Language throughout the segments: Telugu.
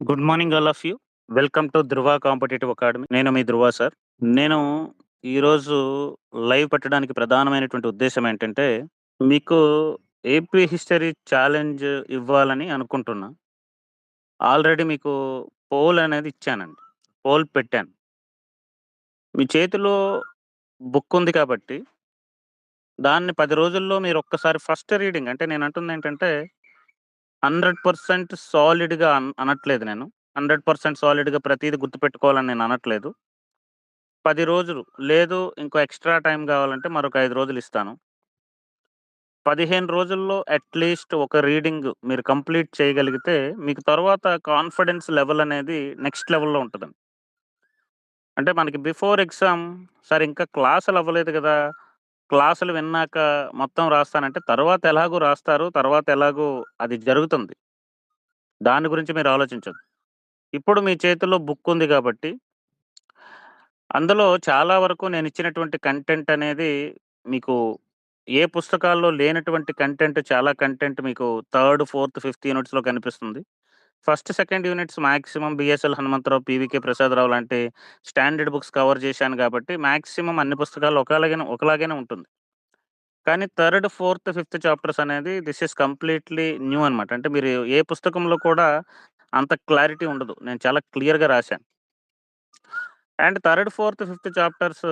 Good morning all of you. Welcome to Dhruva competitive academy. నేను మీ ధృవ సార్. నేను ఈరోజు లైవ్ పెట్టడానికి ప్రధానమైనటువంటి ఉద్దేశ్యం ఏంటంటే, మీకు ఏపీ హిస్టరీ ఛాలెంజ్ ఇవ్వాలని అనుకుంటున్నా. ఆల్రెడీ మీకు పోల్ అనేది ఇచ్చానండి. పోల్ పెట్టాను. మీ చేతిలో బుక్ ఉంది కాబట్టి, దాన్ని 10 రోజుల్లో మీరు ఒక్కసారి ఫస్ట్ రీడింగ్ అంటే నేనంటుందేంటంటే 100% సాలిడ్‌గా అనట్లేదు నేను. 100% సాలిడ్‌గా ప్రతీది గుర్తుపెట్టుకోవాలని నేను అనట్లేదు. 10 రోజులు లేదు ఇంకో ఎక్స్‌ట్రా టైమ్ గావాలంటే మరొక 5 రోజులిస్తాను. 15 రోజుల్లో అట్‌లీస్ట్ ఒక రీడింగ్ మీరు కంప్లీట్ చేయగలిగితే, మీకు తర్వాత కాన్ఫిడెన్స్ లెవెల్ అనేది నెక్స్ట్ లెవెల్‌లో ఉంటదండి. అంటే మనకి బిఫోర్ ఎగ్జామ్ సార్ ఇంకా క్లాసులు అవ్వలేదు గదా! క్లాసులు విన్నాక మొత్తం రాస్తానంటే తర్వాత ఎలాగో రాస్తారు. తర్వాత ఎలాగో అది జరుగుతుంది. దాని గురించి మీరు ఆలోచించొద్దు. ఇప్పుడు మీ చేతుల్లో బుక్ ఉంది గాబట్టి, అందులో చాలా వరకు నేనిచ్చినటువంటి కంటెంట్ అనేది మీకు ఏ పుస్తకాల్లో లేనటువంటి కంటెంట్ చాలా కంటెంట్ మీకు థర్డ్, ఫోర్త్, ఫిఫ్త్ యూనిట్స్‌లో కనిపిస్తుంది. First, second units maximum BSL Hanumantharao, PVK Prasadarao లాంటి స్టాండర్డ్ బుక్స్ కవర్ చేశాను గాబట్టి, మాక్సిమం అన్ని పుస్తకాలు ఒకలాగానే ఉంటుంది. కానీ థర్డ్, ఫోర్త్, ఫిఫ్త్ చాప్టర్స్ అనేది దిస్ ఈస్ కంప్లీట్‌లీ న్యూ అనమాట. అంటే మీరు ఏ పుస్తకంలో కూడా అంత క్లారిటీ ఉండదు. నేను చాలా క్లియర్‌గా రాశాను. And third, fourth, fifth chapters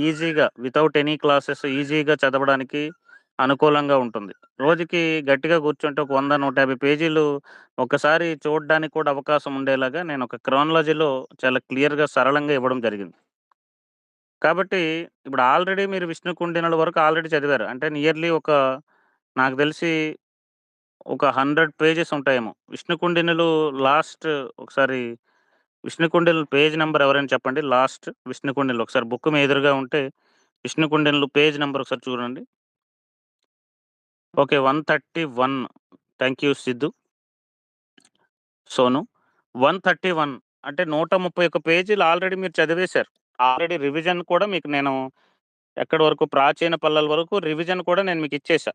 ఈజీగా వితౌట్ ఎనీ క్లాసెస్ ఈజీగా చదవడానికి అనుకూలంగా ఉంటుంది. రోజుకి గట్టిగా కూర్చుంటే ఒక 100, 150 పేజీలు ఒక్కసారి చూడడానికి కూడా అవకాశం ఉండేలాగా నేను ఒక క్రోనాలజీలో చాలా క్లియర్‌గా, సరళంగా ఇవ్వడం జరిగింది. కాబట్టి ఇప్పుడు ఆల్రెడీ మీరు విష్ణు కుండినల వరకు ఆల్రెడీ చదివారు. అంటే నియర్లీ నాకు తెలిసి ఒక 100 పేజెస్ ఉంటాయేమో. విష్ణు కుండినలు లాస్ట్ ఒకసారి విష్ణు కుండినలు పేజ్ నంబర్ ఎవరైనా చెప్పండి? లాస్ట్ విష్ణు కుండినలు ఒకసారి బుక్ మీ ఎదురుగా ఉంటే విష్ణు కుండినలు పేజ్ నంబర్ ఒకసారి చూడండి. Okay. 131. Thank you Siddhu. Sonu. 131 అంటే 131 పేజీలు ఆల్రెడీ మీరు చదివేశారు. ఆల్రెడీ రివిజన్ కూడా మీకు నేను ఎక్కడి వరకు ప్రాచీన పల్లల వరకు రివిజన్ కూడా నేను మీకిచ్చేసా.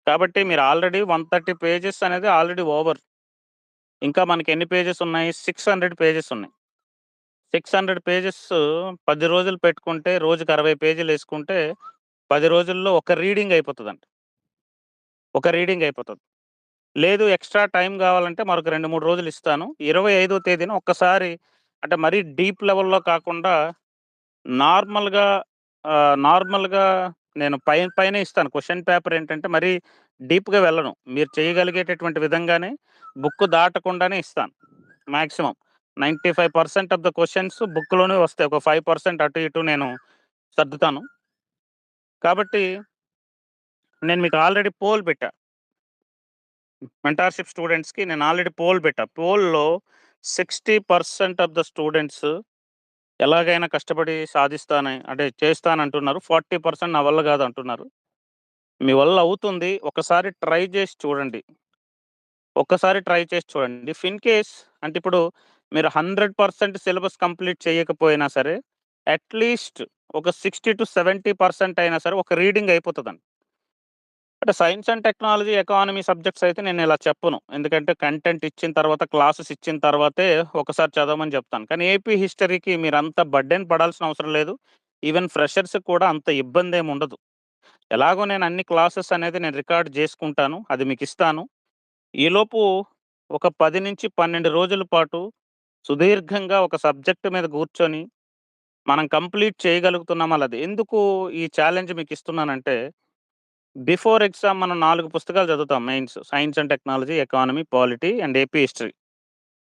కాబట్టి మీరు ఆల్రెడీ 130 పేజెస్ అనేది ఆల్రెడీ ఓవర్. ఇంకా మనకెన్ని పేజెస్ ఉన్నాయి? 600 పేజెస్ ఉన్నాయి. 600 పేజెస్ 10 రోజులు పెట్టుకుంటే రోజుకి 60 పేజీలేసుకుంటే 10 రోజుల్లో ఒక రీడింగ్ అయిపోతదండి. ఒక రీడింగ్ అయిపోతది. లేదు ఎక్స్‌ట్రా టైమ్ గావాలంటే మరొక 2, 3 రోజులిస్తాను. 25వ తేదీన ఒక్కసారి అంటే మరీ డీప్ లెవెల్‌లో కాకుండా నార్మల్‌గా నార్మల్‌గా నేను పైనే ఇస్తాను. క్వెషన్ పేపర్ ఏంటంటే మరీ డీప్‌గా వెళ్ళను. మీరు చేయగలిగేటటువంటి విధంగానే బుక్ దాటకుండానే ఇస్తాను. మాక్సిమం 95% ఆఫ్ ద క్వెషన్స్ బుక్‌లోనే వస్తాయి. ఒక 5% అటు ఇటు నేను సర్దుతాను. కాబట్టి నేను మీకు ఆల్రెడీ పోల్ పెట్టా. మెంటార్‌షిప్ స్టూడెంట్స్‌కి నేను ఆల్రెడీ పోల్ పెట్టా. పోల్‌లో 60% ఆఫ్ ద స్టూడెంట్స్ ఎలాగైనా కష్టపడి అంటే చేస్తానంటున్నారు. 40% నా వల్ల కాదంటున్నారు. మీ వల్ల అవుతుంది. ఒక్కసారి ట్రై చేసి చూడండి. ఇఫ్ ఇన్ కేస్ అంటే ఇప్పుడు మీరు 100% సిలబస్ కంప్లీట్ చేయకపోయినా సరే, అట్‌లీస్ట్ ఒక 60-70% అయినా సరే ఒక రీడింగ్ అయిపోతదండి. అంటే science and technology, economy subjects అయితే నేనిలా చెప్పను. ఎందుకంటే కంటెంట్ ఇచ్చిన తర్వాత, క్లాసెస్ ఇచ్చిన తర్వాతే ఒకసారి చదవమని చెప్తాను. కానీ ఏపీ హిస్టరీకి మీరంత బర్డెన్ పడాల్సిన అవసరం లేదు. ఈవెన్ ఫ్రెషర్స్‌కి కూడా అంత ఇబ్బందేముండదు. ఎలాగో నేను అన్ని క్లాసెస్ అనేది నేను రికార్డ్ జేసుకుంటాను. అది మీకిస్తాను. ఈలోపు ఒక 10-12 రోజుల పాటు సుదీర్ఘంగా ఒక సబ్జెక్ట్ మీద కూర్చొని మనం కంప్లీట్ చేయగలుగుతున్నామా లేదా? ఎందుకు ఈ ఛాలెంజ్ మీకిస్తున్నానంటే బిఫోర్ ఎగ్జామ్ మనం 4 పుస్తకాలు చదువుతాం mains. Science and technology, economy, polity and AP history.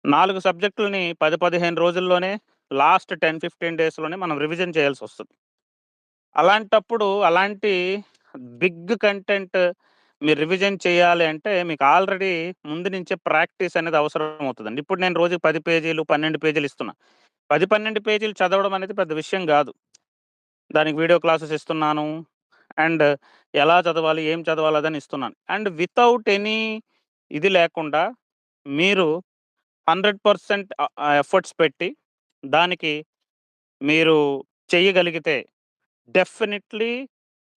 4 సబ్జెక్టులని 10, 15 రోజుల్లోనే లాస్ట్ 10, 15 డేస్‌లోనే మనం రివిజన్ చేయాల్సొస్తది. అలాంటప్పుడు అలాంటి బిగ్ కంటెంట్ మీరు రివిజన్ చేయాలి అంటే మీకు ఆల్రెడీ ముందు నుంచే ప్రాక్టీస్ అనేది అవసరం అవుతదండి. ఇప్పుడు నేను రోజుకి 10 పేజీలు, 12 పేజీలు ఇస్తున్నా. 10, 12 పేజీలు చదవడం అనేది పెద్ద విషయం గాదు. దానికి వీడియో క్లాసెస్ ఇస్తున్నాను. అండ్ ఎలా చదవాలి? ఏం చదవాలి? అదని ఇస్తున్నాను. అండ్ వితౌట్ ఎనీ ఇది లేకుండా మీరు 100% ఎఫర్ట్స్ పెట్టి దానికి మీరు చెయ్యగలిగితే డెఫినిట్‌లీ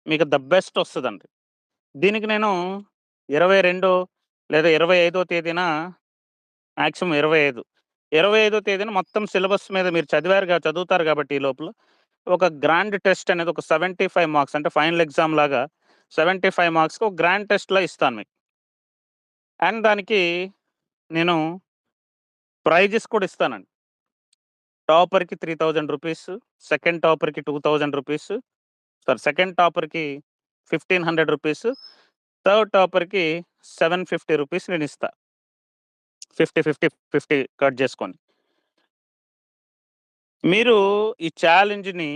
మీకు ద బెస్ట్ ఒస్తదండి. దీనికి నేను 22 లేదా 25 తేదీన మాక్సిమం 25. 25 తేదీన మొత్తం సిలబస్ మీద మీరు చదువుతారు గాబట్టి ఈ లోపల ఒక గ్రాండ్ టెస్ట్ అనేది ఒక 75 మార్క్స్ అంటే ఫైనల్ ఎగ్జామ్ లాగా 75 మార్క్స్‌కి ఒక గ్రాండ్ టెస్ట్‌లా ఇస్తాను మీకు. అండ్ దానికి నేను ప్రైజెస్ కూడా ఇస్తానండి. టాపర్‌కి రూ. 3000, సెకండ్ టాపర్‌కి రూ. 2000, సెకండ్ టాపర్‌కి రూ. 1500, థర్డ్ టాపర్‌కి రూ. 750 నేనిస్తా. 50, 50, 50 కట్ జేసుకొని. మీరు ఈ ఛాలెంజ్‌ని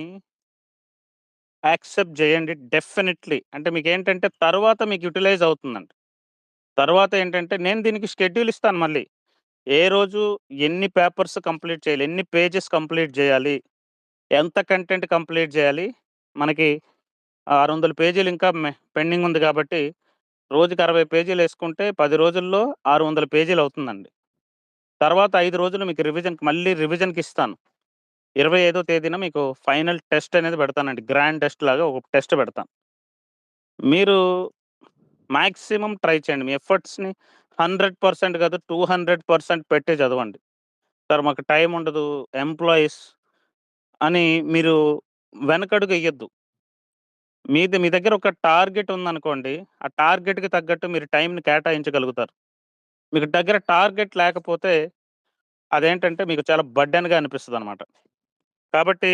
యాక్సెప్ట్ జేయండి డెఫినెట్‌లీ. అంటే మీకేంటంటే తర్వాత మీకు యుటిలైజ్ అవుతుందండి. తర్వాత ఏంటంటే నేను దీనికి షెడ్యూల్ ఇస్తాను మళ్ళీ. ఏ రోజు ఎన్ని పేపర్స్ కంప్లీట్ చేయాలి? ఎన్ని పేజెస్ కంప్లీట్ జేయాలి? ఎంత కంటెంట్ కంప్లీట్ జేయాలి? మనకి 600 పేజీలు ఇంకా పెండింగ్ ఉంది గాబట్టి, రోజుకి 60 పేజీలేసుకుంటే 10 రోజుల్లో 600 పేజీలవుతుందండి. తర్వాత 5 రోజులు మీకు మళ్ళీ రివిజన్‌కిస్తాను. 25వ తేదీన మీకు ఫైనల్ టెస్ట్ అనేది పెడతానండి. గ్రాండ్ టెస్ట్ లాగా ఒక టెస్ట్ పెడతాను. మీరు మాక్సిమం ట్రై చేయండి. మీ ఎఫర్ట్స్‌ని 100% కాదు 200% పెట్టి చదవండి. సార్ మాకు టైం ఉండదు, ఎంప్లాయీస్ అని మీరు వెనకడుగెయ్యొద్దు. మీ దగ్గర ఒక టార్గెట్ ఉందనుకోండి, ఆ టార్గెట్‌కి తగ్గట్టు మీరు టైంని కేటాయించగలుగుతారు. మీకు దగ్గర టార్గెట్ లేకపోతే అదేంటంటే మీకు చాలా బర్డెన్‌గా అనిపిస్తదనమాట. కాబట్టి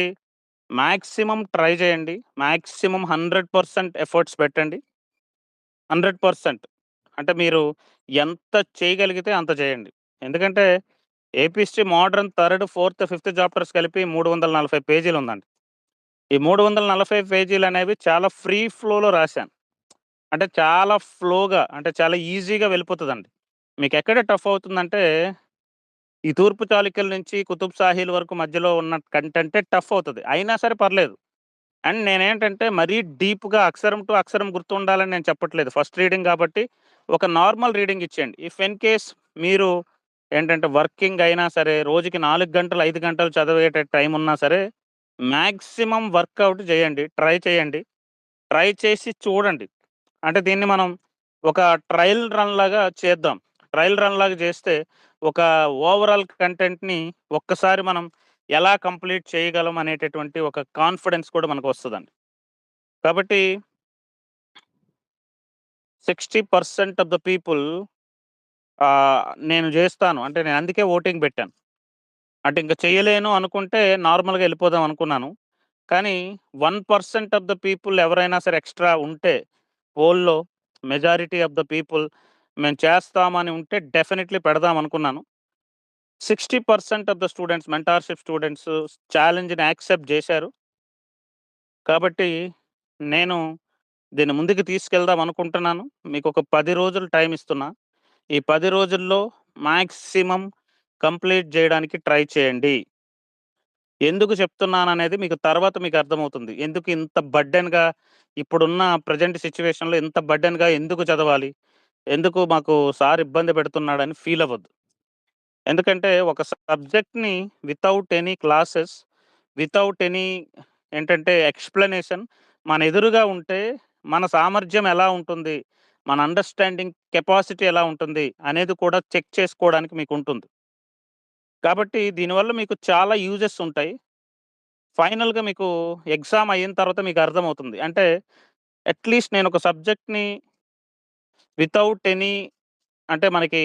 మాక్సిమం ట్రై చేయండి. మాక్సిమం 100% ఎఫర్ట్స్ పెట్టండి. 100% అంటే మీరు ఎంత చేయగలిగితే అంత చేయండి. ఎందుకంటే AP history modern third, fourth, fifth chapters కలిపి 340 పేజీలుందండి. ఈ 340 పేజీలనేవి చాలా ఫ్రీ ఫ్లోలో రాశాను. అంటే చాలా ఫ్లోగా అంటే చాలా ఈజీగా వెళ్ళిపోతదండి. మీకెక్కడ టఫ్ అవుతుందంటే, ఈ తూర్పు చాళుక్యుల నుంచి కుతుబ్ షాహీల వరకు మధ్యలో ఉన్న కంటెంటే టఫ్ అవుతది. అయినా సరే పర్లేదు. అండ్ నేనేంటంటే మరీ డీప్‌గా అక్షరం టు అక్షరం గుర్తుండాలని నేను చెప్పట్లేదు. ఫస్ట్ రీడింగ్ గాబట్టి ఒక నార్మల్ రీడింగ్ ఇచ్చేయండి. ఇఫ్ ఇన్ కేస్ మీరు ఏంటంటే వర్కింగ్ అయినా సరే, రోజుకి 4 గంటలు, 5 గంటలు చదివేట టైం ఉన్నా సరే, మాక్సిమం వర్కౌట్ చేయండి. ట్రై చేయండి. ట్రై చేసి చూడండి. అంటే దీన్ని మనం ఒక ట్రయల్ రన్ లాగా చేద్దాం. ట్రయల్ రన్ లాగా చేస్తే ఒక ఓవరాల్ కంటెంట్‌ని ఒక్కసారి మనం ఎలా కంప్లీట్ చేయగలం అనేటటువంటి ఒక కాన్ఫిడెన్స్ కూడా మనకొస్తదండి. కాబట్టి 60% ఆఫ్ ద పీపుల్ నేను జేస్తాను. అంటే నేను అందుకే ఓటింగ్ బెట్టాను. అంటే ఇంక చేయలేను అనుకుంటే నార్మల్‌గా ఎళ్ళిపోదాం అనుకున్నాను. కానీ 1% ఆఫ్ ద పీపుల్ ఎవరైనా సరే ఎక్స్‌ట్రా ఉంటే పోల్‌లో మెజారిటీ ఆఫ్ ద పీపుల్ మేము చేస్తామని ఉంటే డెఫినైట్‌లీ పెడదాం అనుకున్నాను. 60% of the students mentorship students ఛాలెంజ్‌ని యాక్సెప్ట్ జేశారు. కాబట్టి నేను దీన్ని ముందుకు తీసుకెళ్దాం అనుకుంటున్నాను. మీకొక 10 రోజులు టైమ్ ఇస్తున్నా. ఈ 10 రోజుల్లో మాక్సిమం కంప్లీట్ జేయడానికి ట్రై చేయండి. ఎందుకు చెప్తున్నాననేది మీకు తర్వాత మీకు అర్థమవుతుంది. ఎందుకు ఇంత బర్డెన్‌గా ఇప్పుడున్న ప్రెజెంట్ సిట్యుయేషన్‌లో ఇంత బర్డెన్‌గా ఎందుకు చదవాలి? ఎందుకు మాకు సార్ ఇబ్బంది పెడుతున్నాడని ఫీల్ అవ్వద్దు. ఎందుకంటే ఒక సబ్జెక్ట్‌ని without any classes, without any ఏంటంటే ఎక్స్‌ప్లనేషన్ మన ఎదురుగా ఉంటే మన సామర్థ్యం ఎలా ఉంటుంది? మన అండర్‌స్టాండింగ్ కెపాసిటీ ఎలా ఉంటుంది? అనేది కూడా చెక్ చేసుకోవడానికి మీకుంటుంది. కాబట్టి దీనివల్ల మీకు చాలా యూజెస్ ఉంటాయి. ఫైనల్‌గా మీకు ఎగ్జామ్ అయిన తర్వాత మీకు అర్థమవుతుంది. అంటే అట్‌లీస్ట్ నేనొక సబ్జెక్ట్‌ని వితౌట్ ఎనీ అంటే మనకి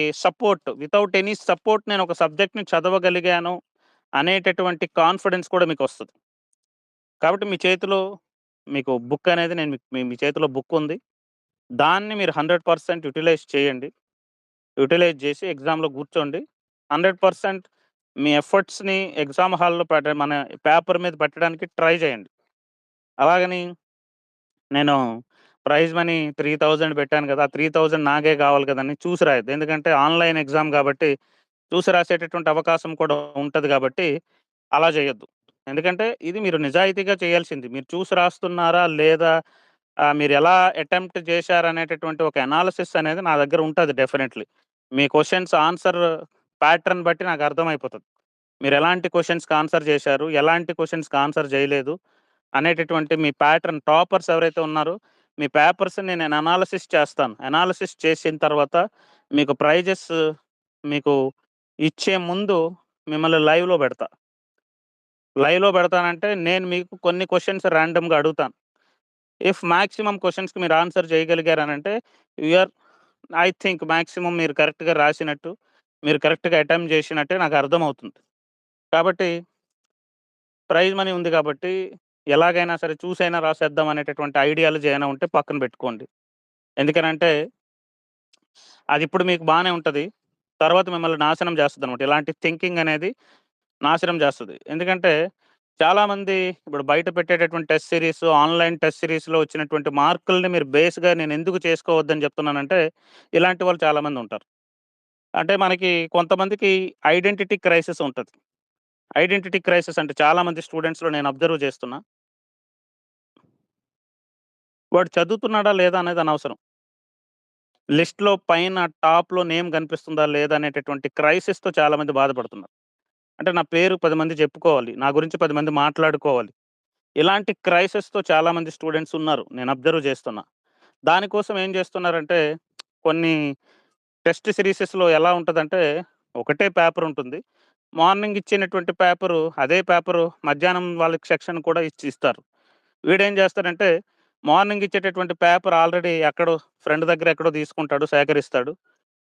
వితౌట్ ఎనీ సపోర్ట్ నేనొక సబ్జెక్ట్‌ని చదవగలిగాను అనేటటువంటి కాన్ఫిడెన్స్ కూడా మీకొస్తది. కాబట్టి మీ చేతిలో మీకు బుక్ అనేది నేను మీ మీ చేతిలో బుక్ ఉంది. దాన్ని మీరు 100% యుటిలైజ్ చేయండి. యుటిలైజ్ చేసి ఎగ్జామ్‌లో కూర్చోండి. 100% మీ ఎఫర్ట్స్‌ని ఎగ్జామ్ హాల్‌లో మన పేపర్ మీద పెట్టడానికి ట్రై చేయండి. అలాగని నేను ప్రైజ్ మనీ 3000 పెట్టాను కదా! ఆ 3000 నాకే కావాలి కదని చూసి రాయొద్దు. ఎందుకంటే ఆన్‌లైన్ ఎగ్జామ్ కాబట్టి చూసి రాసేటటువంటి అవకాశం కూడా ఉంటది కాబట్టి అలా చేయొద్దు. ఎందుకంటే ఇది మీరు నిజాయితీగా చేయాల్సింది. మీరు చూసి రాస్తున్నారా? లేదా? మీరెలా అటెంప్ట్ చేశారనేటటువంటి ఒక అనాలిసిస్ అనేది నా దగ్గర ఉంటది డెఫినైట్‌లీ. మీ క్వెషన్స్ ఆన్సర్ ప్యాటర్న్ బట్టి నాకు అర్థమైపోతది. మీరెలాంటి క్వెషన్స్‌కి ఆన్సర్ చేశారు? ఎలాంటి క్వెషన్స్‌కి ఆన్సర్ చేయలేదు? అనేటటువంటి మీ ప్యాటర్న్ టాపర్స్ ఎవరైతే ఉన్నారో మీ పేపర్స్‌ని నేను అనాలిసిస్ చేస్తాను. అనాలిసిస్ చేసిన తర్వాత మీకు ప్రైజెస్ మీకు ఇచ్చే ముందు మిమ్మల్ని లైవ్‌లో పెడతా. లైవ్‌లో పెడతానంటే నేను మీకు కొన్ని క్వెషన్స్ రాండమ్‌గా అడుగుతాను. ఇఫ్ మాక్సిమమ్ క్వెషన్స్‌కి మీరు ఆన్సర్ చేయగలిగారనంటే you are I think maximum మీరు కరెక్ట్‌గా రాసినట్టు, మీరు కరెక్ట్‌గా అటెంప్ట్ చేసినట్టే నాకు అర్థమవుతుంది. కాబట్టి ప్రైజ్ మనీ ఉంది కాబట్టి ఎలాగైనా సరే చూసైనా రాసేద్దాం అనేటటువంటి ఐడియాలజీ ఏమైనా ఉంటే పక్కన పెట్టుకోండి. ఎందుకనంటే అదిప్పుడు మీకు బానే ఉంటది. తర్వాత మిమ్మల్ని నాశనం చేస్తదనమాట. ఇలాంటి థింకింగ్ అనేది నాశనం చేస్తది. ఎందుకంటే చాలామంది ఇప్పుడు బయట పెట్టేటటువంటి టెస్ట్ సీరీస్, ఆన్‌లైన్ టెస్ట్ సీరీస్‌లో వచ్చినటువంటి మార్కుల్ని మీరు బేస్‌గా నేనెందుకు చేసుకోవద్దని చెప్తున్నానంటే, ఇలాంటి వాళ్ళు చాలామందుంటారు. అంటే మనకి కొంతమందికి ఐడెంటిటీ క్రైసిస్ ఉంటది. ఐడెంటిటీ క్రైసిస్ అంటే చాలామంది స్టూడెంట్స్‌లో నేను అబ్జర్వ్ చేస్తున్నా. వాడు చదువుతున్నాడా లేదా అనేది అనవసరం. లిస్ట్‌లో పైన టాప్‌లో నేమ్ కనిపిస్తుందా లేదా అనేటటువంటి క్రైసిస్‌తో చాలామంది బాధపడుతున్నారు. అంటే నా పేరు 10 మంది చెప్పుకోవాలి. నా గురించి 10 మంది మాట్లాడుకోవాలి. ఇలాంటి క్రైసిస్‌తో చాలామంది స్టూడెంట్స్ ఉన్నారు. నేను అబ్జర్వ్ చేస్తున్నా. దానికోసం ఏం చేస్తున్నారంటే కొన్ని టెస్ట్ సిరీసెస్‌లో ఎలా ఉంటదంటే ఒకటే పేపర్ ఉంటుంది. మార్నింగ్ ఇచ్చినటువంటి పేపరు అదే పేపరు మధ్యాహ్నం వాళ్ళకి సెక్షన్ కూడా ఇస్తారు. వీడేం చేస్తాడంటే మార్నింగ్ ఇచ్చేటటువంటి పేపర్ ఆల్రెడీ ఎక్కడో ఫ్రెండ్ దగ్గర ఎక్కడో తీసుకుంటాడు, సేకరిస్తాడు.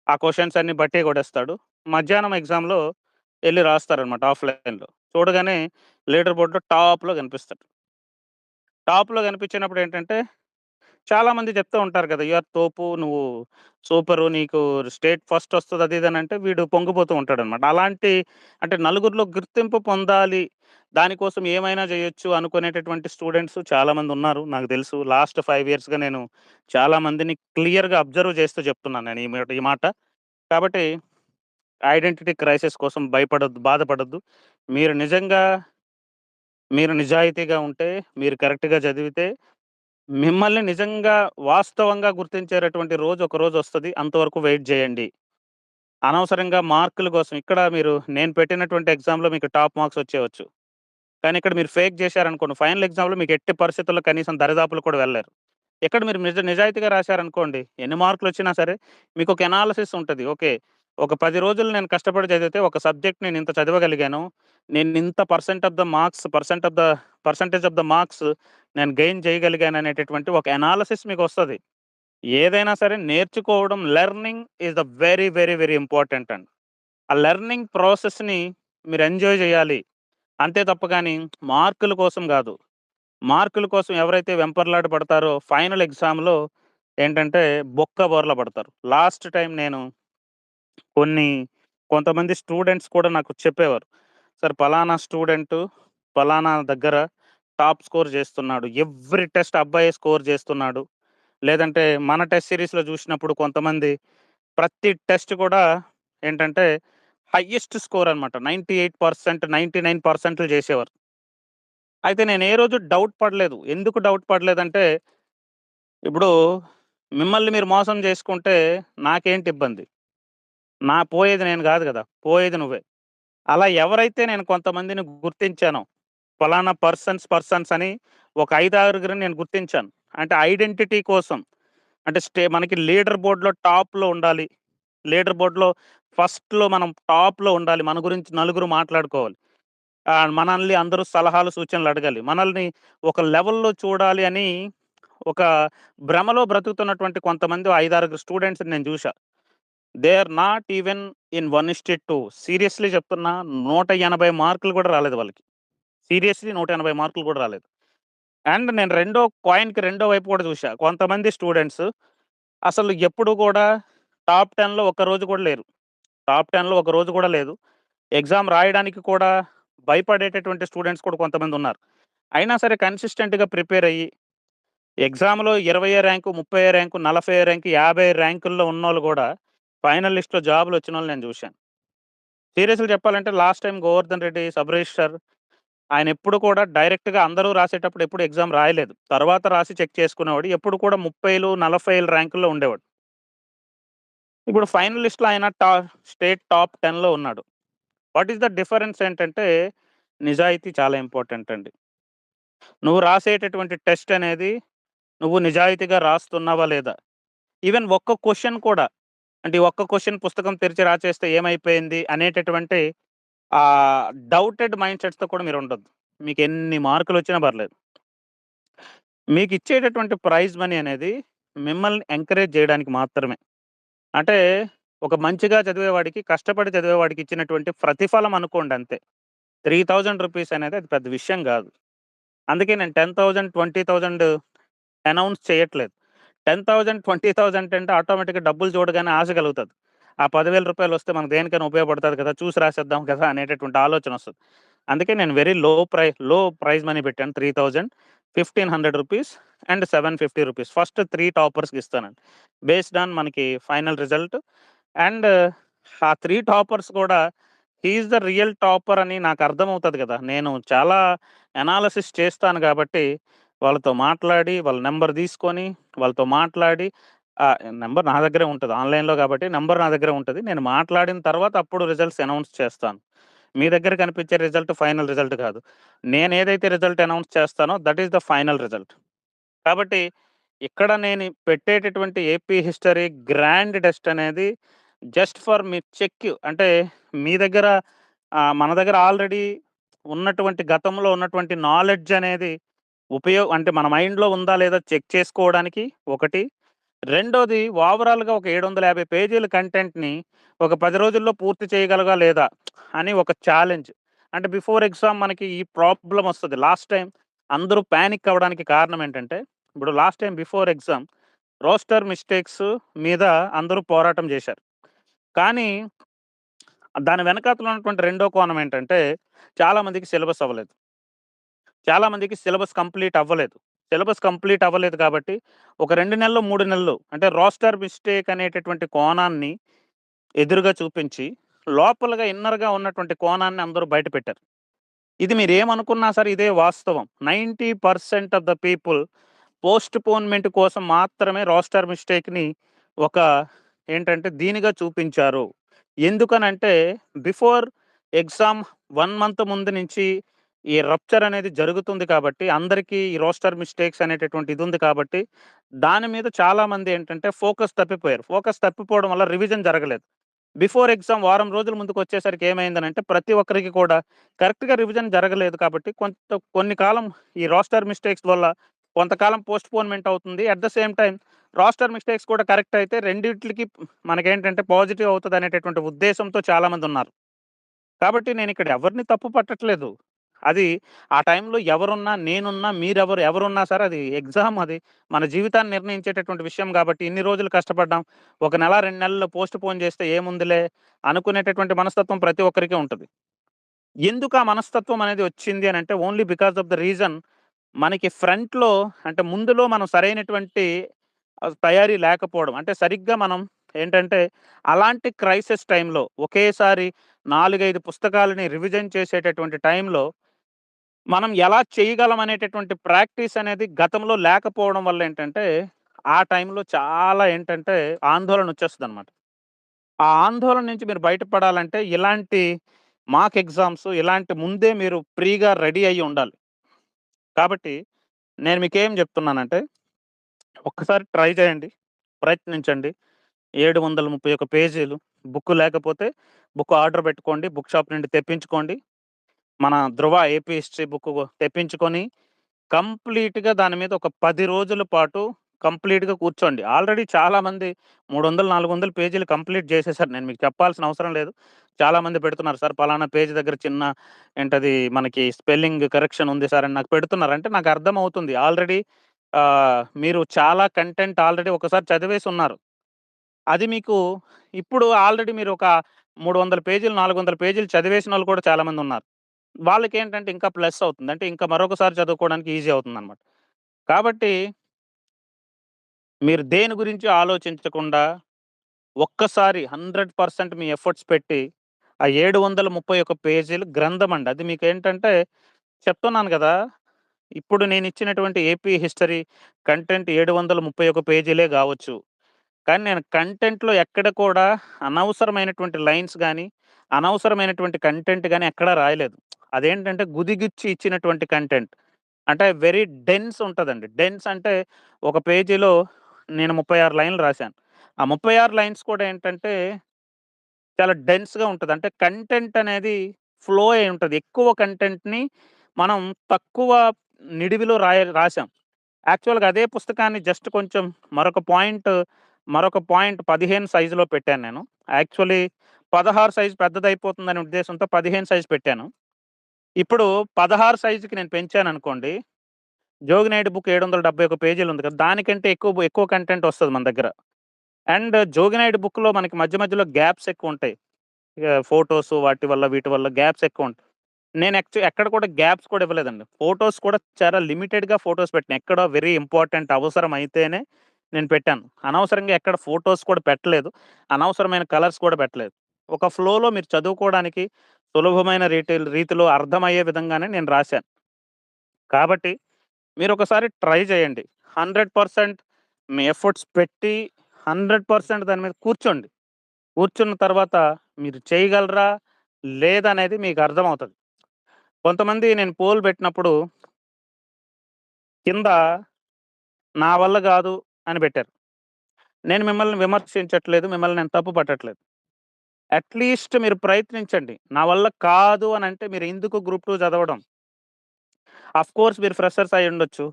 ఆ క్వెషన్స్ అన్నీ బట్టీ కొట్టేస్తాడు. మధ్యాహ్నం ఎగ్జామ్‌లో ఎళ్లి రాస్తారనమాట ఆఫ్‌లైన్‌లో. చూడగానే లీడర్ బోర్డ్‌లో టాప్‌లో కనిపిస్తాడు. టాప్‌లో కనిపించినప్పుడు ఏంటంటే చాలామంది చెప్తూ ఉంటారు కదా! "యూ ఆర్ తోపు, నువ్వు సూపరు, నీకు స్టేట్ ఫస్ట్ వస్తది" అది ఇది అనంటే వీడు పొంగిపోతూ ఉంటాడనమాట. అలాంటి అంటే నలుగురిలో గుర్తింపు పొందాలి, దానికోసం ఏమైనా చేయొచ్చు అనుకునేటటువంటి స్టూడెంట్స్ చాలామందున్నారు. నాకు తెలుసు. లాస్ట్ 5 ఇయర్స్‌గా నేను చాలా మందిని క్లియర్‌గా అబ్జర్వ్ చేస్తూ చెప్తున్నాను నేను ఈ మాట. కాబట్టి ఐడెంటిటీ క్రైసిస్ కోసం భయపడొద్దు, బాధపడొద్దు. మీరు నిజంగా మీరు నిజాయితీగా ఉంటే, మీరు కరెక్ట్‌గా చదివితే మిమ్మల్ని నిజంగా వాస్తవంగా గుర్తించేటటువంటి రోజు ఒక రోజొస్తది. అంతవరకు వెయిట్ జేయండి. అనవసరంగా మార్కుల కోసం ఇక్కడ మీరు నేను పెట్టినటువంటి ఎగ్జామ్‌లో మీకు టాప్ మార్క్స్ వచ్చేయొచ్చు. కానీ ఇక్కడ మీరు ఫేక్ జేశారనుకోండి ఫైనల్ ఎగ్జామ్‌లో మీకు ఎట్టి పరిస్థితుల్లో కనీసం దరిదాపులు కూడా వెళ్ళలేరు. ఇక్కడ మీరు నిజాయితీగా రాశారనుకోండి ఎన్ని మార్కులొచ్చినా సరే మీకొక ఎనాలిసిస్ ఉంటది. ఓకే. ఒక 10 రోజులు నేను కష్టపడి చదివితే ఒక సబ్జెక్ట్ నేనింత చదవగలిగాను. నేనింత పర్సెంటేజ్ ఆఫ్ ద మార్క్స్ నేను గెయిన్ చేయగలిగాననేటటువంటి ఒక ఎనాలిసిస్ మీకొస్తది. ఏదైనా సరే నేర్చుకోవడం learning is the very, very, very important అండి. ఆ లెర్నింగ్ ప్రాసెస్‌ని మీరు ఎంజాయ్ జేయాలి. అంతే తప్ప గాని మార్కుల కోసం గాదు. మార్కుల కోసం ఎవరైతే వెంపర్లాట పడతారో ఫైనల్ ఎగ్జామ్‌లో ఏంటంటే బొక్కబోర్ల పడతారు. లాస్ట్ టైమ్ నేను కొన్ని కొంతమంది స్టూడెంట్స్ కూడా నాకు చెప్పేవారు. సార్ పలానా స్టూడెంటు పలానా దగ్గర టాప్ స్కోర్ చేస్తున్నాడు. ఎవ్రి టెస్ట్ అబ్బాయే స్కోర్ చేస్తున్నాడు. లేదంటే మన టెస్ట్ సీరీస్‌లో చూసినప్పుడు కొంతమంది ప్రతి టెస్ట్ కూడా ఏంటంటే హైయెస్ట్ స్కోర్ అనమాట. 98%, 99% చేసేవారు. అయితే నేను ఏ రోజు డౌట్ పడలేదు. ఎందుకు డౌట్ పడలేదంటే ఇప్పుడు మిమ్మల్ని మీరు మోసం చేసుకుంటే నాకేంటి ఇబ్బంది? పోయేది నేను గాదు గదా! పోయేది నువ్వే. అలా ఎవరైతే నేను కొంతమందిని గుర్తించానో, పలానా పర్సన్స్ అని ఒక 5, 6గురిని నేను గుర్తించాను. అంటే ఐడెంటిటీ కోసం. అంటే మనకి లీడర్ బోర్డ్‌లో టాప్‌లో ఉండాలి. లీడర్ బోర్డ్‌లో ఫస్ట్‌లో మనం టాప్‌లో ఉండాలి. మన గురించి నలుగురు మాట్లాడుకోవాలి. మనల్ని అందరూ సలహాలు, సూచనలు అడగాలి. మనల్ని ఒక లెవెల్‌లో చూడాలి అని ఒక భ్రమలో బ్రతుకుతున్నటువంటి కొంతమంది 5, 6 స్టూడెంట్స్‌ని నేను జూషా. They are not even in 1:2 seriously చెప్తున్నా 180 మార్కులు గూడా రాలేదు వాళ్ళకి. సీరియస్‌లీ 180 మార్కులు గూడా రాలేదు. అండ్ నేను కాయిన్‌కి రెండో వైపు కూడా చూసా. కొంతమంది స్టూడెంట్స్ అసలు ఎప్పుడు గూడా టాప్ 10లో ఒక్క రోజు కూడా లేరు. టాప్ 10లో ఒక రోజు కూడా లేదు. ఎగ్జామ్ రాయడానికి కూడా భయపడేటటువంటి స్టూడెంట్స్ కూడా కొంతమందున్నారు. అయినా సరే కన్సిస్టెంట్‌గా ప్రిపేర్ అయ్యి ఎగ్జామ్‌లో 20 ర్యాంకు, 30 ర్యాంకు, 40 ర్యాంకు, 50 ర్యాంకుల్లో ఉన్నోళ్ళు గూడా ఫైనల్ లిస్ట్‌లో జాబ్‌లొచ్చినోళ్ళని నేను జూశాను. సీరియస్‌గా చెప్పాలంటే last time 'Govardhan Reddy' sub registrar ఆయనెప్పుడు కూడా డైరెక్ట్‌గా అందరూ రాసేటప్పుడు ఎప్పుడు ఎగ్జామ్ రాయలేదు. తర్వాత రాసి చెక్ చేసుకునేవాడు. ఎప్పుడు కూడా 30లు, 40ల ర్యాంకుల్లో ఉండేవాడు. ఇప్పుడు ఫైనల్ లిస్ట్‌లో ఆయన స్టేట్ టాప్ 10లో ఉన్నాడు. వాట్ ఈస్ ద డిఫరెన్స్ ఏంటంటే నిజాయితీ చాలా ఇంపార్టెంట్ అండి. నువ్వు రాసేటటువంటి టెస్ట్ అనేది నువ్వు నిజాయితీగా రాస్తున్నావా లేదా? ఈవెన్ ఒక్క క్వెషన్ కూడా అంటే ఈ ఒక్క క్వెషన్ పుస్తకం తెరిచి రాసేస్తే ఏమైపోయింది అనేటటువంటి డౌటెడ్ మైండ్‌సెట్స్‌తో కూడా మీరుండొద్దు. మీకెన్ని మార్కులొచ్చినా పర్లేదు. మీకిచ్చేటటువంటి ప్రైజ్ మనీ అనేది మిమ్మల్ని ఎంకరేజ్ జేయడానికి మాత్రమే. అంటే ఒక మంచిగా చదివేవాడికి, కష్టపడి చదివేవాడికి ఇచ్చినటువంటి ప్రతిఫలం అనుకోండి అంతే. రూ. 3000 అనేది అది పెద్ద విషయం గాదు. అందుకే నేను 10,000, 20,000 అనౌన్స్ చేయట్లేదు. 10,000, 20,000 అంటే ఆటోమేటిక్‌గా డబ్బులు చూడగానే ఆశ కలుగుతది. ఆ రూ. 10,000 వస్తే మనకు దేనికైనా ఉపయోగపడతది కదా! చూసి రాసేద్దాం కదా! అనేటటువంటి ఆలోచనొస్తది. అందుకే నేను వెరీ లో ప్రైజ్ మనీ పెట్టాను. 3000, రూ. 1,500 అండ్ రూ. 750 ఫస్ట్ 3 టాపర్స్‌కి ఇస్తానండి. బేస్డ్ ఆన్ మనకి ఫైనల్ రిజల్ట్ అండ్ ఆ 3 టాపర్స్ కూడా he is the real topper అని నాకు అర్థమవుతది గదా! నేను చాలా అనాలిసిస్ చేస్తాను గాబట్టి, వాళ్ళతో మాట్లాడి, వాళ్ళ నంబర్ తీసుకొని, వాళ్ళతో మాట్లాడి నంబర్ నా దగ్గరే ఉంటది. ఆన్‌లైన్‌లో గాబట్టి నంబర్ నా దగ్గరే ఉంటది. నేను మాట్లాడిన తర్వాత అప్పుడు రిజల్ట్స్ అనౌన్స్ చేస్తాను. మీ దగ్గర కనిపించే రిజల్ట్ ఫైనల్ రిజల్ట్ కాదు. నేనేదైతే రిజల్ట్ అనౌన్స్ చేస్తానో that is the final result. కాబట్టి ఇక్కడ నేను పెట్టేటటువంటి ఏపీ హిస్టరీ గ్రాండ్ టెస్ట్ అనేది జస్ట్ ఫర్ మీ చెక్ అంటే మీ దగ్గర మన దగ్గర ఆల్రెడీ ఉన్నటువంటి గతంలో ఉన్నటువంటి నాలెడ్జ్ అనేది అంటే మన మైండ్‌లో ఉందా లేదా చెక్ చేసుకోవడానికి ఒకటి. రెండోది ఓవరాల్‌గా ఒక 750 పేజీల కంటెంట్‌ని ఒక 10 రోజుల్లో పూర్తి చేయగలగా లేదా అని ఒక ఛాలెంజ్. అంటే బిఫోర్ ఎగ్జామ్ మనకి ఈ ప్రాబ్లమ్ ఒస్తది. లాస్ట్ టైమ్ అందరూ పానిక్ అవ్వడానికి కారణం ఏంటంటే, ఇప్పుడు last time before exam roster mistakes మీద అందరూ పోరాటం జేశారు. కానీ దాని వెనకాతల ఉన్నటువంటి రెండో కోణం ఏంటంటే, చాలా మందికి సిలబస్ అవ్వలేదు. చాలా మందికి సిలబస్ కంప్లీట్ అవ్వలేదు. సిలబస్ కంప్లీట్ అవ్వలేదు కాబట్టి, ఒక 2 నెలలు, 3 నెలలు అంటే రోస్టర్ మిస్టేక్ అనేటటువంటి కోణాన్ని ఎదురుగా చూపించి, లోపలగా ఇన్నర్‌గా ఉన్నటువంటి కోణాన్ని అందరూ బయట పెట్టారు. ఇది మీరేమనుకున్నా సరే ఇదే వాస్తవం. 90% ఆఫ్ ద పీపుల్ పోస్ట్‌పోన్‌మెంట్ కోసం మాత్రమే రోస్టర్ మిస్టేక్‌ని ఒక ఏంటంటే దీనిగా చూపించారు. ఎందుకనంటే బిఫోర్ ఎగ్జామ్ 1 మంత్ ముందు నుంచి ఈ రప్చర్ అనేది జరుగుతుంది కాబట్టి అందరికీ ఈ రోస్టర్ మిస్టేక్స్ అనేటటువంటి ఇదుంది కాబట్టి దాని మీద చాలామంది ఏంటంటే ఫోకస్ తప్పిపోయారు. ఫోకస్ తప్పిపోవడం వల్ల రివిజన్ జరగలేదు. బిఫోర్ ఎగ్జామ్ వారం రోజుల ముందుకొచ్చేసరికి ఏమైందనంటే ప్రతి ఒక్కరికి కూడా కరెక్ట్‌గా రివిజన్ జరగలేదు కాబట్టి కొన్ని కాలం ఈ రోస్టర్ మిస్టేక్స్ వల్ల కొంతకాలం పోస్ట్‌పోన్‌మెంట్ అవుతుంది. At the same time roster mistakes కూడా కరెక్ట్ అయితే రెండిట్లికి మనకేంటంటే పాజిటివ్ అవుతదనేటటువంటి ఉద్దేశంతో చాలామందున్నారు. కాబట్టి నేనిక్కడ ఎవరిని తప్పు పట్టట్లేదు. అది ఆ టైంలో ఎవరున్నా, నేనున్నా, ఎవరున్నా సరే అది ఎగ్జామ్ అది. మన జీవితాన్ని నిర్ణయించేటటువంటి విషయం గాబట్టి ఇన్ని రోజులు కష్టపడ్డాం. ఒక నెల, 2 నెలల్లో పోస్ట్‌పోన్ చేస్తే ఏముందిలే అనుకునేటటువంటి మనస్తత్వం ప్రతి ఒక్కరికి ఉంటది. ఎందుకు ఆ మనస్తత్వం అనేది వచ్చింది అనంటే only because of the reason మనకి ఫ్రంట్‌లో అంటే ముందులో మనం సరైనటువంటి తయారీ లేకపోవడం. అంటే సరిగ్గా మనం ఏంటంటే అలాంటి క్రైసిస్ టైమ్‌లో ఒకేసారి 4, 5 పుస్తకాలని రివిజన్ చేసేటటువంటి టైంలో మనం ఎలా చేయగలం అనేటటువంటి ప్రాక్టీస్ అనేది గతంలో లేకపోవడం వల్ల ఏంటంటే, ఆ టైంలో చాలా ఏంటంటే ఆందోళనొచ్చేస్తదనమాట. ఆ ఆందోళన నుంచి మీరు బయటపడాలంటే ఇలాంటి మాక్ ఎగ్జామ్స్ ఇలాంటి ముందే మీరు ప్రీగా రెడీ అయ్యి ఉండాలి. కాబట్టి నేను మీకేం జెప్తున్నానంటే, ఒక్కసారి ట్రై చేయండి. ప్రయత్నించండి. 731 పేజీలు బుక్ లేకపోతే బుక్ ఆర్డర్ పెట్టుకోండి. బుక్ షాప్ నుండి తెప్పించుకోండి. మన 'ధ్రువ ఏపీ హిస్టరీ' బుక్ తెప్పించుకొని కంప్లీట్‌గా దాని మీద ఒక 10 రోజుల పాటు కంప్లీట్‌గా కూర్చోండి. ఆల్రెడీ చాలామంది 300, 400 పేజీలు కంప్లీట్ చేసేసారు. నేను మీకు చెప్పాల్సిన అవసరం లేదు. చాలామంది పెడుతున్నారు సార్ పలానా పేజ్ దగ్గర చిన్న ఏంటది మనకి స్పెల్లింగ్ కరెక్షన్ ఉంది సార్ అని నాకు పెడుతున్నారు. అంటే నాకు అర్థమవుతుంది. ఆల్రెడీ మీరు చాలా కంటెంట్ ఆల్రెడీ ఒకసారి చదివేసున్నారు. అది మీకు ఇప్పుడు ఆల్రెడీ మీరు ఒక 300 పేజీలు, 400 పేజీలు చదివేసినోళ్ళు కూడా చాలామందున్నారు. వాళ్ళకేంటంటే ఇంకా ప్లస్ అవుతుంది. అంటే ఇంకా మరొకసారి చదువుకోవడానికి ఈజీ అవుతుందనమాట. కాబట్టి మీరు దేని గురించి ఆలోచించకుండా ఒక్కసారి 100% మీ ఎఫర్ట్స్ పెట్టి ఆ 731 పేజీలు గ్రంథమండి. అది మీకేంటంటే చెప్తున్నాను గదా! ఇప్పుడు నేనిచ్చినటువంటి ఏపీ హిస్టరీ కంటెంట్ 731 పేజీలే గావచ్చు. కానీ నేను కంటెంట్‌లో ఎక్కడ కూడా అనవసరమైనటువంటి లైన్స్ గాని, అనవసరమైనటువంటి కంటెంట్ గాని ఎక్కడా రాయలేదు. అదేంటంటే గుదిగుచ్చి ఇచ్చినటువంటి కంటెంట్. అంటే వెరీ డెన్స్ ఉంటదండి. డెన్స్ అంటే ఒక పేజీలో నేను 36 లైన్‌లు రాశాను. ఆ 36 లైన్స్ కూడా ఏంటంటే చాలా డెన్స్‌గా ఉంటది. అంటే కంటెంట్ అనేది ఫ్లో అయ్యి ఉంటది. ఎక్కువ కంటెంట్‌ని మనం తక్కువ నిడివిలో రాసాం. యాక్చువల్‌గా అదే పుస్తకాన్ని జస్ట్ కొంచెం మరొక పాయింట్ 15 సైజ్‌లో పెట్టాను నేను. యాక్చువల్లీ 16 సైజ్ పెద్దదయిపోతుందనే ఉద్దేశంతో 15 సైజ్ పెట్టాను. ఇప్పుడు 16 సైజ్‌కి నేను పెంచాననుకోండి, 'జోగినేడి' బుక్ 771 పేజీలుంది కదా! దానికంటే ఎక్కువ కంటెంట్ ఒస్తది మన దగ్గర. అండ్ 'జోగినాయుడు' బుక్‌లో మనకి మధ్య మధ్యలో గ్యాప్స్ ఎక్కువుంటాయి. ఫోటోసు వాటి వల్ల వీటి వల్ల గ్యాప్స్ ఎక్కువుంటాయి. నేను ఎక్కడ కూడా గ్యాప్స్ కూడా ఇవ్వలేదండి. ఫోటోస్ కూడా చాలా లిమిటెడ్‌గా ఫోటోస్ పెట్టాను. ఎక్కడో వెరీ ఇంపార్టెంట్ అవసరమైతేనే నేను పెట్టాను. అనవసరంగా ఎక్కడ ఫోటోస్ కూడా పెట్టలేదు. అనవసరమైన కలర్స్ కూడా పెట్టలేదు. ఒక ఫ్లోలో మీరు చదువుకోవడానికి సులభమైన రీతిలో అర్థమయ్యే విధంగానే నేను రాశాను. కాబట్టి మీరొకసారి ట్రై చేయండి. 100% మీ ఎఫర్ట్స్ పెట్టి 100% దాని మీద కూర్చోండి. కూర్చున్న తర్వాత మీరు చేయగలరా? లేదా? అనేది మీకు అర్థమవుతది. కొంతమంది నేను పోల్ పెట్టినప్పుడు కింద నా వల్ల గాదు అని పెట్టారు. నేను మిమ్మల్ని విమర్శించట్లేదు. మిమ్మల్ని నేను తప్పు పట్టట్లేదు. అట్‌లీస్ట్ మీరు ప్రయత్నించండి. నా వల్ల కాదు అనంటే మీరు ఎందుకు గ్రూప్ 2 చదవడం? ఆఫ్‌కోర్స్ మీరు ఫ్రెషర్స్ అయ్యుండొచ్చు.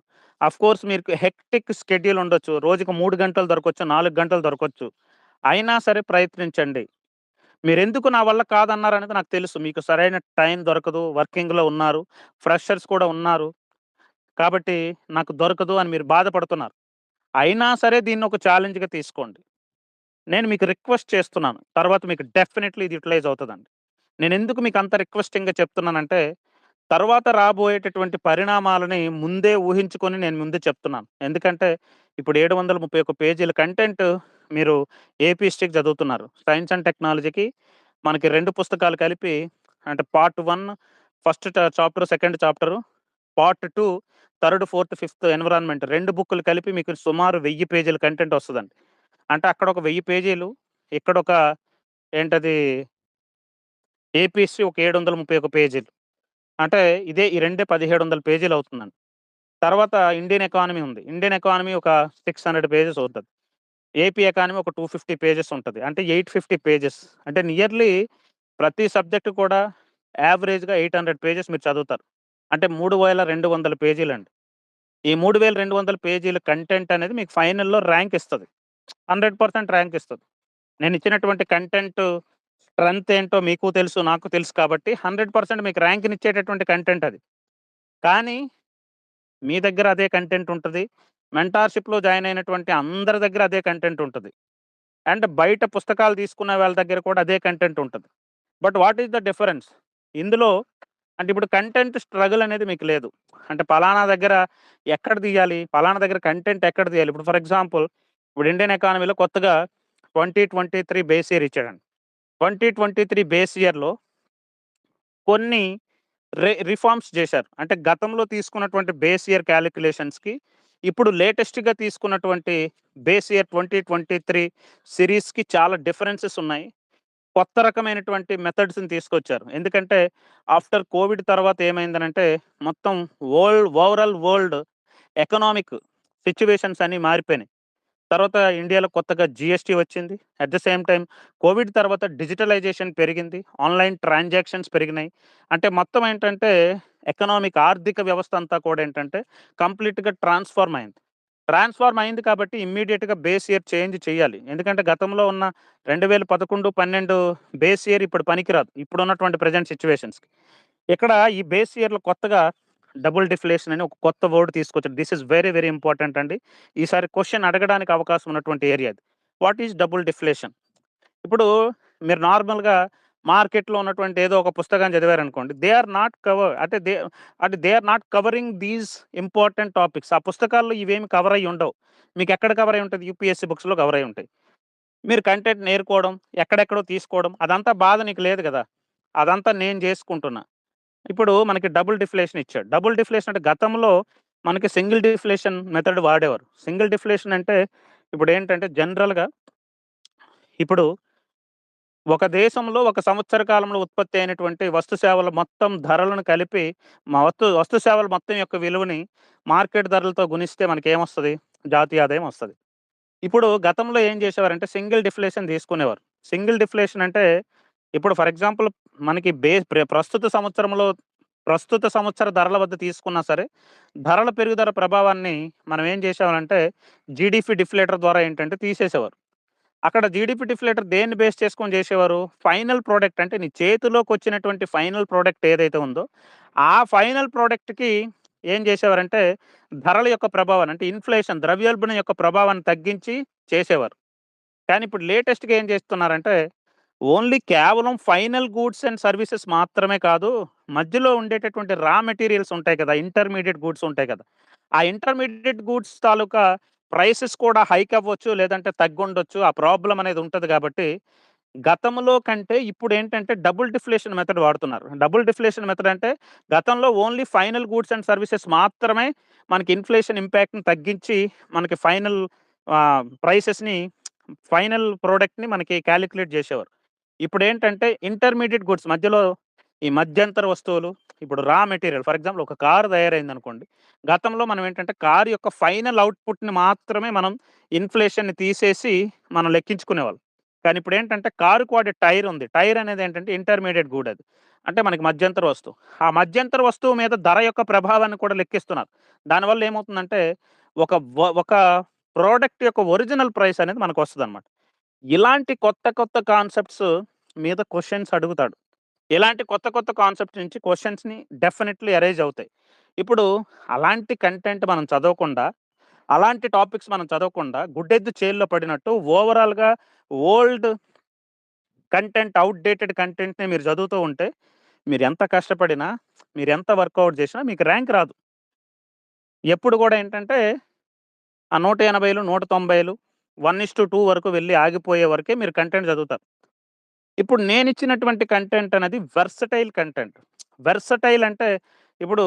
ఆఫ్‌కోర్స్ మీకు హెక్టిక్ షెడ్యూల్ ఉండొచ్చు. రోజుకి 3 గంటలు దొరకొచ్చు, 4 గంటలు దొరకొచ్చు. అయినా సరే ప్రయత్నించండి. మీరెందుకు నా వల్ల కాదన్నారనేది నాకు తెలుసు. మీకు సరైన టైం దొరకదు. వర్కింగ్‌లో ఉన్నారు. ఫ్రెషర్స్ కూడా ఉన్నారు. కాబట్టి నాకు దొరకదు అని మీరు బాధపడుతున్నారు. అయినా సరే దీన్నొక ఛాలెంజ్‌గా తీసుకోండి. నేను మీకు రిక్వెస్ట్ చేస్తున్నాను. తర్వాత మీకు డెఫినైట్‌లీ ఇది యుటిలైజ్ అవుతదండి. నేనెందుకు మీకంత రిక్వెస్టింగ్‌గా చెప్తున్నానంటే, తర్వాత రాబోయేటటువంటి పరిణామాలని ముందే ఊహించుకొని నేను ముందే చెప్తున్నాను. ఎందుకంటే, ఇప్పుడు 731 పేజీల కంటెంట్ మీరు ఏపీ హిస్టరీకి చదువుతున్నారు. సైన్స్ అండ్ టెక్నాలజీకి మనకి 2 పుస్తకాలు కలిపి అంటే part 1 first chapter, second chapter, part 2 third, fourth, fifth environment 2 బుక్కులు కలిపి మీకు సుమారు 1000 పేజీల కంటెంట్ వస్తదండి. అంటే అక్కడ ఒక 1000 పేజీలు, ఇక్కడొక ఏంటది ఏపీఎస్‌సి ఒక 731 పేజీలు. అంటే ఇదే ఈ రెండే 1700 పేజీలవుతుందండి. తర్వాత ఇండియన్ ఎకానమీ ఉంది. ఇండియన్ ఎకానమీ ఒక 600 పేజెస్ అవుతది. ఏపీ ఎకానమీ ఒక 250 పేజెస్ ఉంటది. అంటే 850 పేజెస్. అంటే నియర్లీ ప్రతి సబ్జెక్ట్ కూడా యావరేజ్‌గా 800 పేజెస్ మీరు చదువుతారు. అంటే 3200 పేజీలండి. ఈ 3200 పేజీల కంటెంట్ అనేది మీకు ఫైనల్‌లో ర్యాంక్ ఇస్తది. 100% ర్యాంక్ ఇస్తది. నేనిచ్చినటువంటి కంటెంట్ స్ట్రెంత్ ఏంటో మీకు తెలుసు, నాకు తెలుసు కాబట్టి 100% మీకు ర్యాంక్‌నిచ్చేటటువంటి కంటెంట్ అది. కానీ మీ దగ్గర అదే కంటెంట్ ఉంటది. మెంటార్‌షిప్‌లో జాయిన్ అయినటువంటి అందరి దగ్గర అదే కంటెంట్ ఉంటది. అండ్ బయట పుస్తకాలు తీసుకునే వాళ్ళ దగ్గర కూడా అదే కంటెంట్ ఉంటది. But what is the difference? ఇందులో అంటే ఇప్పుడు కంటెంట్ స్ట్రగుల్ అనేది మీకు లేదు. అంటే పలానా దగ్గర ఎక్కడ తీయాలి? పలానా దగ్గర కంటెంట్ ఎక్కడ తీయాలి? ఇప్పుడు ఫర్ ఎగ్జాంపుల్ ఇప్పుడు ఇండియన్ ఎకానమీలో కొత్తగా 2023 బేస్ ఇయర్ ఇచ్చాడండి. 2023 బేస్ ఇయర్‌లో కొన్ని రిఫార్మ్స్ జేశారు. అంటే గతంలో తీసుకున్నటువంటి బేస్ ఇయర్ కాలిక్యులేషన్స్‌కి, ఇప్పుడు లేటెస్ట్‌గా తీసుకున్నటువంటి బేస్ ఇయర్ 2023 సీరీస్‌కి చాలా డిఫరెన్సెస్ ఉన్నాయి. కొత్త రకమైనటువంటి మెథడ్స్‌ని తీసుకొచ్చారు. ఎందుకంటే ఆఫ్టర్ కోవిడ్ తర్వాత ఏమైందనంటే మొత్తం ఓవరాల్ వరల్డ్ ఎకనామిక్ సిట్యుయేషన్స్ అన్నీ మారిపోయినాయి. తర్వాత ఇండియాలో కొత్తగా జీఎస్టీ వచ్చింది. At the same time Covid తర్వాత డిజిటలైజేషన్ పెరిగింది. ఆన్‌లైన్ ట్రాన్సాక్షన్స్ పెరిగినాయి. అంటే మొత్తం ఏంటంటే ఆర్థిక వ్యవస్థ అంతా కూడా ఏంటంటే కంప్లీట్‌గా ట్రాన్స్‌ఫార్మ్ అయింది. ట్రాన్స్‌ఫార్మ్ అయింది కాబట్టి ఇమ్మీడియేట్‌గా బేస్ ఇయర్ చేంజ్ చేయాలి. ఎందుకంటే గతంలో ఉన్న 2011, 12 బేస్ ఇయర్ ఇప్పుడు పనికిరాదు. ఇప్పుడున్నటువంటి ప్రెజెంట్ సిట్యుయేషన్స్‌కి. ఇక్కడ ఈ బేస్ ఇయర్‌లో కొత్తగా డబుల్ డిఫ్లేషన్ అని ఒక కొత్త వర్డ్ తీసుకొచ్చారు. This is very, very important అండి. ఈసారి క్వెషన్ అడగడానికి అవకాశం ఉన్నటువంటి ఏరియా ఇది. What is double deflation? ఇప్పుడు మీరు నార్మల్‌గా మార్కెట్‌లో ఉన్నటువంటి ఏదో ఒక పుస్తకం చదివారనుకోండి. దే ఆర్ నాట్ కవర్ అంటే they are not covering these important topics. ఆ పుస్తకాల్లో ఇవేమి కవర్ అయ్యి ఉండవు. మీకెక్కడ కవర్ అయ్యి ఉంటది? యూపీఎస్‌సీ బుక్స్‌లో కవర్ అయ్యి ఉంటాయి. మీరు కంటెంట్ నేర్చుకోవడం, ఎక్కడెక్కడో తీసుకోవడం అదంతా బాధ నీకు లేదు గదా! అదంతా నేను జేసుకుంటున్నా. ఇప్పుడు మనకి డబుల్ డిఫ్లేషన్ ఇచ్చాడు. డబుల్ డిఫ్లేషన్ అంటే గతంలో మనకి సింగిల్ డిఫ్లేషన్ మెథడ్ వాడేవారు. సింగిల్ డిఫ్లేషన్ అంటే ఇప్పుడేంటంటే జనరల్‌గా ఇప్పుడు ఒక దేశంలో ఒక సంవత్సర కాలంలో ఉత్పత్తి అయినటువంటి వస్తు సేవల మొత్తం ధరలను కలిపి వస్తు సేవల మొత్తం యొక్క విలువని మార్కెట్ ధరలతో గుణిస్తే మనకేమొస్తది? జాతీయ ఆదాయం వస్తది. ఇప్పుడు గతంలో ఏం జేసేవారంటే సింగిల్ డిఫ్లేషన్ తీసుకునేవారు. సింగిల్ డిఫ్లేషన్ అంటే ఇప్పుడు ఫర్ ఎగ్జాంపుల్ మనకి ప్రస్తుత సంవత్సర ధరల వద్ద తీసుకున్నా సరే, ధరల పెరుగుదల ప్రభావాన్ని మనం ఏం జేసేవారంటే జీడీపీ డిఫ్లేటర్ ద్వారా ఏంటంటే తీసేసేవారు. అక్కడ జీడీపీ డిఫ్లేటర్ దేన్ని బేస్ చేసుకొని జేసేవారు? ఫైనల్ ప్రొడక్ట్ అంటే నీ చేతిలోకొచ్చినటువంటి ఫైనల్ ప్రొడక్ట్ ఏదైతే ఉందో, ఆ ఫైనల్ ప్రొడక్ట్‌కి ఏం జేసేవారంటే ధరల యొక్క ప్రభావాన్ని అంటే ఇన్‌ఫ్లేషన్ ద్రవ్యోల్బణం యొక్క ప్రభావాన్ని తగ్గించి చేసేవారు. కానీ ఇప్పుడు లేటెస్ట్‌గా ఏం చేస్తున్నారంటే, ఓన్లీ కేవలం ఫైనల్ గూడ్స్ అండ్ సర్వీసెస్ మాత్రమే కాదు, మధ్యలో ఉండేటటువంటి రా మెటీరియల్స్ ఉంటాయి కదా! ఇంటర్మీడియేట్ గూడ్స్ ఉంటాయి కదా! ఆ ఇంటర్మీడియేట్ గూడ్స్ తాలూకా ప్రైసెస్ కూడా హైక్ అవ్వచ్చు, లేదంటే తగ్గుండొచ్చు. ఆ ప్రాబ్లమ్ అనేది ఉంటది కాబట్టి, గతంలో కంటే ఇప్పుడేంటంటే డబుల్ డిఫ్లేషన్ మెథడ్ వాడుతున్నారు. డబుల్ డిఫ్లేషన్ మెథడ్ అంటే గతంలో only final goods and services మాత్రమే మనకి ఇన్‌ఫ్లేషన్ ఇంపాక్ట్‌ని తగ్గించి మనకి ప్రైసెస్‌ని ఫైనల్ ప్రొడక్ట్‌ని మనకి కాలిక్యులేట్ జేసేవారు. ఇప్పుడేంటంటే ఇంటర్మీడియేట్ గూడ్స్ మధ్యలో ఈ మధ్యంతర వస్తువులు, ఇప్పుడు రా మెటీరియల్ ఫర్ ఎగ్జాంపుల్ ఒక కారు తయారైందనుకోండి. గతంలో మనం ఏంటంటే కారు యొక్క ఫైనల్ ఔట్‌పుట్‌ని మాత్రమే మనం ఇన్‌ఫ్లేషన్‌ని తీసేసి మనం లెక్కించుకునేవాళ్ళం. కానీ ఇప్పుడేంటంటే కారుకి వాడే టైర్ ఉంది. టైర్ అనేది ఏంటంటే ఇంటర్మీడియేట్ గూడ్ అది. అంటే మనకి మధ్యంతర వస్తువు. ఆ మధ్యంతర వస్తువు మీద ధర యొక్క ప్రభావాన్ని కూడా లెక్కిస్తున్నారు. దానివల్ల ఏమవుతుందంటే ఒక ప్రొడక్ట్ యొక్క ఒరిజినల్ ప్రైస్ అనేది మనకొస్తదనమాట. ఇలాంటి కొత్త కొత్త కాన్సెప్ట్స్ మీద క్వెషన్స్ అడుగుతాడు. ఇలాంటి కొత్త కొత్త కాన్సెప్ట్స్ నుంచి క్వెషన్స్‌ని డెఫినెట్‌లీ అరైజ్ అవుతాయి. ఇప్పుడు అలాంటి కంటెంట్ మనం చదవకుండా, అలాంటి టాపిక్స్ మనం చదవకుండా గుడ్డెద్దు చేల్లో పడినట్టు ఓవరాల్‌గా ఓల్డ్ ఔట్‌డేటెడ్ కంటెంట్‌ని మీరు చదువుతూ ఉంటే, మీరెంత కష్టపడినా, మీరెంత వర్కౌట్ చేసినా మీకు ర్యాంక్ రాదు. ఎప్పుడు గూడా ఏంటంటే ఆ 180లు, 190లు 1:2 వరకు వెళ్లి ఆగిపోయే వరకే మీరు కంటెంట్ చదువుతారు. ఇప్పుడు నేనిచ్చినటువంటి కంటెంట్ అనేది వెర్సటైల్ కంటెంట్. వెర్సటైల్ అంటే ఇప్పుడు,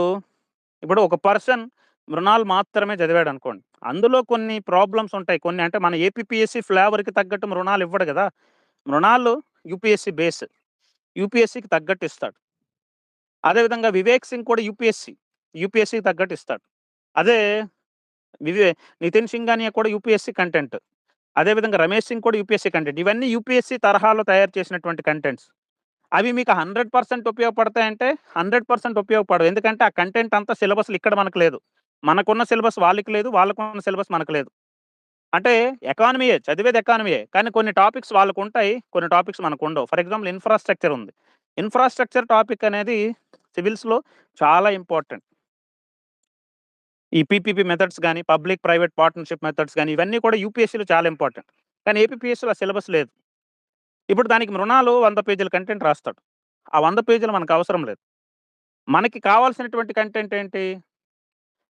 ఇప్పుడు ఒక పర్సన్ మృణాల్ మాత్రమే చదివాడనుకోండి. అందులో కొన్ని ప్రాబ్లమ్స్ ఉంటాయి. కొన్ని అంటే మన ఏపీపీఎస్సీ ఫ్లేవర్‌కి తగ్గట్టు మృణాల్ ఇవ్వడు గదా! Mrunal UPSC base. యూపీఎస్సీకి తగ్గట్టు ఇస్తాడు. అదే విధంగా వివేక్ సింగ్ కూడా యూపీఎస్సీకి తగ్గట్టు ఇస్తాడు. అదే వివే నితిన్ సింఘానియా కూడా యూపీఎస్సీ కంటెంట్. అదే విధంగా రమేష్ సింగ్ కూడా యూపీఎస్సీ కంటెంట్. ఇవన్నీ యూపీఎస్సీ తరహాలో తయారు చేసినటువంటి కంటెంట్స్. అవి మీకు 100% ఉపయోగపడతాయంటే 100% ఉపయోగపడవు. ఎందుకంటే ఆ కంటెంట్ అంతా సిలబస్‌లో ఇక్కడ మనకు లేదు. మనకున్న సిలబస్ వాళ్ళకి లేదు. వాళ్ళకున్న సిలబస్ మనకు లేదు. అంటే ఎకానమీయే చదివేది ఎకానమీయే. కానీ కొన్ని టాపిక్స్ వాళ్ళకుంటాయి. కొన్ని టాపిక్స్ మనకుండవు. ఫర్ ఎగ్జాంపుల్ ఇన్‌ఫ్రాస్ట్రక్చర్ ఉంది. ఇన్‌ఫ్రాస్ట్రక్చర్ టాపిక్ అనేది సివిల్స్‌లో చాలా ఇంపార్టెంట్. ఈ పీపీపీ మెథడ్స్ గాని, పబ్లిక్ ప్రైవేట్ పార్ట్నర్‌షిప్ మెథడ్స్ గాని, ఇవన్నీ కూడా యూపీఎస్సీలో చాలా ఇంపార్టెంట్. కానీ ఏపీపీఎస్సీలో ఆ సిలబస్ లేదు. ఇప్పుడు దానికి మృణాలు 100 పేజీల కంటెంట్ రాస్తాడు. ఆ 100 పేజీలు మనకవసరం లేదు. మనకి కావాల్సినటువంటి కంటెంట్ ఏంటి?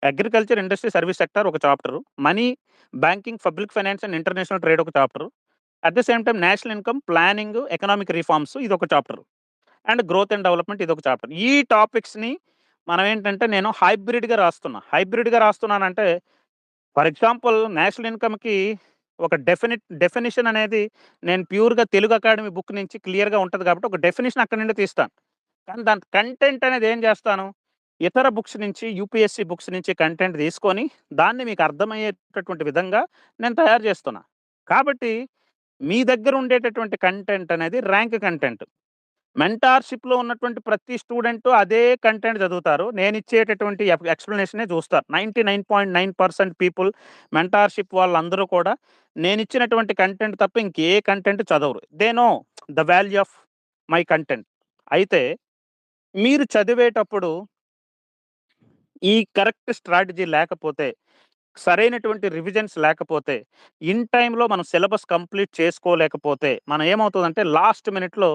అగ్రికల్చర్, ఇండస్ట్రీ, సర్వీస్ సెక్టార్ ఒక chapter. Money, banking, public finance and international trade ఒక chapter. At the same time national income, planning, economic reforms ఇదొక chapter. And growth and development ఇదొక చాప్టర్. ఈ టాపిక్స్‌ని మనం ఏంటంటే నేను హైబ్రిడ్‌గా రాస్తున్నానంటే ఫర్ ఎగ్జాంపుల్ నేషనల్ ఇన్‌కమ్‌కి ఒక డెఫినిషన్ అనేది నేను ప్యూర్‌గా తెలుగు అకాడమీ బుక్ నుంచి క్లియర్‌గా ఉంటది కాబట్టి ఒక డెఫినిషన్ అక్కడి నుండి తీస్తాను. కానీ దాని కంటెంట్ అనేది ఏం చేస్తాను, ఇతర బుక్స్ నుంచి యూపీఎస్సీ బుక్స్ నుంచి కంటెంట్ తీసుకొని దాన్ని మీకు అర్థమయ్యేటటువంటి విధంగా నేను తయారు చేస్తున్నా. కాబట్టి మీ దగ్గర ఉండేటటువంటి కంటెంట్ అనేది ర్యాంక్ కంటెంట్. మెంటార్‌షిప్‌లో ఉన్నటువంటి ప్రతి స్టూడెంటు అదే కంటెంట్ చదువుతారు. నేనిచ్చేటటువంటి ఎక్స్‌ప్లనేషనే చూస్తారు. 99.9% పీపుల్ మెంటార్‌షిప్ వాళ్ళందరూ కూడా నేనిచ్చినటువంటి కంటెంట్ తప్ప ఇంకే కంటెంట్ చదవరు. They know the value of my content. అయితే మీరు చదివేటప్పుడు ఈ కరెక్ట్ స్ట్రాటజీ లేకపోతే, సరైనటువంటి రివిజన్స్ లేకపోతే, ఇన్ టైమ్‌లో మనం సిలబస్ కంప్లీట్ చేసుకోలేకపోతే, మనం ఏమవుతదంటే లాస్ట్ మినిట్‌లో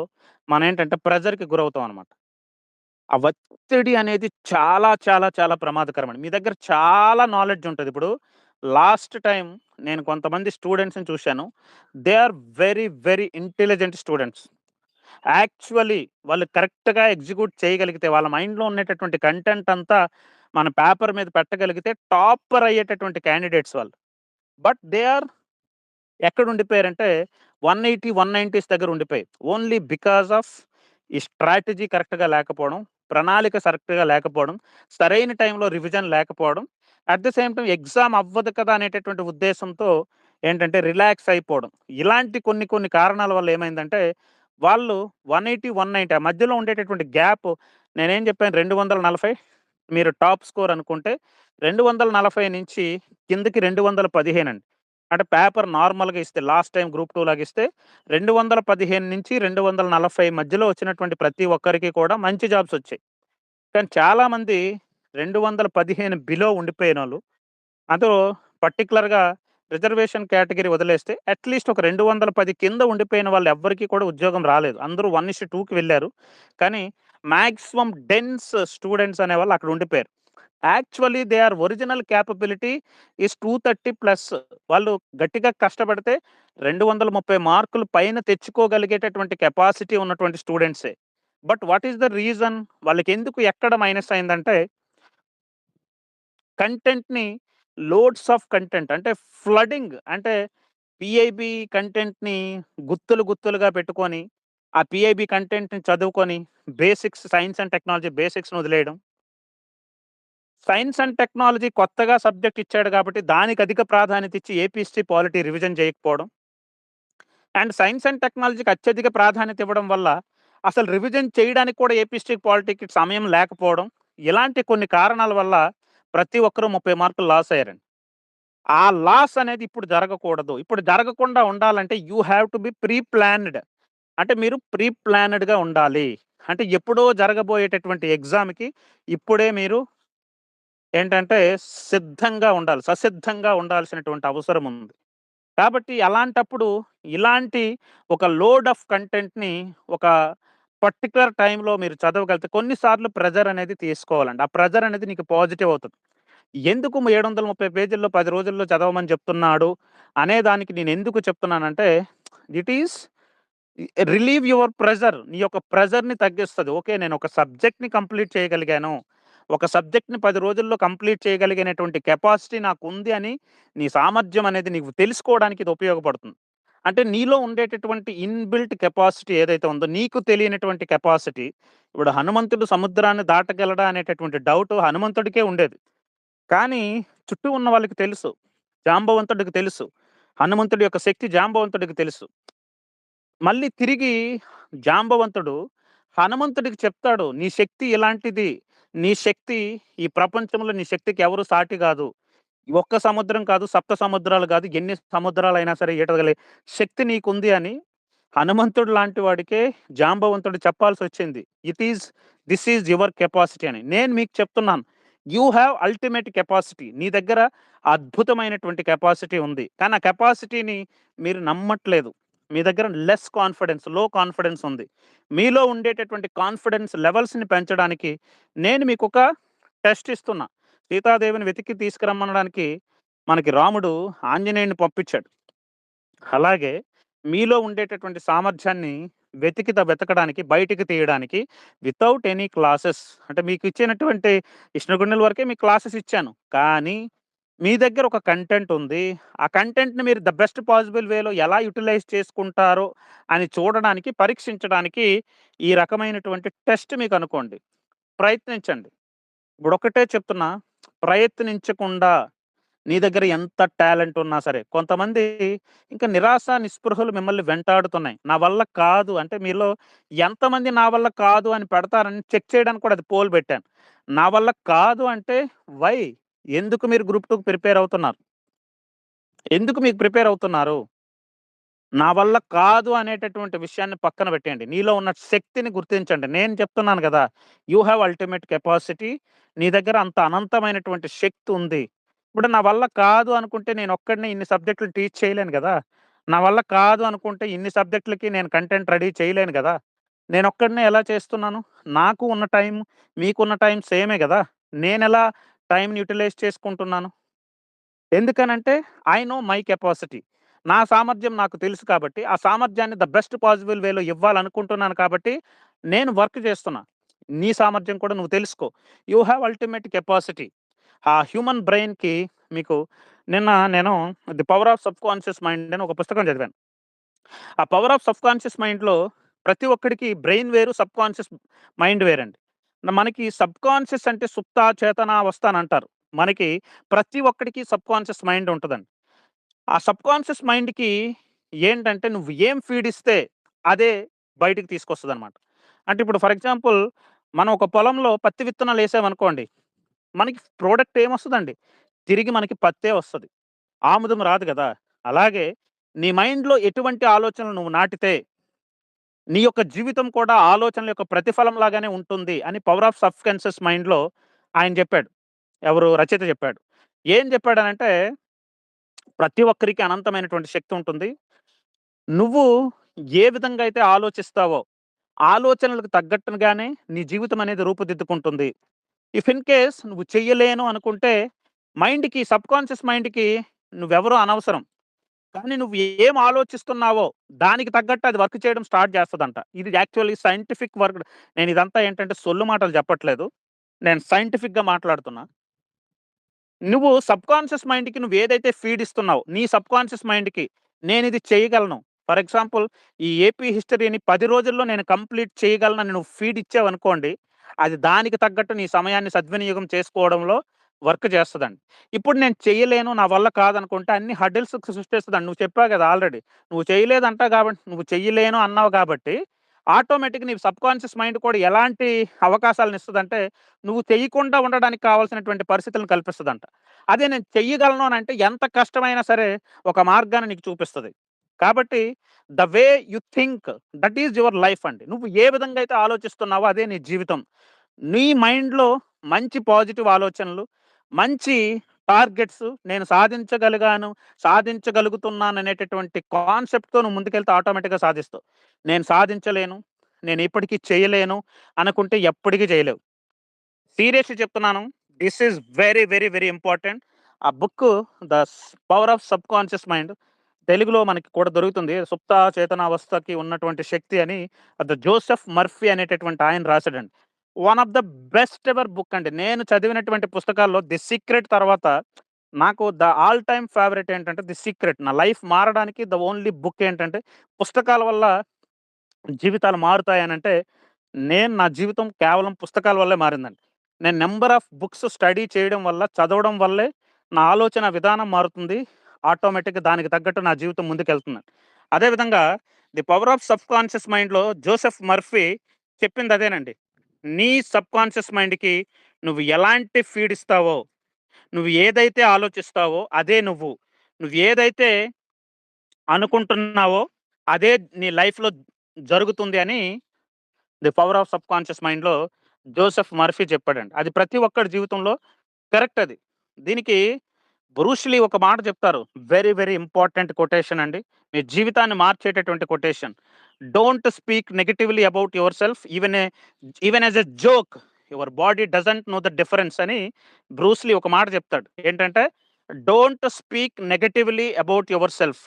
మనమేంటంటే ప్రెషర్‌కి గురవుతాం అనమాట. ఆ ఒత్తిడి అనేది చాలా, చాలా, చాలా ప్రమాదకరమండి. మీ దగ్గర చాలా నాలెడ్జ్ ఉంటది. ఇప్పుడు లాస్ట్ టైమ్ నేను కొంతమంది స్టూడెంట్స్‌ని చూశాను. They are very, very intelligent students. Actually వాళ్ళు కరెక్ట్‌గా ఎగ్జిక్యూట్ చేయగలిగితే, వాళ్ళ మైండ్‌లో ఉండేటటువంటి కంటెంట్ అంతా మన పేపర్ మీద పెట్టగలిగితే టాపర్ అయ్యేటటువంటి క్యాండిడేట్స్ వాళ్ళు. బట్ దే ఆర్ ఎక్కడ ఉండిపోయారంటే 180, 190స్ దగ్గర ఉండిపోయారు. ఓన్లీ బికాస్ ఆఫ్ ఈ స్ట్రాటజీ కరెక్ట్‌గా లేకపోవడం, ప్రణాళిక కరెక్ట్‌గా లేకపోవడం, సరైన టైంలో రివిజన్ లేకపోవడం, at the same time exam అవ్వదు కదా అనేటటువంటి ఉద్దేశంతో ఏంటంటే రిలాక్స్ అయిపోవడం. ఇలాంటి కొన్ని కొన్ని కారణాల వల్ల ఏమైందంటే, వాళ్ళు 180, 190 ఆ మధ్యలో ఉండేటటువంటి గ్యాప్ నేనేం చెప్పాను 240 మీరు టాప్ స్కోర్ అనుకుంటే 240 నుంచి కిందకి 215 అండి. అంటే పేపర్ నార్మల్‌గా ఇస్తే లాస్ట్ టైమ్ గ్రూప్ 2 లాగా ఇస్తే 215 నుంచి 240 మధ్యలో వచ్చినటువంటి ప్రతి ఒక్కరికి కూడా మంచి జాబ్స్ వచ్చాయి. కానీ చాలామంది 215 బిలో ఉండిపోయినోళ్ళు అందులో పర్టిక్యులర్‌గా రిజర్వేషన్ కేటగరీ వదిలేస్తే అట్‌లీస్ట్ ఒక 210 కింద ఉండిపోయిన వాళ్ళెవ్వరికీ కూడా ఉద్యోగం రాలేదు. అందరూ 1:2కి వెళ్లారు. కానీ మాక్సిమం డెన్స్ స్టూడెంట్స్ అనేవాళ్ళు అక్కడ ఉండిపోయారు. Actually they are original capability is 230 plus వాళ్ళు గట్టిగా కష్టపడితే 230 మార్కులు పైన తెచ్చుకోగలిగేటటువంటి కెపాసిటీ ఉన్నటువంటి స్టూడెంట్సే. But what is the reason? వాళ్ళకెందుకు ఎక్కడ మైనస్ అయిందంటే కంటెంట్‌ని లోడ్స్ ఆఫ్ కంటెంట్ అంటే ఫ్లడింగ్ అంటే పీఐబీ కంటెంట్‌ని గుత్తులు గుత్తులుగా పెట్టుకొని, ఆ పీఐబీ కంటెంట్‌ని చదువుకొని బేసిక్స్ సైన్స్ అండ్ టెక్నాలజీ బేసిక్స్‌ని వదిలేయడం. సైన్స్ అండ్ టెక్నాలజీ కొత్తగా సబ్జెక్ట్ ఇచ్చాడు కాబట్టి దానికి అధిక ప్రాధాన్యత ఇచ్చి ఏపీ హిస్టరీ, పాలిటీ రివిజన్ చేయకపోవడం. అండ్ సైన్స్ అండ్ టెక్నాలజీకి అత్యధిక ప్రాధాన్యత ఇవ్వడం వల్ల అసలు రివిజన్ చేయడానికి కూడా ఏపీ హిస్టరీ, పాలిటీకి సమయం లేకపోవడం. ఇలాంటి కొన్ని కారణాల వల్ల ప్రతి ఒక్కరు 30 మార్కులు లాస్ అయ్యారండి. ఆ లాస్ అనేది ఇప్పుడు జరగకూడదు. ఇప్పుడు జరగకుండా ఉండాలంటే you have to be pre planned. అంటే మీరు ప్రీ ప్లాన్డ్‌గా ఉండాలి. అంటే ఎప్పుడో జరగబోయేటటువంటి ఎగ్జామ్‌కి ఇప్పుడే మీరు ఏంటంటే సిద్ధంగా ఉండాలి. ససిద్ధంగా ఉండాల్సినటువంటి అవసరం ఉంది. కాబట్టి అలాంటప్పుడు ఇలాంటి ఒక లోడ్ ఆఫ్ కంటెంట్‌ని ఒక పర్టిక్యులర్ టైమ్‌లో మీరు చదవగలిగితే కొన్ని సార్లు ప్రెషర్ అనేది తీసుకోవాలండి. ఆ ప్రెషర్ అనేది నీకు పాజిటివ్ అవుతది. ఎందుకు 730 పేజీల్లో 10 రోజుల్లో చదవమని చెప్తున్నాడు అనే దానికి నేనెందుకు చెప్తున్నానంటే, it is relieve your pressure. నీ యొక్క ప్రెషర్‌ని తగ్గిస్తది. ఓకే. నేను ఒక సబ్జెక్ట్‌ని కంప్లీట్ చేయగలిగాను. ఒక సబ్జెక్ట్‌ని 10 రోజుల్లో కంప్లీట్ చేయగలిగినటువంటి కెపాసిటీ నాకుంది అని నీ సామర్థ్యం అనేది నీకు తెలుసుకోవడానికి ఇది ఉపయోగపడుతుంది. అంటే నీలో ఉండేటటువంటి ఇన్‌బిల్ట్ కెపాసిటీ ఏదైతే ఉందో నీకు తెలియనటువంటి కెపాసిటీ ఇప్పుడు హనుమంతుడు సముద్రాన్ని దాటగలడా అనేటటువంటి డౌట్ హనుమంతుడికే ఉండేది. కానీ చుట్టూ ఉన్న వాళ్ళకి తెలుసు. జాంబవంతుడికి తెలుసు. హనుమంతుడి యొక్క శక్తి జాంబవంతుడికి తెలుసు. మళ్ళీ తిరిగి జాంబవంతుడు హనుమంతుడికి చెప్తాడు. "నీ శక్తి ఇలాంటిది. నీ శక్తి ఈ ప్రపంచంలో నీ శక్తికి ఎవరు సాటి గాదు. ఒక్క సముద్రం కాదు, సప్త సముద్రాలు గాదు, ఎన్ని సముద్రాలైనా సరే ఈదగలే శక్తి నీకుంది" అని హనుమంతుడు లాంటి వాడికే జాంబవంతుడు చెప్పాల్సొచ్చింది. దిస్ ఈజ్ యువర్ కెపాసిటీ అని. నేను మీకు చెప్తున్నాను. You have ultimate capacity. నీ దగ్గర అద్భుతమైనటువంటి కెపాసిటీ ఉంది. కానీ ఆ కెపాసిటీని మీరు నమ్మట్లేదు. మీ దగ్గర లెస్ కాన్ఫిడెన్స్, లో కాన్ఫిడెన్స్ ఉంది. మీలో ఉండేటటువంటి కాన్ఫిడెన్స్ లెవెల్స్‌ని పెంచడానికి నేను మీకొక టెస్ట్ ఇస్తున్నా. సీతాదేవిని వెతికి తీసుకురమ్మనడానికి మనకి రాముడు ఆంజనేయుడిని పంపించాడు. అలాగే మీలో ఉండేటటువంటి సామర్థ్యాన్ని వెతకడానికి, బయటికి తీయడానికి వితౌట్ ఎనీ క్లాసెస్ అంటే మీకు ఇచ్చినటువంటి ఇష్ణగుండెల వరకే మీకు క్లాసెస్ ఇచ్చాను. కానీ మీ దగ్గర ఒక కంటెంట్ ఉంది. ఆ కంటెంట్‌ని మీరు ద బెస్ట్ పాసిబుల్ వేలో ఎలా యుటిలైజ్ చేసుకుంటారో అని చూడడానికి, పరీక్షించడానికి ఈ రకమైనటువంటి టెస్ట్ మీకనుకోండి. ప్రయత్నించండి. ఇప్పుడొక్కటే చెప్తున్నా, ప్రయత్నించకుండా నీ దగ్గర ఎంత టాలెంట్ ఉన్నా సరే, కొంతమంది ఇంకా నిరాశ, నిస్పృహలు మిమ్మల్ని వెంటాడుతున్నాయి. నా వల్ల కాదు అంటే మీలో ఎంతమంది నా వల్ల కాదు అని పెడతారని చెక్ చేయడానికి కూడా అది పోల్ పెట్టాను. నా వల్ల కాదు అంటే వై? ఎందుకు మీరు గ్రూప్ 2కి ప్రిపేర్ అవుతున్నారు? ఎందుకు మీకు ప్రిపేర్ అవుతున్నారు? నా వల్ల కాదు అనేటటువంటి విషయాన్ని పక్కన పెట్టేయండి. నీలో ఉన్న శక్తిని గుర్తించండి. నేను చెప్తున్నాను గదా! You have ultimate capacity. నీ దగ్గర అంత అనంతమైనటువంటి శక్తి ఉంది. ఇప్పుడు నా వల్ల కాదు అనుకుంటే నేనొక్కడినే ఇన్ని సబ్జెక్టులు టీచ్ చేయలేను గదా! నా వల్ల కాదు అనుకుంటే ఇన్ని సబ్జెక్టులకి నేను కంటెంట్ రెడీ చేయలేను గదా! నేనొక్కడినే ఎలా చేస్తున్నాను? నాకు ఉన్న టైం, మీకున్న టైం సేమే గదా! నేనెలా టైమ్‌ని యుటిలైజ్ చేసుకుంటున్నాను? ఎందుకనంటే ఐ నో మై కెపాసిటీ. నా సామర్థ్యం నాకు తెలుసు కాబట్టి, ఆ సామర్థ్యాన్ని ద బెస్ట్ పాసిబుల్ వేలో ఇవ్వాలనుకుంటున్నాను కాబట్టి, నేను వర్క్ చేస్తున్నా. నీ సామర్థ్యం కూడా నువ్వు తెలుసుకో. You have ultimate capacity. ఆ హ్యూమన్ బ్రెయిన్‌కి మీకు నిన్న నేను 'the power of subconscious mind' అని ఒక పుస్తకం చదివాను. ఆ పవర్ ఆఫ్ సబ్‌కాన్షియస్ మైండ్‌లో ప్రతి ఒక్కడికి బ్రెయిన్ వేరు, సబ్‌కాన్షియస్ మైండ్ వేరండి. మనకి సబ్‌కాన్షియస్ అంటే సుప్త, చేతన, అవస్థ అని అంటారు. మనకి ప్రతి ఒక్కడికి సబ్‌కాన్షియస్ మైండ్ ఉంటదండి. ఆ సబ్‌కాన్షియస్ మైండ్‌కి ఏంటంటే నువ్వు ఏం ఫీడ్ ఇస్తే అదే బయటికి తీసుకొస్తదనమాట. అంటే ఇప్పుడు ఫర్ ఎగ్జాంపుల్ మనం ఒక పొలంలో పత్తి విత్తనాలేసామనుకోండి. మనకి ప్రొడక్ట్ ఏమొస్తదండి? తిరిగి మనకి పత్తే వస్తది. ఆముదం రాదు గదా! అలాగే నీ మైండ్‌లో ఎటువంటి ఆలోచనలు నువ్వు నాటితే నీ యొక్క జీవితం కూడా ఆలోచనల యొక్క ప్రతిఫలం లాగానే ఉంటుంది అని 'పవర్ ఆఫ్ సబ్‌కాన్షియస్ మైండ్‌లో' ఆయన జెప్పాడు. ఎవరు? రచయిత జెప్పాడు. ఏం జెప్పాడనంటే ప్రతి ఒక్కరికి అనంతమైనటువంటి శక్తి ఉంటుంది. నువ్వు ఏ విధంగా అయితే ఆలోచిస్తావో, ఆలోచనలకు తగ్గట్టుగానే నీ జీవితం అనేది రూపుదిద్దుకుంటుంది. ఇఫ్ ఇన్ కేస్ నువ్వు చెయ్యలేను అనుకుంటే మైండ్‌కి సబ్‌కాన్షియస్ మైండ్‌కి నువ్వెవరో అనవసరం. కానీ నువ్వు ఏం ఆలోచిస్తున్నావో దానికి తగ్గట్టు అది వర్క్ చేయడం స్టార్ట్ చేస్తదంట. ఇది యాక్చువల్లీ సైంటిఫిక్ వర్క్. నేనిదంతా ఏంటంటే సొల్లు మాటలు చెప్పట్లేదు. నేను సైంటిఫిక్‌గా మాట్లాడుతున్నా. నువ్వు సబ్‌కాన్షియస్ మైండ్‌కి నువ్వేదైతే ఫీడ్ ఇస్తున్నావో, నీ సబ్‌కాన్షియస్ మైండ్‌కి నేనిది చేయగలను. ఫర్ ఎగ్జాంపుల్ ఈ ఏపీ హిస్టరీని 10 రోజుల్లో నేను కంప్లీట్ చేయగలనని నువ్వు ఫీడ్ ఇచ్చావనుకోండి, అది దానికి తగ్గట్టు నీ సమయాన్ని సద్వినియోగం చేసుకోవడంలో వర్క్ చేస్తదండి. ఇప్పుడు నేను చేయలేను, నా వల్ల కాదనుకుంటే అన్ని హర్డిల్స్ సృష్టిస్తదండి. నువ్వు చెప్పావు కదా ఆల్రెడీ. నువ్వు చేయలేదంటావు కాబట్టి నువ్వు చెయ్యలేను అన్నావు కాబట్టి, ఆటోమేటిక్‌గా నీ సబ్‌కాన్షియస్ మైండ్ కూడా ఎలాంటి అవకాశాలనిస్తదంటే నువ్వు చెయ్యకుండా ఉండడానికి కావాల్సినటువంటి పరిస్థితులను కల్పిస్తదంట. అదే నేను చెయ్యగలను అనంటే ఎంత కష్టమైనా సరే ఒక మార్గాన్ని నీకు చూపిస్తది. కాబట్టి the way you think that is your life అండి. నువ్వు ఏ విధంగా అయితే ఆలోచిస్తున్నావో అదే నీ జీవితం. నీ మైండ్‌లో మంచి పాజిటివ్ ఆలోచనలు, మంచి టార్గెట్స్ నేను సాధించగలిగాను, సాధించగలుగుతున్నాననేటటువంటి కాన్సెప్ట్‌తో నువ్వు ముందుకెళ్తే ఆటోమేటిక్‌గా సాధిస్తావు. నేను సాధించలేను, నేను ఇప్పటికి చేయలేను అనుకుంటే ఎప్పటికి చేయలేవు. సీరియస్‌లీ చెప్తున్నాను. This is very, very, very important. ఆ book 'the power of subconscious mind' తెలుగులో మనకి కూడా దొరుకుతుంది. సుప్త చేతనావస్థకి ఉన్నటువంటి శక్తి అని జోసెఫ్ మర్ఫీ అనేటటువంటి ఆయన రాసాడండి. One of the best ever book అండి. నేను చదివినటువంటి పుస్తకాల్లో 'ది సీక్రెట్' తర్వాత నాకు ఆల్ టైమ్ ఫేవరెట్ ఏంటంటే 'ది సీక్రెట్'. నా లైఫ్ మారడానికి ఓన్లీ బుక్ ఏంటంటే పుస్తకాల వల్ల జీవితాలు మారుతాయనంటే, నేను నా జీవితం కేవలం పుస్తకాల వల్లే మారిందండి. నేను నంబర్ ఆఫ్ బుక్స్ స్టడీ చేయడం వల్ల, చదవడం వల్లే నా ఆలోచన విధానం మారుతుంది. ఆటోమేటిక్‌గా దానికి తగ్గట్టు నా జీవితం ముందుకెళ్తుందండి. అదే విధంగా 'ది పవర్ ఆఫ్ సబ్‌కాన్షియస్ మైండ్‌లో' జోసెఫ్ మర్ఫీ చెప్పింది అదేనండి. నీ సబ్‌కాన్షియస్ మైండ్‌కి నువ్వు ఎలాంటి ఫీడ్ ఇస్తావో, నువ్వు ఏదైతే ఆలోచిస్తావో అదే నువ్వు. నువ్వు ఏదైతే అనుకుంటున్నావో అదే నీ లైఫ్‌లో జరుగుతుంది అని 'ది పవర్ ఆఫ్ సబ్‌కాన్షియస్ మైండ్‌లో' జోసెఫ్ మర్ఫీ చెప్పాడండి. అది ప్రతి ఒక్కడి జీవితంలో కరెక్ట్ అది. దీనికి బ్రూస్ లీ ఒక మాట చెప్తారు. వెరీ, వెరీ ఇంపార్టెంట్ కొటేషన్ అండి. మీ జీవితాన్ని మార్చేటటువంటి quotation. Don't speak negatively about yourself even as a joke your body doesn't know the difference అని బ్రూస్ లీ ఒక మాట చెప్తాడు. ఏంటంటే don't speak negatively about yourself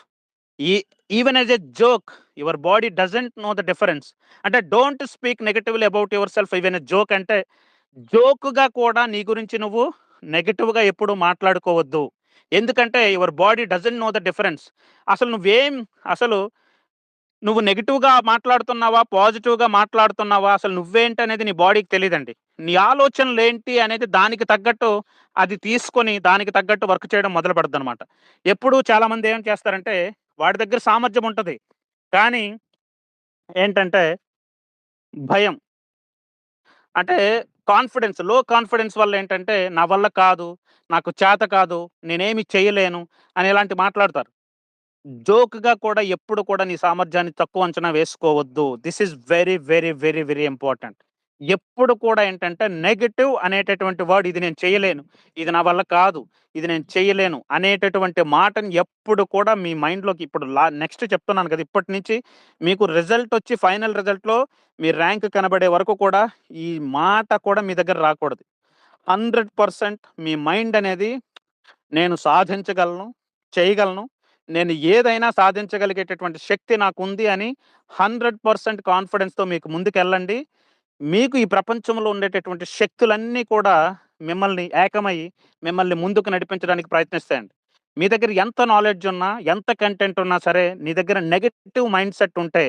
ఈ even as a joke your body doesn't know the difference. అంటే don't speak negatively about yourself even a joke అంటే జోక్‌గా కూడా నీ గురించి నువ్వు నెగెటివ్‌గా ఎప్పుడు మాట్లాడుకోవద్దు. ఎందుకంటే your body doesn't know the difference. అసలు నువ్వేం అసలు నువ్వు నెగెటివ్‌గా మాట్లాడుతున్నావా? పాజిటివ్‌గా మాట్లాడుతున్నావా? అసలు నువ్వేంటనేది నీ బాడీకి తెలీదండి. నీ ఆలోచనలేంటి అనేది దానికి తగ్గట్టు అది తీసుకొని దానికి తగ్గట్టు వర్క్ చేయడం మొదలు పెడద్దనమాట. ఎప్పుడు చాలామంది ఏం చేస్తారంటే వాడి దగ్గర సామర్థ్యం ఉంటది. కానీ ఏంటంటే భయం. అంటే లో కాన్ఫిడెన్స్ వల్ల ఏంటంటే నా వల్ల కాదు, నాకు చేత కాదు, నేనేమి చేయలేను అని ఇలాంటి మాట్లాడతారు. జోక్‌గా కూడా ఎప్పుడు కూడా నీ సామర్థ్యాన్ని తక్కువ అంచనా వేసుకోవద్దు. This is very, very, very, very important. ఎప్పుడు కూడా ఏంటంటే నెగెటివ్ అనేటటువంటి వర్డ్ ఇది నేను చేయలేను, ఇది నా వల్ల కాదు, ఇది నేను చేయలేను అనేటటువంటి మాటని ఎప్పుడు కూడా మీ మైండ్‌లోకి ఇప్పుడు నెక్స్ట్ చెప్తున్నాను కదా! ఇప్పటి నుంచి మీకు రిజల్ట్ వచ్చి ఫైనల్ రిజల్ట్‌లో మీ ర్యాంక్ కనబడే వరకు కూడా ఈ మాట కూడా మీ దగ్గర రాకూడదు. 100% మీ మైండ్ అనేది నేను సాధించగలను, చేయగలను. నేను ఏదైనా సాధించగలిగేటటువంటి శక్తి నాకుంది అని 100% కాన్ఫిడెన్స్‌తో మీకు ముందుకెళ్ళండి. మీకు ఈ ప్రపంచంలో ఉండేటటువంటి శక్తులన్నీ కూడా మిమ్మల్ని ఏకమై, మిమ్మల్ని ముందుకు నడిపించడానికి ప్రయత్నిస్తాయండి. మీ దగ్గర ఎంత నాలెడ్జ్ ఉన్నా, ఎంత కంటెంట్ ఉన్నా సరే, నీ దగ్గర నెగెటివ్ మైండ్‌సెట్ ఉంటే,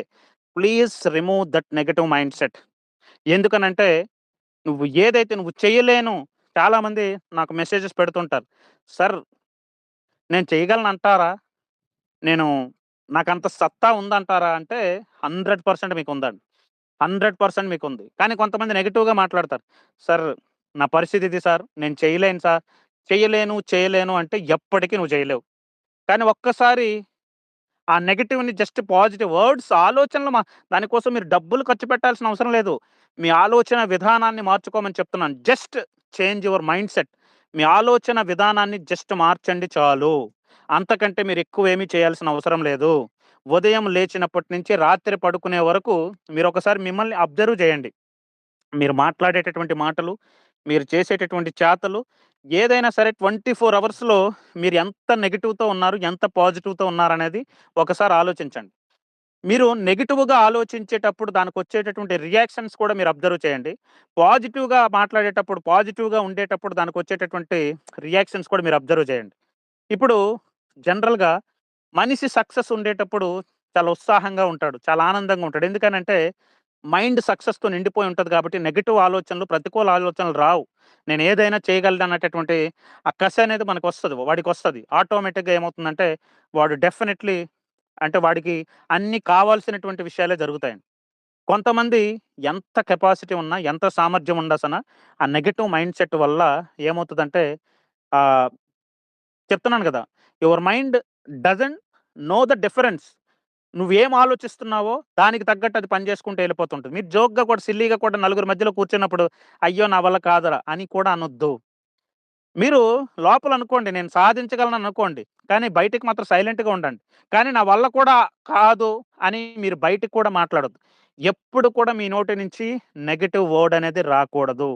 please remove that negative mindset. ఎందుకనంటే, నువ్వు చేయలేను చాలామంది నాకు మెసేజెస్ పెడుతుంటారు. "సార్ నేను చేయగలనంటారా? నేను నాకంత సత్తా ఉందంటారా అంటే 100% మీకుందండి. 100% మీకుంది. కానీ కొంతమంది నెగెటివ్‌గా మాట్లాడతారు. సార్ నా పరిస్థితి ఇది సార్. నేను చేయలేను సార్. చేయలేను, చేయలేను అంటే ఎప్పటికి నువ్వు చేయలేవు. కానీ ఒక్కసారి ఆ నెగెటివ్‌ని జస్ట్ పాజిటివ్ వర్డ్స్ ఆలోచనలు దానికోసం మీరు డబ్బులు ఖర్చు పెట్టాల్సిన అవసరం లేదు. మీ ఆలోచన విధానాన్ని మార్చుకోమని చెప్తున్నాను. Just change your mindset. మీ ఆలోచన విధానాన్ని జస్ట్ మార్చండి చాలు. అంతకంటే మీరు ఎక్కువేమీ చేయాల్సిన అవసరం లేదు. ఉదయం లేచినప్పటి నుంచి రాత్రి పడుకునే వరకు మీరొకసారి మిమ్మల్ని అబ్జర్వ్ చేయండి. మీరు మాట్లాడేటటువంటి మాటలు, మీరు చేసేటటువంటి చేతలు ఏదైనా సరే 24 అవర్స్‌లో మీరు ఎంత నెగెటివ్‌తో ఉన్నారు, ఎంత పాజిటివ్‌తో ఉన్నారనేది ఒకసారి ఆలోచించండి. మీరు నెగెటివ్‌గా ఆలోచించేటప్పుడు దానికొచ్చేటటువంటి రియాక్షన్స్ కూడా మీరు అబ్జర్వ్ చేయండి. పాజిటివ్‌గా మాట్లాడేటప్పుడు, పాజిటివ్‌గా ఉండేటప్పుడు దానికొచ్చేటటువంటి రియాక్షన్స్ కూడా మీరు అబ్జర్వ్ చేయండి. ఇప్పుడు జనరల్‌గా మనిషి సక్సెస్ ఉండేటప్పుడు చాలా ఉత్సాహంగా ఉంటాడు. చాలా ఆనందంగా ఉంటాడు. ఎందుకనంటే మైండ్ సక్సెస్‌తో నిండిపోయి ఉంటది కాబట్టి నెగెటివ్ ఆలోచనలు, ప్రతికూల ఆలోచనలు రావు. నేనేదైనా చేయగలననేటటువంటి ఆ కసి అనేది మనకొస్తది. వాడికొస్తది. ఆటోమేటిక్‌గా ఏమవుతుందంటే వాడు డెఫినైట్‌లీ అంటే వాడికి అన్నీ కావాల్సినటువంటి విషయాలే జరుగుతాయండి. కొంతమంది ఎంత కెపాసిటీ ఉన్నా, ఎంత సామర్థ్యం ఉండసన ఆ నెగెటివ్ మైండ్‌సెట్ వల్ల ఏమవుతదంటే ఆహ్, చెప్తున్నాను గదా! Your mind doesn't know the difference. నువ్వేం ఆలోచిస్తున్నావో దానికి తగ్గట్టు అది పని చేసుకుంటూ ఎళ్ళిపోతుంటది. మీరు జోక్‌గా కూడా సిల్లీగా కూడా నలుగురి మధ్యలో కూర్చున్నప్పుడు, అయ్యో! నా వల్ల కాదురా అని కూడా అనొద్దు. మీరు లోపల అనుకోండి నేను సాధించగలను అనుకోండి. కానీ బయటికి మాత్రం సైలెంట్‌గా ఉండండి. కానీ నా వల్ల కూడా కాదు అని మీరు బయటికి కూడా మాట్లాడొద్దు. ఎప్పుడు కూడా మీ నోటి నుంచి నెగెటివ్ వర్డ్ అనేది రాకూడదు.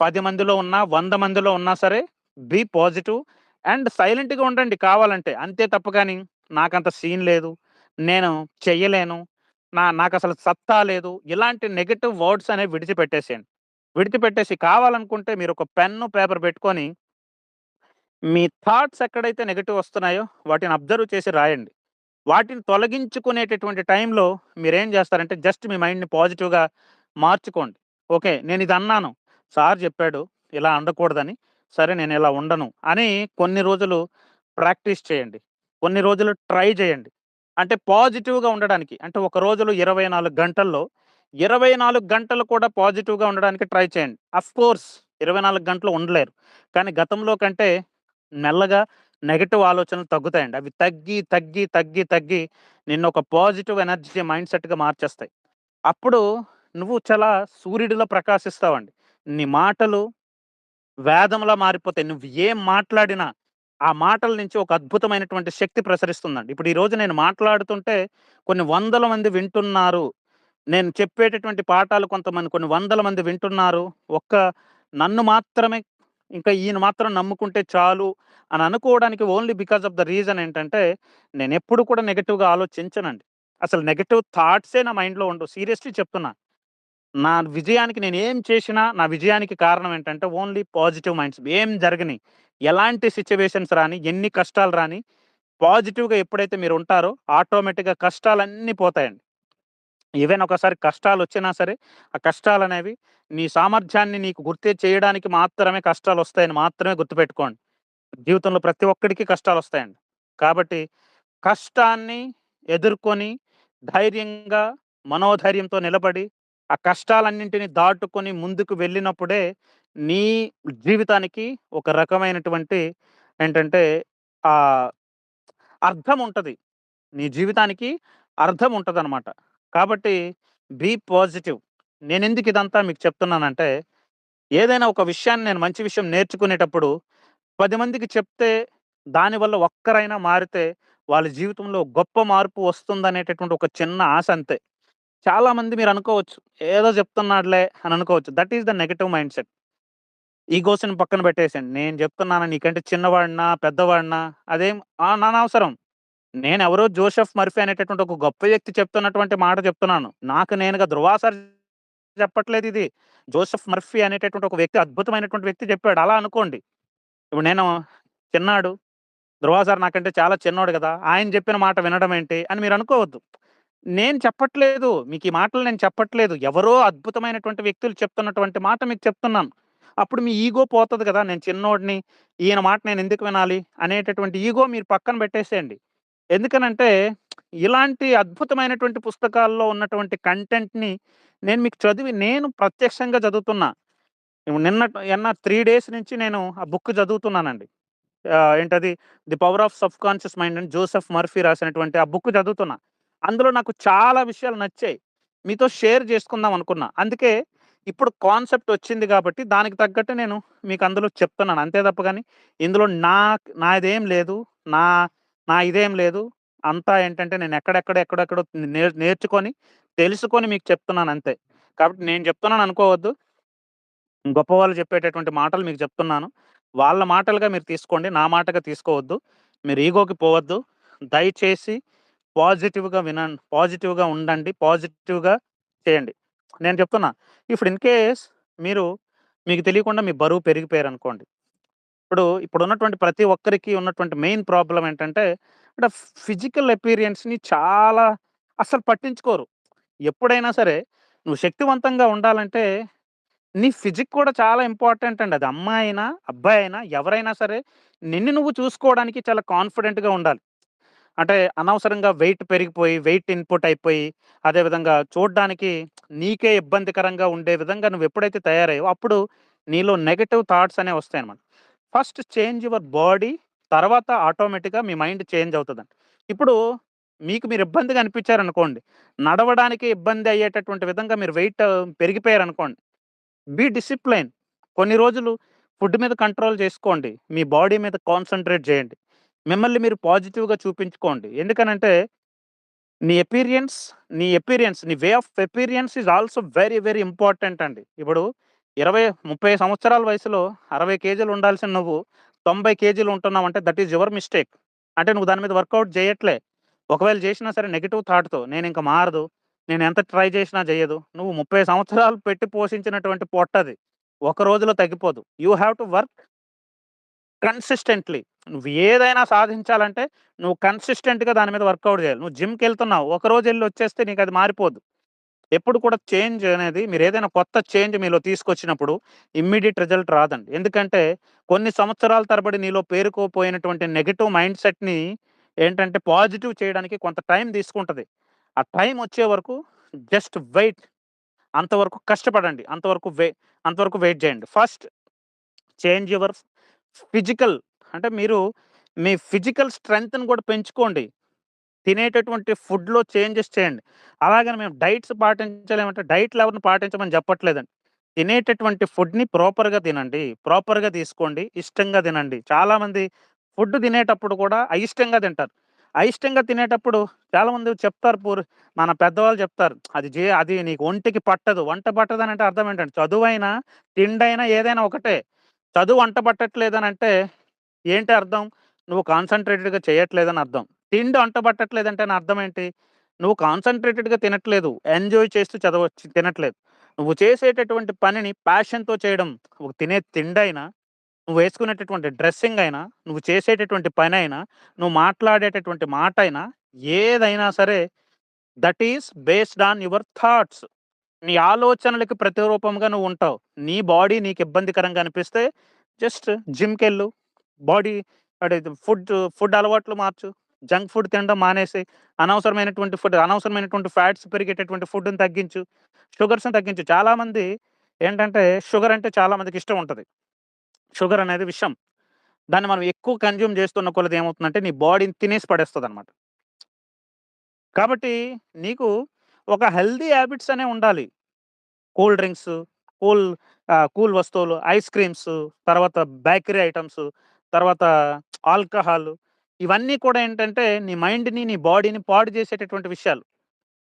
10 మందిలో ఉన్నా, 100 మందిలో ఉన్నా సరే బీ పాజిటివ్ అండ్ సైలెంట్‌గా ఉండండి కావాలంటే. అంతే తప్ప గాని నాకంత సీన్ లేదు. నేను చెయ్యలేను. నాకసలు సత్తా లేదు. ఇలాంటి నెగెటివ్ వర్డ్స్ అనేవి విడిచిపెట్టేసేయండి. విడిచిపెట్టేసి కావాలనుకుంటే మీరొక పెన్ను, పేపర్ పెట్టుకొని మీ థాట్స్ ఎక్కడైతే నెగెటివ్ వస్తున్నాయో వాటిని అబ్జర్వ్ చేసి రాయండి. వాటిని తొలగించుకునేటటువంటి టైంలో మీరేం జేస్తారంటే జస్ట్ మీ మైండ్‌ని పాజిటివ్‌గా మార్చుకోండి. ఓకే. నేనిదన్నాను. సార్ జెప్పాడు ఇలా అనకూడదని. సరే నేనిలా ఉండను అని కొన్ని రోజులు ప్రాక్టీస్ చేయండి. కొన్ని రోజులు ట్రై జేయండి. అంటే పాజిటివ్‌గా ఉండడానికి. అంటే ఒక రోజులో 24 గంటల్లో 24 గంటలు కూడా పాజిటివ్‌గా ఉండడానికి ట్రై చేయండి. అఫ్‌కోర్స్ 24 గంటలు ఉండలేరు. కానీ గతంలో కంటే మెల్లగా నెగెటివ్ ఆలోచనలు తగ్గుతాయండి. అవి తగ్గి, తగ్గి, తగ్గి, తగ్గి నిన్నొక పాజిటివ్ ఎనర్జీ మైండ్ సెట్‌గా మార్చేస్తాయి. అప్పుడు నువ్వు చాలా సూర్యుడిలా ప్రకాశిస్తావండి. నీ మాటలు వేదంలా మారిపోతాయి. నువ్వు ఏం మాట్లాడినా, ఆ మాటల నుంచి ఒక అద్భుతమైనటువంటి శక్తి ప్రసరిస్తుందండి. ఇప్పుడు ఈరోజు నేను మాట్లాడుతుంటే కొన్ని వందల మంది వింటున్నారు. నేను చెప్పేటటువంటి పాఠాలు కొన్ని వందల మంది వింటున్నారు. ఒక్క నన్ను మాత్రమే ఇంకా ఈయన మాత్రం నమ్ముకుంటే చాలు అని అనుకోవడానికి only because of the reason ఏంటంటే, నేనెప్పుడు కూడా నెగెటివ్‌గా ఆలోచించనండి. అసలు నెగెటివ్ థాట్సే నా మైండ్‌లో ఉండవు. సీరియస్‌లీ చెప్తున్నా. నా విజయానికి నేనేం చేషినా, నా విజయానికి కారణం ఏంటంటే ఓన్లీ పాజిటివ్ మైండ్స్. ఏం జరగని, ఎలాంటి సిట్యుయేషన్స్ రాని, ఎన్ని కష్టాలు రాని, పాజిటివ్‌గా ఎప్పుడైతే మీరుంటారో ఆటోమేటిక్‌గా కష్టాలన్నీ పోతాయండి. ఈవెన్ ఒకసారి కష్టాలొచ్చినా సరే, ఆ కష్టాలనేవి నీ సామర్థ్యాన్ని నీకు గుర్తు చేయడానికి మాత్రమే కష్టాలొస్తాయని మాత్రమే గుర్తుపెట్టుకోండి. జీవితంలో ప్రతి ఒక్కడికి కష్టాలొస్తాయండి. కాబట్టి కష్టాన్ని ఎదుర్కొని ధైర్యంగా, మనోధైర్యంతో నిలబడి, ఆ కష్టాలన్నింటిని దాటుకొని ముందుకు వెళ్ళినప్పుడే నీ జీవితానికి ఒక రకమైనటువంటి ఏంటంటే ఆహ్, అర్థముంటది. నీ జీవితానికి అర్థముంటదనమాట. కాబట్టి బీ పాజిటివ్. నేనెందుకు ఇదంతా మీకు చెప్తున్నానంటే, ఏదైనా ఒక విషయాన్ని నేను మంచి విషయం నేర్చుకునేటప్పుడు 10 మందికి చెప్తే దానివల్ల ఒక్కరైనా మారితే వాళ్ళ జీవితంలో గొప్ప మార్పు వస్తుందనేటటువంటి ఒక చిన్న ఆశ అంతే. చాలామంది మీరనుకోవచ్చు, ఏదో చెప్తున్నాడులే అని అనుకోవచ్చు. That is the negative mindset. ఈగోస్‌ని పక్కన పెట్టేసేయండి. నేను చెప్తున్నాను నీకంటే చిన్నవాడినా, పెద్దవాడినా అదేం అనవసరం. నేనెవరో జోసెఫ్ మర్ఫీ అనేటటువంటి ఒక గొప్ప వ్యక్తి చెప్తున్నటువంటి మాట చెప్తున్నాను. నాకు నేనుగా ధృవాసార్ చెప్పట్లేదిది. జోసెఫ్ మర్ఫీ అనేటటువంటి ఒక వ్యక్తి అద్భుతమైనటువంటి వ్యక్తి చెప్పాడు. అలా అనుకోండి. ఇప్పుడు నేను చిన్నాడు. ధృవాసార్ నాకంటే చాలా చిన్నోడు గదా! ఆయన జెప్పిన మాట వినడం ఏంటి అని మీరనుకోవద్దు. నేను చెప్పట్లేదు. మీకీ మాటలు నేను చెప్పట్లేదు. ఎవరో అద్భుతమైనటువంటి వ్యక్తులు చెప్తున్నటువంటి మాట మీకు చెప్తున్నాను. అప్పుడు మీ ఇగో పోతది గదా! నేను చిన్నోడిని, ఈయన మాట నేనెందుకు వినాలి అనేటటువంటి ఇగో మీరు పక్కన పెట్టేసేయండి. ఎందుకనంటే, ఇలాంటి అద్భుతమైనటువంటి పుస్తకాల్లో ఉన్నటువంటి కంటెంట్‌ని నేను మీకు చదివి నేను ప్రత్యక్షంగా చదువుతున్నా. నిన్న 3 డేస్ నుంచి నేను ఆ బుక్ చదువుతున్నానండి. ఏంటది 'the power of subconscious mind' అని జోసెఫ్ మర్ఫీ రాసినటువంటి ఆ బుక్ చదువుతున్నా. అందులో నాకు చాలా విషయాలు నచ్చాయి. మీతో షేర్ చేసుకుందాం అనుకున్నా. అందుకే ఇప్పుడు కాన్సెప్ట్ వచ్చింది కాబట్టి దానికి తగ్గట్టు నేను మీకు అందులో చెప్తున్నాను. అంతే తప్ప గాని ఇందులో నాదేం లేదు. నా నా ఇదేం లేదు. అంతా ఏంటంటే నేను ఎక్కడెక్కడో నేర్చుకొని, తెలుసుకొని మీకు చెప్తున్నాను అంతే. కాబట్టి నేను చెప్తున్నాను అనుకోవద్దు. గొప్పవాళ్ళు చెప్పేటటువంటి మాటలు మీకు చెప్తున్నాను. వాళ్ళ మాటలుగా మీరు తీసుకోండి. నా మాటగా తీసుకోవద్దు. మీరు ఈగోకి పోవద్దు. దయచేసి పాజిటివ్‌గా ఉండండి. పాజిటివ్‌గా చేయండి. నేను చెప్తున్నా. ఇప్పుడు ఇన్ కేస్ మీరు మీకు తెలియకుండా మీ బరువు పెరిగిపోయారనుకోండి. ఇప్పుడున్నటువంటి ప్రతి ఒక్కరికి ఉన్నటువంటి మెయిన్ ప్రాబ్లమ్ ఏంటంటే, ఇక్కడ ఫిజికల్ అపియరెన్స్‌ని చాలా అస్సలు పట్టించుకోరు. ఎప్పుడైనా సరే నువ్వు శక్తివంతంగా ఉండాలంటే నీ ఫిజిక్ కూడా చాలా ఇంపార్టెంట్ అండి. అది అమ్మాయైనా, అబ్బాయైనా ఎవరైనా సరే నిన్ను నువ్వు చూసుకోవడానికి చాలా కాన్ఫిడెంట్‌గా ఉండాలి. అంటే అనవసరంగా వెయిట్ పెరిగిపోయి, వెయిట్ ఇన్‌పుట్ అయిపోయి, అదే విధంగా చూడ్డానికి నీకే ఇబ్బందికరంగా ఉండే విధంగా నువ్వెప్పుడైతే తయారయ్యావో అప్పుడు నీలో నెగెటివ్ థాట్స్ అనేవి వస్తాయన్నమాట. ఫస్ట్ చేంజ్ యువర్ బాడీ తర్వాత ఆటోమేటిక్‌గా మీ మైండ్ చేంజ్ అవుతదండి. ఇప్పుడు మీకు మీరు ఇబ్బందిగా అనిపించారనుకోండి, నడవడానికి ఇబ్బంది అయ్యేటటువంటి విధంగా మీరు వెయిట్ పెరిగిపోయారనుకోండి బీ డిసిప్లైన్. కొన్ని రోజులు ఫుడ్ మీద కంట్రోల్ చేసుకోండి. మీ బాడీ మీద కాన్సంట్రేట్ చేయండి. మిమ్మల్ని మీరు పాజిటివ్‌గా చూపించుకోండి. ఎందుకనంటే నీ way of appearance is also very, very important అండి. ఇప్పుడు 20, 30 సంవత్సరాల వయసులో 60 కేజీలు ఉండాల్సిన నువ్వు 90 కేజీలు ఉంటున్నావంటే దట్ ఈస్ యువర్ మిస్టేక్. అంటే నువ్వు దాని మీద వర్కౌట్ చేయట్లే. ఒకవేళ చేసినా సరే నెగెటివ్ థాట్‌తో నేనింక మారదు. నేనెంత ట్రై చేసినా చేయదు. నువ్వు 30 సంవత్సరాలు పెట్టి పోషించినటువంటి పొట్టది. ఒక రోజులో తగ్గిపోదు. You have to work consistently. నువ్వు ఏదైనా సాధించాలంటే నువ్వు కన్సిస్టెంట్‌గా దాని మీద వర్కౌట్ చేయాలి. నువ్వు జిమ్‌కెళ్తున్నావు. ఒకరోజెళ్లి వచ్చేస్తే నీకది మారిపోదు. ఎప్పుడు కూడా చేంజ్ అనేది మీరేదైనా కొత్త చేంజ్ మీలో తీసుకొచ్చినప్పుడు ఇమ్మీడియేట్ రిజల్ట్ రాదండి. ఎందుకంటే కొన్ని సంవత్సరాల తరబడి నీలో పేరుకుపోయినటువంటి నెగెటివ్ మైండ్ సెట్‌ని ఏంటంటే పాజిటివ్ చేయడానికి కొంత టైం తీసుకుంటది. ఆ టైం వచ్చే వరకు జస్ట్ వెయిట్. అంతవరకు కష్టపడండి. అంతవరకు వెయిట్ చేయండి. ఫస్ట్ చేంజ్ యువర్ ఫిజికల్ అంటే మీరు మీ ఫిజికల్ స్ట్రెంగ్త్‌ని కూడా పెంచుకోండి. తినేటటువంటి ఫుడ్‌లో చేంజెస్ చేయండి. అలాగని మేము డైట్స్ పాటించలేమంటే డైట్‌లు ఎవరిని పాటించమని చెప్పట్లేదండి. తినేటటువంటి ఫుడ్‌ని ప్రాపర్‌గా తినండి. ప్రాపర్‌గా తీసుకోండి. ఇష్టంగా తినండి. చాలామంది ఫుడ్ తినేటప్పుడు కూడా అయిష్టంగా తింటారు. అయిష్టంగా తినేటప్పుడు చాలామంది చెప్తారు మన పెద్దవాళ్ళు చెప్తారు. అది నీకు ఒంటికి పట్టదు. వంట పట్టదనంటే అర్థం ఏంటండి? చదువైనా, తిండైనా ఏదైనా ఒకటే. చదువు వంట పట్టట్లేదనంటే ఏంటి అర్థం? నువ్వు కాన్సంట్రేటెడ్‌గా చేయట్లేదని అర్థం. తిండి వంట పట్టట్లేదంటే నా అర్థం ఏంటి? నువ్వు కాన్సంట్రేటెడ్‌గా తినట్లేదు. ఎంజాయ్ చేస్తూ తినట్లేదు. నువ్వు చేసేటటువంటి పనిని ప్యాషన్‌తో చేయడం. నువ్వు తినే తిండైనా, నువ్వేసుకునేటటువంటి డ్రెస్సింగ్ అయినా, నువ్వు చేసేటటువంటి పనైనా, నువ్వు మాట్లాడేటటువంటి మాటైనా, ఏదైనా సరే that is based on your thoughts. నీ ఆలోచనలకి ప్రతిరూపంగా నువ్వుంటావు. నీ బాడీ నీకు ఇబ్బందికరంగా అనిపిస్తే జస్ట్ జిమ్‌కెళ్ళు. బాడీ అదే ఫుడ్ అలవాట్లు మార్చు. జంక్ ఫుడ్ తినడం మానేసేయి. అనవసరమైనటువంటి ఫ్యాట్స్ పెరిగేటటువంటి ఫుడ్‌ని తగ్గించు. షుగర్స్‌ని తగ్గించు. చాలామంది ఏంటంటే షుగర్ అంటే చాలా మందికి ఇష్టం ఉంటది. షుగర్ అనేది విషం. దాన్ని మనం ఎక్కువ కన్జ్యూమ్ చేస్తున్న కొలది ఏమవుతుందంటే నీ బాడీని తినేసి పడేస్తదనమాట. కాబట్టి నీకు ఒక హెల్తీ హాబిట్స్ అనేవి ఉండాలి. కూల్ డ్రింక్స్, కూల్ కూల్ వస్తువులు, ఐస్ క్రీమ్స్, తర్వాత బేకరీ ఐటెమ్స్, తర్వాత ఆల్కహాల్ ఇవన్నీ కూడా ఏంటంటే నీ మైండ్‌ని, నీ బాడీని పాడు చేసేటటువంటి విషయాలు.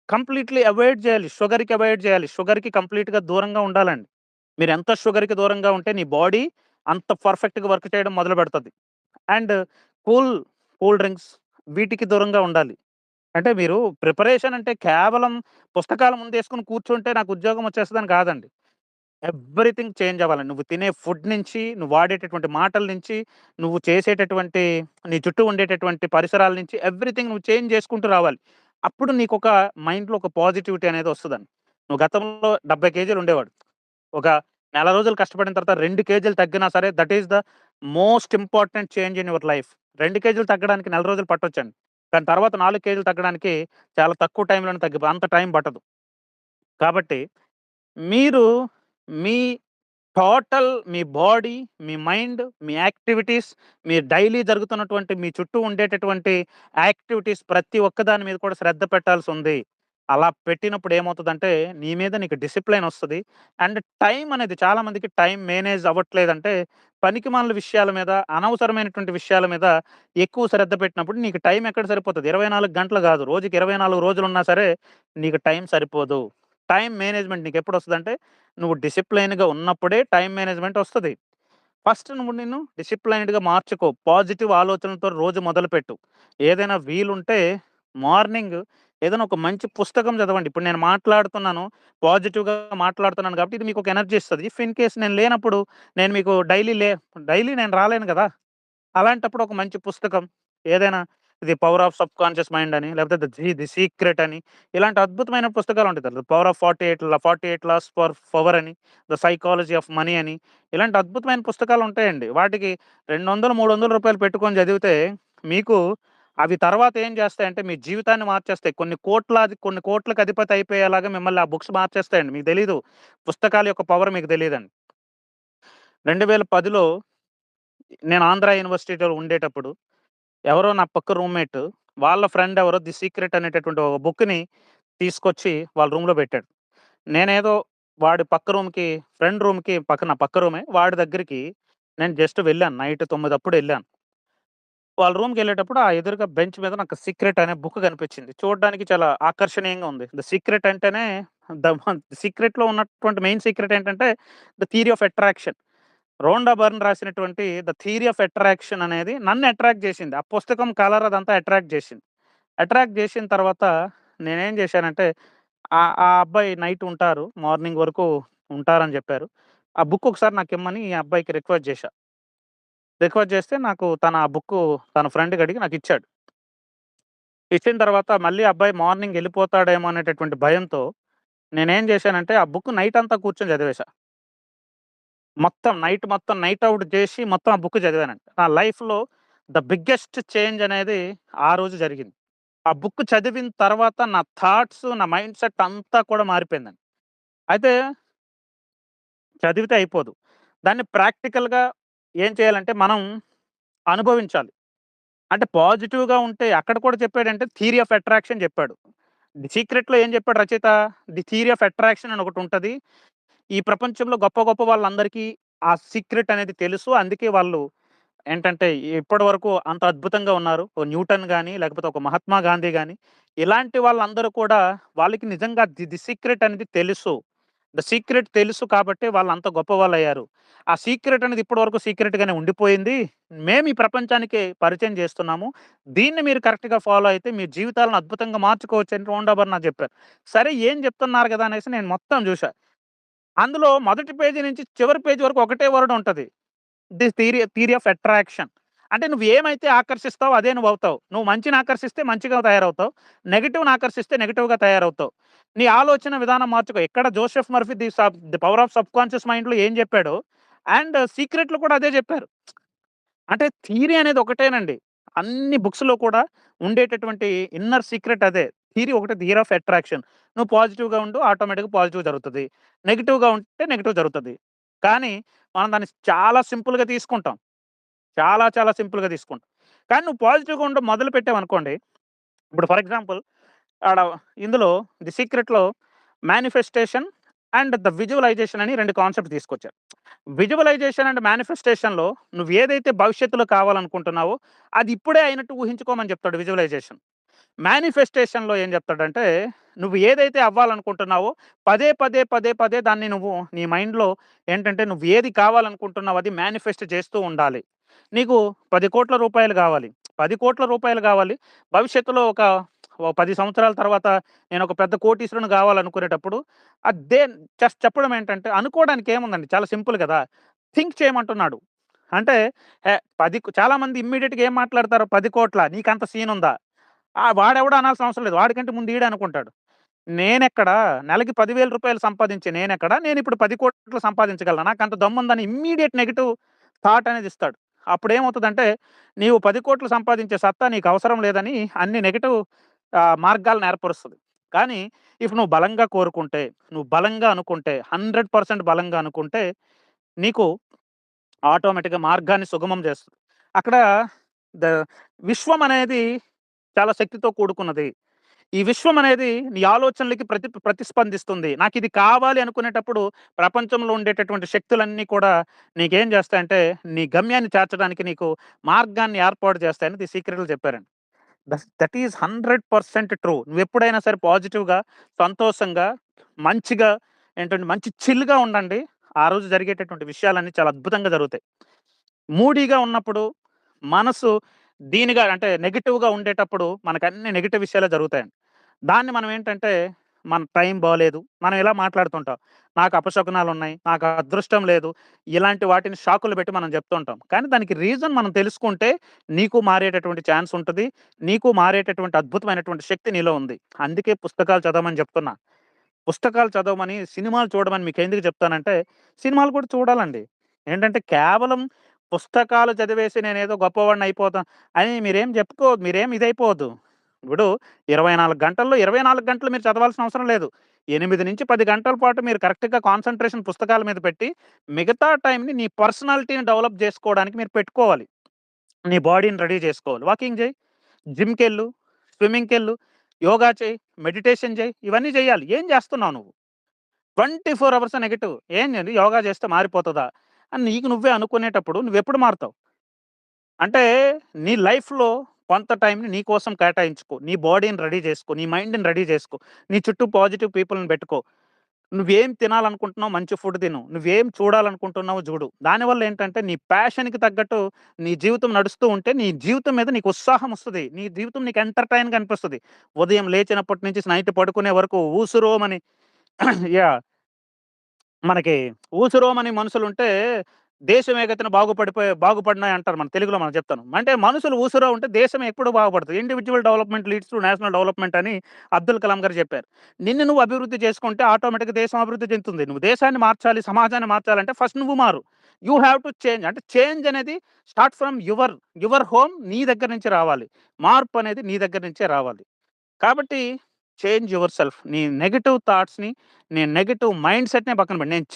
కంప్లీట్‌లీ అవాయిడ్ చేయాలి. షుగర్‌కి అవాయిడ్ చేయాలి. షుగర్‌కి కంప్లీట్‌గా దూరంగా ఉండాలండి. మీరెంత షుగర్‌కి దూరంగా ఉంటే నీ బాడీ అంత పర్ఫెక్ట్‌గా వర్క్ చేయడం మొదలుపెడతది. అండ్ కూల్, కూల్ డ్రింక్స్ వీటికి దూరంగా ఉండాలి. అంటే మీరు ప్రిపరేషన్ అంటే కేవలం పుస్తకాల ముందేసుకొని కూర్చుంటే నాకు ఉద్యోగం వచ్చేస్తదని కాదండి. ఎవ్రీథింగ్ చేంజ్ అవ్వాలండి. నువ్వు తినే ఫుడ్ నుంచి, నువ్వు వాడేటటువంటి మాటల నుంచి, నువ్వు చేసేటటువంటి నీ చుట్టూ ఉండేటటువంటి పరిసరాల నుంచి ఎవ్రీథింగ్ నువ్వు చేంజ్ చేసుకుంటూ రావాలి. అప్పుడు నీకొక మైండ్‌లో ఒక పాజిటివిటీ అనేది వస్తదండి. నువ్వు గతంలో 70 కేజీలు ఉండేవాడు. ఒక నెల రోజులు కష్టపడిన తర్వాత 2 కేజీలు తగ్గినా సరే that is the most important change in your life. 2 కేజీలు తగ్గడానికి నెల రోజులు పట్టొచ్చండి. కానీ తర్వాత 4 కేజీలు తగ్గడానికి చాలా తక్కువ టైంలోనే అంత టైం పట్టదు. కాబట్టి మీరు మీ మీ బాడీ, మీ మైండ్, మీ యాక్టివిటీస్, మీ డైలీ జరుగుతున్నటువంటి మీ చుట్టూ ఉండేటటువంటి యాక్టివిటీస్ ప్రతి ఒక్క దాని మీద కూడా శ్రద్ధ పెట్టాల్సుంది. అలా పెట్టినప్పుడు ఏమవుతదంటే, నీ మీద నీకు డిసిప్లిన్ ఒస్తది. అండ్ టైం అనేది చాలా మందికి టైం మేనేజ్ అవ్వట్లేదంటే, పనికిమాలిన విషయాల మీద, అనవసరమైనటువంటి విషయాల మీద ఎక్కువ శ్రద్ధ పెట్టినప్పుడు నీకు టైం ఎక్కడ సరిపోతది? 24 గంటలు గాదు. రోజుకి 24 రోజులున్నా సరే నీకు టైం సరిపోదు. టైమ్ మేనేజ్‌మెంట్ నీకెప్పుడొస్తదంటే, నువ్వు డిసిప్లైన్‌గా ఉన్నప్పుడే టైమ్ మేనేజ్‌మెంట్ ఒస్తది. ఫస్ట్ నువ్వు నిన్ను డిసిప్లైన్డ్‌గా మార్చుకో. పాజిటివ్ ఆలోచనలతో రోజు మొదలుపెట్టు. ఏదైనా వీలుంటే మార్నింగ్ ఏదైనా ఒక మంచి పుస్తకం చదవండి. ఇప్పుడు నేను మాట్లాడుతున్నాను, పాజిటివ్‌గా మాట్లాడుతున్నాను కాబట్టి ఇది మీకొక ఎనర్జీ ఇస్తది. ఇఫ్ ఇన్ కేస్ నేను లేనప్పుడు నేను మీకు డైలీ నేను రాలేను గదా! అలాంటప్పుడు ఒక మంచి పుస్తకం ఏదైనా 'the power of subconscious mind' అని, లేకపోతే 'ది సీక్రెట్' అని ఇలాంటి అద్భుతమైన పుస్తకాలుంటాయి. 'The power of 48 laws for power' అని, 'ద సైకాలజీ ఆఫ్ మనీ' అని ఇలాంటి అద్భుతమైన పుస్తకాలుంటాయండి. వాటికి రూ. 200, రూ. 300 పెట్టుకొని చదివితే మీకు అవి తర్వాత ఏం చేస్తాయంటే మీ జీవితాన్ని మార్చేస్తాయి. కొన్ని కోట్లకు అధిపతి అయిపోయేలాగా మిమ్మల్ని ఆ బుక్స్ మార్చేస్తాయండి. మీకు తెలీదు. పుస్తకాల యొక్క పవర్ మీకు తెలీదండి. 2010లో నేను ఆంధ్ర యూనివర్సిటీలో ఉండేటప్పుడు ఎవరో నా పక్క రూమ్‌మేట్ వాళ్ళ ఫ్రెండ్ ఎవరో 'ది సీక్రెట్' అనేటటువంటి ఒక బుక్‌ని తీసుకొచ్చి వాళ్ళ రూమ్‌లో పెట్టాడు. నేనేదో వాడి పక్క రూమ్‌కి ఫ్రెండ్ రూమ్‌కి నా పక్క రూమే. వాడి దగ్గరికి నేను జస్ట్ వెళ్ళాను. నైట్ 9 అప్పుడు ఎళ్ళాను. వాళ్ళ రూమ్‌కెళ్ళేటప్పుడు ఆ ఎదురుగా బెంచ్ మీద నాకు 'సీక్రెట్' అనే బుక్ కనిపించింది. చూడడానికి చాలా ఆకర్షణీయంగా ఉంది. 'ద సీక్రెట్' అంటేనే సీక్రెట్‌లో ఉన్నటువంటి మెయిన్ సీక్రెట్ ఏంటంటే 'the theory of attraction.' రోండా burn రాసినటువంటి 'ద థియరీ ఆఫ్ అట్రాక్షన్' అనేది నన్ను అట్రాక్ట్ చేసింది. ఆ పుస్తకం కలర్ అదంతా అట్రాక్ట్ చేసింది. అట్రాక్ట్ చేసిన తర్వాత నేనేం చేశానంటే ఆ అబ్బాయి నైట్ ఉంటారు. మార్నింగ్ వరకు ఉంటారని చెప్పారు. ఆ బుక్ ఒకసారి నాకిమ్మని ఈ అబ్బాయికి రిక్వెస్ట్ చేశా. రిక్వెస్ట్ చేస్తే నాకు తను ఆ బుక్కు తన ఫ్రెండ్‌కి అడిగి నాకిచ్చాడు. ఇచ్చిన తర్వాత మళ్ళీ అబ్బాయి మార్నింగ్ ఎళ్ళిపోతాడేమో అనేటటువంటి భయంతో నేనేం చేశానంటే ఆ బుక్ నైట్ అంతా కూర్చొని చదివేశా. మొత్తం నైట్ ఔట్ చేసి మొత్తం ఆ బుక్ చదివానండి. నా లైఫ్‌లో ద బిగ్గెస్ట్ చేంజ్ అనేది ఆ రోజు జరిగింది. ఆ బుక్ చదివిన తర్వాత నా థాట్స్, నా మైండ్ సెట్ అంతా కూడా మారిపోయిందండి. అయితే చదివితే అయిపోదు. దాన్ని ప్రాక్టికల్‌గా ఏం చేయాలంటే మనం అనుభవించాలి. అంటే పాజిటివ్‌గా ఉంటే అక్కడ కూడా చెప్పాడంటే థియరీ ఆఫ్ అట్రాక్షన్ చెప్పాడు. ది సీక్రెట్‌లో ఏం చెప్పాడు రచయిత? ది థియరీ ఆఫ్ అట్రాక్షన్ అని ఒకటుంటది. ఈ ప్రపంచంలో గొప్ప గొప్ప వాళ్ళందరికీ ఆ సీక్రెట్ అనేది తెలుసు. అందుకే వాళ్ళు ఏంటంటే ఇప్పటి వరకు అంత అద్భుతంగా ఉన్నారు. ఓ న్యూటన్ గాని, లేకపోతే ఒక మహాత్మా గాంధీ గాని, ఇలాంటి వాళ్ళందరూ కూడా వాళ్ళకి నిజంగా ది సీక్రెట్ అనేది తెలుసు. ద సీక్రెట్ తెలుసు కాబట్టే వాళ్ళంత గొప్పవాళ్ళయ్యారు. ఆ సీక్రెట్ అనేది ఇప్పటి వరకు సీక్రెట్‌గానే ఉండిపోయింది. మేము ఈ ప్రపంచానికి పరిచయం చేస్తున్నాము. దీన్ని మీరు కరెక్ట్‌గా ఫాలో అయితే మీ జీవితాలను అద్భుతంగా మార్చుకోవచ్చని రోన్ డాబర్ నాకు చెప్పారు. సరే ఏం చెప్తున్నారు గదా! అనేసి నేను మొత్తం జూసా. అందులో మొదటి పేజీ నుంచి చివరి పేజీ వరకు ఒకటే వర్డ్ ఉంటది. Theory of attraction. అంటే నువ్వేమైతే ఆకర్షిస్తావో అదే నువ్వవుతావు. నువ్వు మంచిని ఆకర్షిస్తే మంచిగా తయారవుతావు. నెగెటివ్‌ని ఆకర్షిస్తే నెగెటివ్‌గా తయారవుతావు. నీ ఆలోచన విధానం మార్చుకో. ఎక్కడ Joseph Murphy 'the power of subconscious మైండ్‌లో' ఏం చెప్పాడో అండ్ 'సీక్రెట్‌లో' కూడా అదే చెప్పారు. అంటే థియరీ అనేది ఒకటేనండి. అన్ని బుక్స్‌లో కూడా ఉండేటటువంటి ఇన్నర్ సీక్రెట్ అదే. థియరీ ఒకటే థియరీ ఆఫ్ అట్రాక్షన్. నువ్వు పాజిటివ్‌గా ఉండు ఆటోమేటిక్‌గా పాజిటివ్ జరుగుతది. నెగెటివ్‌గా ఉంటే నెగెటివ్ జరుగుతది. కానీ మనం దాన్ని చాలా సింపుల్‌గా తీసుకుంటాం. చాలా సింపుల్‌గా తీసుకుంటాం. కానీ నువ్వు పాజిటివ్‌గా ఉండడం మొదలుపెట్టావనుకోండి, ఇప్పుడు ఫర్ ఎగ్జాంపుల్ ఆడ ఇందులో 'ది సీక్రెట్‌లో' మేనిఫెస్టేషన్ అండ్ ద విజువలైజేషన్ అని 2 కాన్సెప్ట్స్ తీసుకొచ్చారు. విజువలైజేషన్ అండ్ మేనిఫెస్టేషన్‌లో నువ్వేదైతే భవిష్యత్తులో కావాలనుకుంటున్నావో, అది ఇప్పుడే అయినట్టు ఊహించుకోమని చెప్తాడు విజువలైజేషన్. మేనిఫెస్టేషన్‌లో ఏం చెప్తాడంటే, నువ్వు ఏదైతే అవ్వాలనుకుంటున్నావో పదే పదే దాన్ని నువ్వు నీ మైండ్‌లో ఏంటంటే నువ్వు ఏది కావాలనుకుంటున్నావో అది మేనిఫెస్ట్ చేస్తూ ఉండాలి. నీకు రూ. 10,00,00,000 కావాలి. రూ. 10,00,00,000 కావాలి. భవిష్యత్తులో ఓ 10 సంవత్సరాల తర్వాత నేనొక పెద్ద కోటీశ్వరుడిని కావాలనుకునేటప్పుడు అదే జస్ట్ చెప్పడం ఏంటంటే అనుకోవడానికి ఏముందండి చాలా సింపుల్ గదా! థింక్ చేయమంటున్నాడు. అంటే 10 చాలామంది ఇమ్మీడియేట్‌గా ఏం మాట్లాడతారు 10,00,00,000 నీకంత సీనుందా? వాడెవడో అనాల్సిన అవసరం లేదు. వాడికంటే ముందు ఈడే అనుకుంటాడు. నేనెక్కడ నెలకి రూ. 10,000 సంపాదించే నేనెక్కడ నేనిప్పుడు 10,00,00,000 సంపాదించగలనా? నాకంత దమ్ముందని ఇమ్మీడియేట్ నెగెటివ్ థాట్ అనేది ఇస్తాడు. అప్పుడేమవుతదంటే, నీవు 10,00,00,000 సంపాదించే సత్తా నీకవసరం లేదని అన్ని నెగెటివ్ మార్గాలను ఏర్పరుస్తది. కానీ, నువ్వు బలంగా కోరుకుంటే, నువ్వు బలంగా అనుకుంటే, 100% బలంగా అనుకుంటే, నీకు ఆటోమేటిక్‌గా మార్గాన్ని సుగమం చేస్తది. అక్కడ ద విశ్వం అనేది చాలా శక్తితో కూడుకున్నది. ఈ విశ్వం అనేది నీ ఆలోచనలకి ప్రతిస్పందిస్తుంది. నాకిది కావాలి అనుకునేటప్పుడు ప్రపంచంలో ఉండేటటువంటి శక్తులన్నీ కూడా నీకేం చేస్తాయంటే, నీ గమ్యాన్ని చేర్చడానికి నీకు మార్గాన్ని ఏర్పాటు చేస్తాయని ది సీక్రెట్‌లో చెప్పారండి. That is 100% true. నువ్వెప్పుడైనా సరే పాజిటివ్‌గా, సంతోషంగా, మంచిగా ఏంటంటే మంచి చిల్‌గా ఉండండి. ఆ రోజు జరిగేటటువంటి విషయాలన్నీ చాలా అద్భుతంగా జరుగుతాయి. మూడీగా ఉన్నప్పుడు, మనసు దీనిగా అంటే నెగెటివ్‌గా ఉండేటప్పుడు మనకన్ని నెగెటివ్ విషయాలే జరుగుతాయండి. దాన్ని మనం ఏంటంటే, మన టైం బాలేదు. మనం ఇలా మాట్లాడుతుంటాం. నాకు అపశకునాలున్నాయి. నాకు అదృష్టం లేదు. ఇలాంటి వాటిని షాకులు పెట్టి మనం చెప్తుంటాం. కానీ దానికి రీజన్ మనం తెలుసుకుంటే, నీకు మారేటటువంటి ఛాన్స్ ఉంటది. నీకు మారేటటువంటి అద్భుతమైనటువంటి శక్తి నీలో ఉంది. అందుకే పుస్తకాలు చదవమని చెప్తున్నా. పుస్తకాలు చదవమని, సినిమాలు చూడమని మీకెందుకు చెప్తానంటే, సినిమాలు కూడా చూడాలండి. ఏంటంటే కేవలం పుస్తకాలు చదివేసి నేనేదో గొప్పవాడిని అయిపోతా అని మీరేం చెప్పుకోవద్దు. మీరేం ఇదైపోవద్దు. ఇప్పుడు 24 గంటల్లో 24 గంటలు మీరు చదవాల్సిన అవసరం లేదు. 8-10 గంటల పాటు మీరు కరెక్ట్‌గా కాన్సంట్రేషన్ పుస్తకాల మీద పెట్టి, మిగతా టైంని నీ పర్సనాలిటీని డెవలప్ జేసుకోవడానికి మీరు పెట్టుకోవాలి. నీ బాడీని రెడీ జేసుకోవాలి. వాకింగ్ జెయి, జిమ్‌కెళ్ళు, స్విమ్మింగ్‌కెళ్ళు, యోగా చెయి, మెడిటేషన్ జెయి. ఇవన్నీ జేయాలి. ఏం జేస్తున్నావు నువ్వు? 24 అవర్స్ నెగెటివ్. ఏంది యోగా చేస్తే మారిపోతదా? అని నీకు నువ్వే అనుకునేటప్పుడు నువ్వెప్పుడు మారుతావు? అంటే నీ లైఫ్‌లో కొంత టైంని నీ కోసం కేటాయించుకో. నీ బాడీని రెడీ చేసుకో. నీ మైండ్‌ని రెడీ చేసుకో. నీ చుట్టూ పాజిటివ్ పీపుల్‌ని పెట్టుకో. నువ్వేం తినాలనుకుంటున్నావు మంచి ఫుడ్ తిను. నువ్వేం చూడాలనుకుంటున్నావో చూడు. దానివల్ల ఏంటంటే నీ ప్యాషన్‌కి తగ్గట్టు నీ జీవితం నడుస్తూ ఉంటే నీ జీవితం మీద నీకు ఉత్సాహం వస్తది. నీ జీవితం నీకు ఎంటర్‌టైన్‌గా అనిపిస్తది. ఉదయం లేచినప్పటి నుంచి నైట్ పడుకునే వరకు ఊసురోమని యాహ్! మనకి ఊసురోమని మనుషులుంటే, దేశం బాగుపడినాయి అంటారు మన తెలుగులో మనం చెప్తాను. అంటే మనుషులు ఊసురో ఉంటే దేశం ఎప్పుడు బాగుపడతది. Individual development leads to national development అని అబ్దుల్ కలాం గారు చెప్పారు. నిన్ను నువ్వు అభివృద్ధి చేసుకుంటే ఆటోమేటిక్‌గా దేశం అభివృద్ధి చెందుతుంది. నువ్వు దేశాన్ని మార్చాలి, సమాజాన్ని మార్చాలంటే ఫస్ట్ నువ్వు మారు. You have to change. అంటే చేంజ్ అనేది స్టార్ట్ ఫ్రమ్ యువర్ హోమ్ నీ దగ్గర నుంచి రావాలి. మార్పనేది నీ దగ్గర నుంచే రావాలి. కాబట్టి చేంజ్ యువర్ సెల్ఫ్. నీ నెగెటివ్ థాట్స్‌ని, నీ నెగెటివ్ మైండ్ సెట్‌నే పక్కన పెట్టి నేను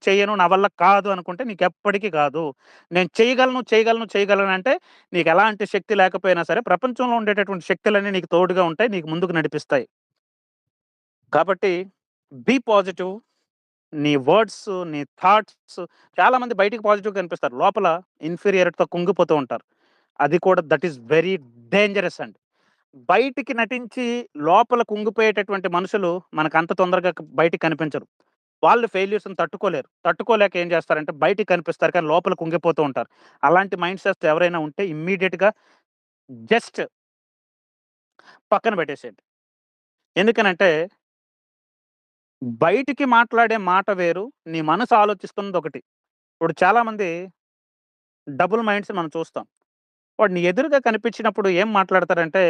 చెయ్యను, నా వల్ల కాదు అనుకుంటే నీకెప్పటికి కాదు. నేను చేయగలను అంటే నీకెలాంటి శక్తి లేకపోయినా సరే ప్రపంచంలో ఉండేటటువంటి శక్తులన్నీ నీకు తోడుగా ఉంటాయి. నీకు ముందుకు నడిపిస్తాయి. కాబట్టి బీ పాజిటివ్. నీ వర్డ్స్, నీ థాట్స్ చాలామంది బయటికి పాజిటివ్‌గా కనిపిస్తారు. లోపల ఇన్ఫీరియారిటీతో కుంగిపోతూ ఉంటారు. అది కూడా దట్ ఈస్ వెరీ డేంజరస్ అండి. బయటికి నటించి లోపల కుంగిపోయేటటువంటి మనుషులు మనకంత తొందరగా బయటికి కనిపించరు. వాళ్ళు ఫెయిల్యూర్స్‌ని తట్టుకోలేరు. తట్టుకోలేక ఏం చేస్తారంటే బయటికి కనిపిస్తారు కానీ లోపల కుంగిపోతూ ఉంటారు. అలాంటి మైండ్ సెట్స్ ఎవరైనా ఉంటే ఇమ్మీడియేట్‌గా జస్ట్ పక్కన పెట్టేసేయండి. ఎందుకనంటే బయటికి మాట్లాడే మాట వేరు. నీ మనసు ఆలోచిస్తున్నదొకటి. ఇప్పుడు చాలామంది డబుల్ మైండ్స్ మనం చూస్తాం. వాడు నీ ఎదురుగా కనిపించినప్పుడు ఏం మాట్లాడతారంటే,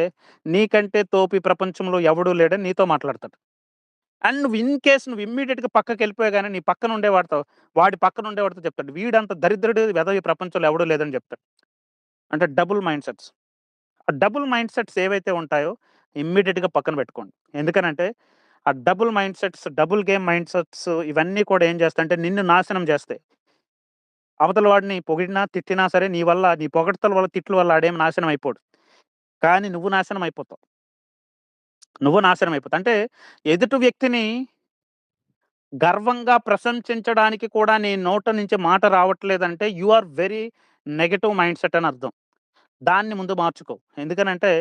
నీకంటే తోపు ఈ ప్రపంచంలో ఎవడు లేడని నీతో మాట్లాడతాడు. అండ్ నువ్వు ఇన్ కేస్ నువ్వు ఇమ్మీడియేట్‌గా పక్కకెళ్ళిపోయావు గాని, నీ పక్కన ఉండేవాడితో వాడి పక్కన ఉండేవాడితో చెప్తాడు. వీడంత దరిద్రుడు వెధవ ఈ ప్రపంచంలో ఎవడు లేదని చెప్తాడు. అంటే డబుల్ మైండ్ సెట్స్. ఆ డబుల్ మైండ్ సెట్స్ ఏవైతే ఉంటాయో ఇమ్మీడియేట్‌గా పక్కన పెట్టుకోండి. ఎందుకనంటే, ఆ double mind sets, double game mind sets ఇవన్నీ కూడా ఏం చేస్తాయంటే నిన్ను నాశనం చేస్తాయి. అవతల వాడిని పొగిడినా, తిట్టినా సరే నీ పొగడ్తల వల్ల, తిట్ల వల్ల ఆడేమి నాశనం అయిపోడు. కానీ నువ్వు నాశనం అయిపోతావు. నువ్వు నాశనం అయిపోతావు. అంటే ఎదుటి వ్యక్తిని గర్వంగా ప్రశంసించడానికి కూడా నీ నోట నుంచి మాట రావట్లేదంటే you are very negative mindset అని అర్థం. దాన్ని ముందు మార్చుకో. ఎందుకనంటే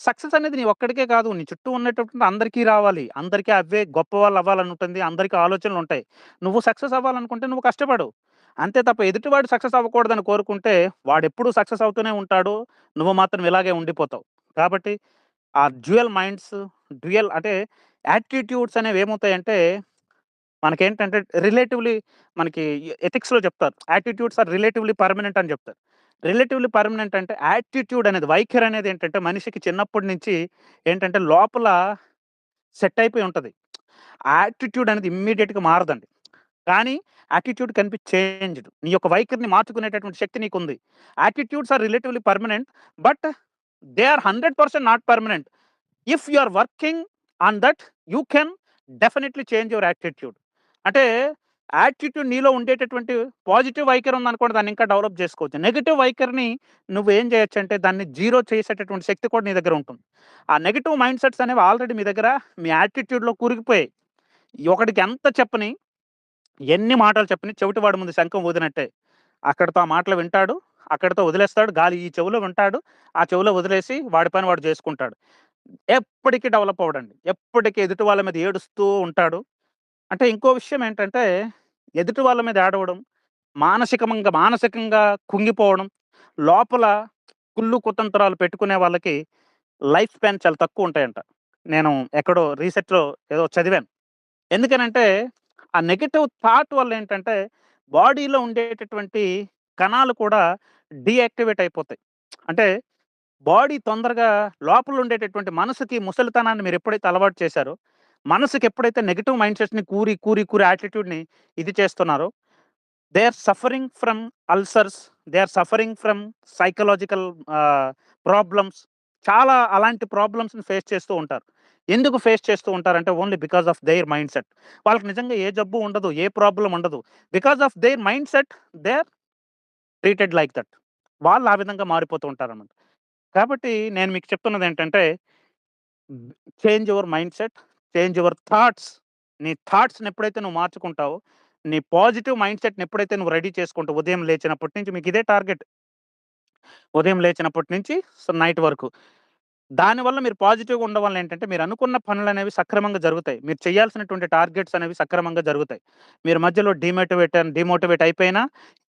సక్సెస్ అనేది నీ ఒక్కడికే కాదు. నీ చుట్టూ ఉన్నటువంటి అందరికీ రావాలి. అందరికీ అవే గొప్పవాళ్ళు అవ్వాలని ఉంటుంది. అందరికి ఆలోచనలుంటాయి. నువ్వు సక్సెస్ అవ్వాలనుకుంటే నువ్వు కష్టపడు. అంతే తప్ప ఎదుటివాడు సక్సెస్ అవ్వకూడదని కోరుకుంటే వాడెప్పుడూ సక్సెస్ అవుతూనే ఉంటాడు. నువ్వు మాత్రం ఇలాగే ఉండిపోతావు. కాబట్టి ఆ డ్యూయల్ అంటే యాటిట్యూడ్స్ అనేవేమవుతాయంటే మనకేంటంటే రిలేటివ్‌లీ మనకి ఎథిక్స్‌లో చెప్తారు. యాటిట్యూడ్స్ ఆర్ రిలేటివ్‌లీ పర్మనెంట్ అని చెప్తారు. రిలేటివ్‌లీ పర్మనెంట్ అంటే యాటిట్యూడ్ అనేది వైఖరి అనేది ఏంటంటే మనిషికి చిన్నప్పటి నుంచి ఏంటంటే లోపల సెట్ అయిపోయి ఉంటది. యాటిట్యూడ్ అనేది ఇమ్మీడియేట్‌గా మారదండి. కానీ యాటిట్యూడ్ కెన్ బి చేంజ్డ్. నీ యొక్క వైఖరిని మార్చుకునేటటువంటి శక్తి నీకుంది. Attitudes are relatively permanent. But they are 100% not permanent. If you are working on that, you can definitely change your attitude. అంటే యాటిట్యూడ్ నీలో ఉండేటటువంటి పాజిటివ్ వైఖరి ఉందనుకోండి, దాన్ని ఇంకా డెవలప్ చేసుకోవచ్చు. నెగెటివ్ వైఖరిని నువ్వేం చేయొచ్చంటే దాన్ని జీరో చేసేటటువంటి శక్తి కూడా నీ దగ్గర ఉంటుంది. ఆ నెగెటివ్ మైండ్ సెట్స్ అనేవి ఆల్రెడీ మీ దగ్గర మీ యాటిట్యూడ్‌లో కూరుకుపోయాయి. ఒకడికి ఎంత చెప్పని, ఎన్ని మాటలు చెప్పని చెవిటివాడి ముందు శంఖం ఊదినట్టే. అక్కడితో ఆ మాటలు వింటాడు. అక్కడితో వదిలేస్తాడు. గాలి ఈ చెవిలో వింటాడు. ఆ చెవిలో వదిలేసి వాడి పని వాడు చేసుకుంటాడు. ఎప్పటికి డెవలప్ అవ్వడండి. ఎప్పటికి ఎదుటి వాళ్ళ మీద ఏడుస్తూ ఉంటాడు. అంటే ఇంకో విషయం ఏంటంటే, ఎదుటి వాళ్ళ మీద ఏడవడం, మానసికంగా కుంగిపోవడం, లోపల కుళ్ళు కుతంత్రాలు పెట్టుకునే వాళ్ళకి లైఫ్ స్పాన్ చాలా తక్కువుంటాయంట. నేను ఎక్కడో రీసెర్చ్‌లో ఏదో చదివాను. ఎందుకనంటే, ఆ నెగెటివ్ థాట్ వల్లేంటంటే, బాడీలో ఉండేటటువంటి కణాలు కూడా డీయాక్టివేట్ అయిపోతాయి. అంటే బాడీ తొందరగా లోపల ఉండేటటువంటి మనసుకి ముసలితనాన్ని మీరెప్పుడైతే అలవాటు చేశారో, మనసుకి ఎప్పుడైతే నెగెటివ్ మైండ్ సెట్స్‌ని కూరి యాటిట్యూడ్‌ని ఇది చేస్తున్నారో, they are suffering from ulcers, they are suffering from psychological problems. చాలా అలాంటి ప్రాబ్లమ్స్‌ని ఫేస్ చేస్తూ ఉంటారు. ఎందుకు ఫేస్ చేస్తూ ఉంటారంటే only because of their mindset. వాళ్ళకి నిజంగా ఏ జబ్బు ఉండదు. ఏ ప్రాబ్లమ్ ఉండదు. Because of their mindset they are treated like that. వాళ్ళు ఆ విధంగా మారిపోతూ ఉంటారన్నమాట. కాబట్టి నేను మీకు చెప్తున్నదేంటంటే, change your mindset, change your thoughts. నీ థాట్స్‌ని ఎప్పుడైతే నువ్వు మార్చుకుంటావో, నీ పాజిటివ్ మైండ్ సెట్‌ని ఎప్పుడైతే నువ్వు రెడీ చేసుకుంటావో, ఉదయం లేచినప్పటి నుంచి మీకిదే టార్గెట్. ఉదయం లేచినప్పటి నుంచి నైట్ వరకు. దానివల్ల మీరు పాజిటివ్‌గా ఉండడం వల్ల ఏంటంటే, మీరు అనుకున్న పనులనేవి సక్రమంగా జరుగుతాయి. మీరు చేయాల్సినటువంటి టార్గెట్స్ అనేవి సక్రమంగా జరుగుతాయి. మీరు మధ్యలో డీమోటివేట్ అయిపోయినా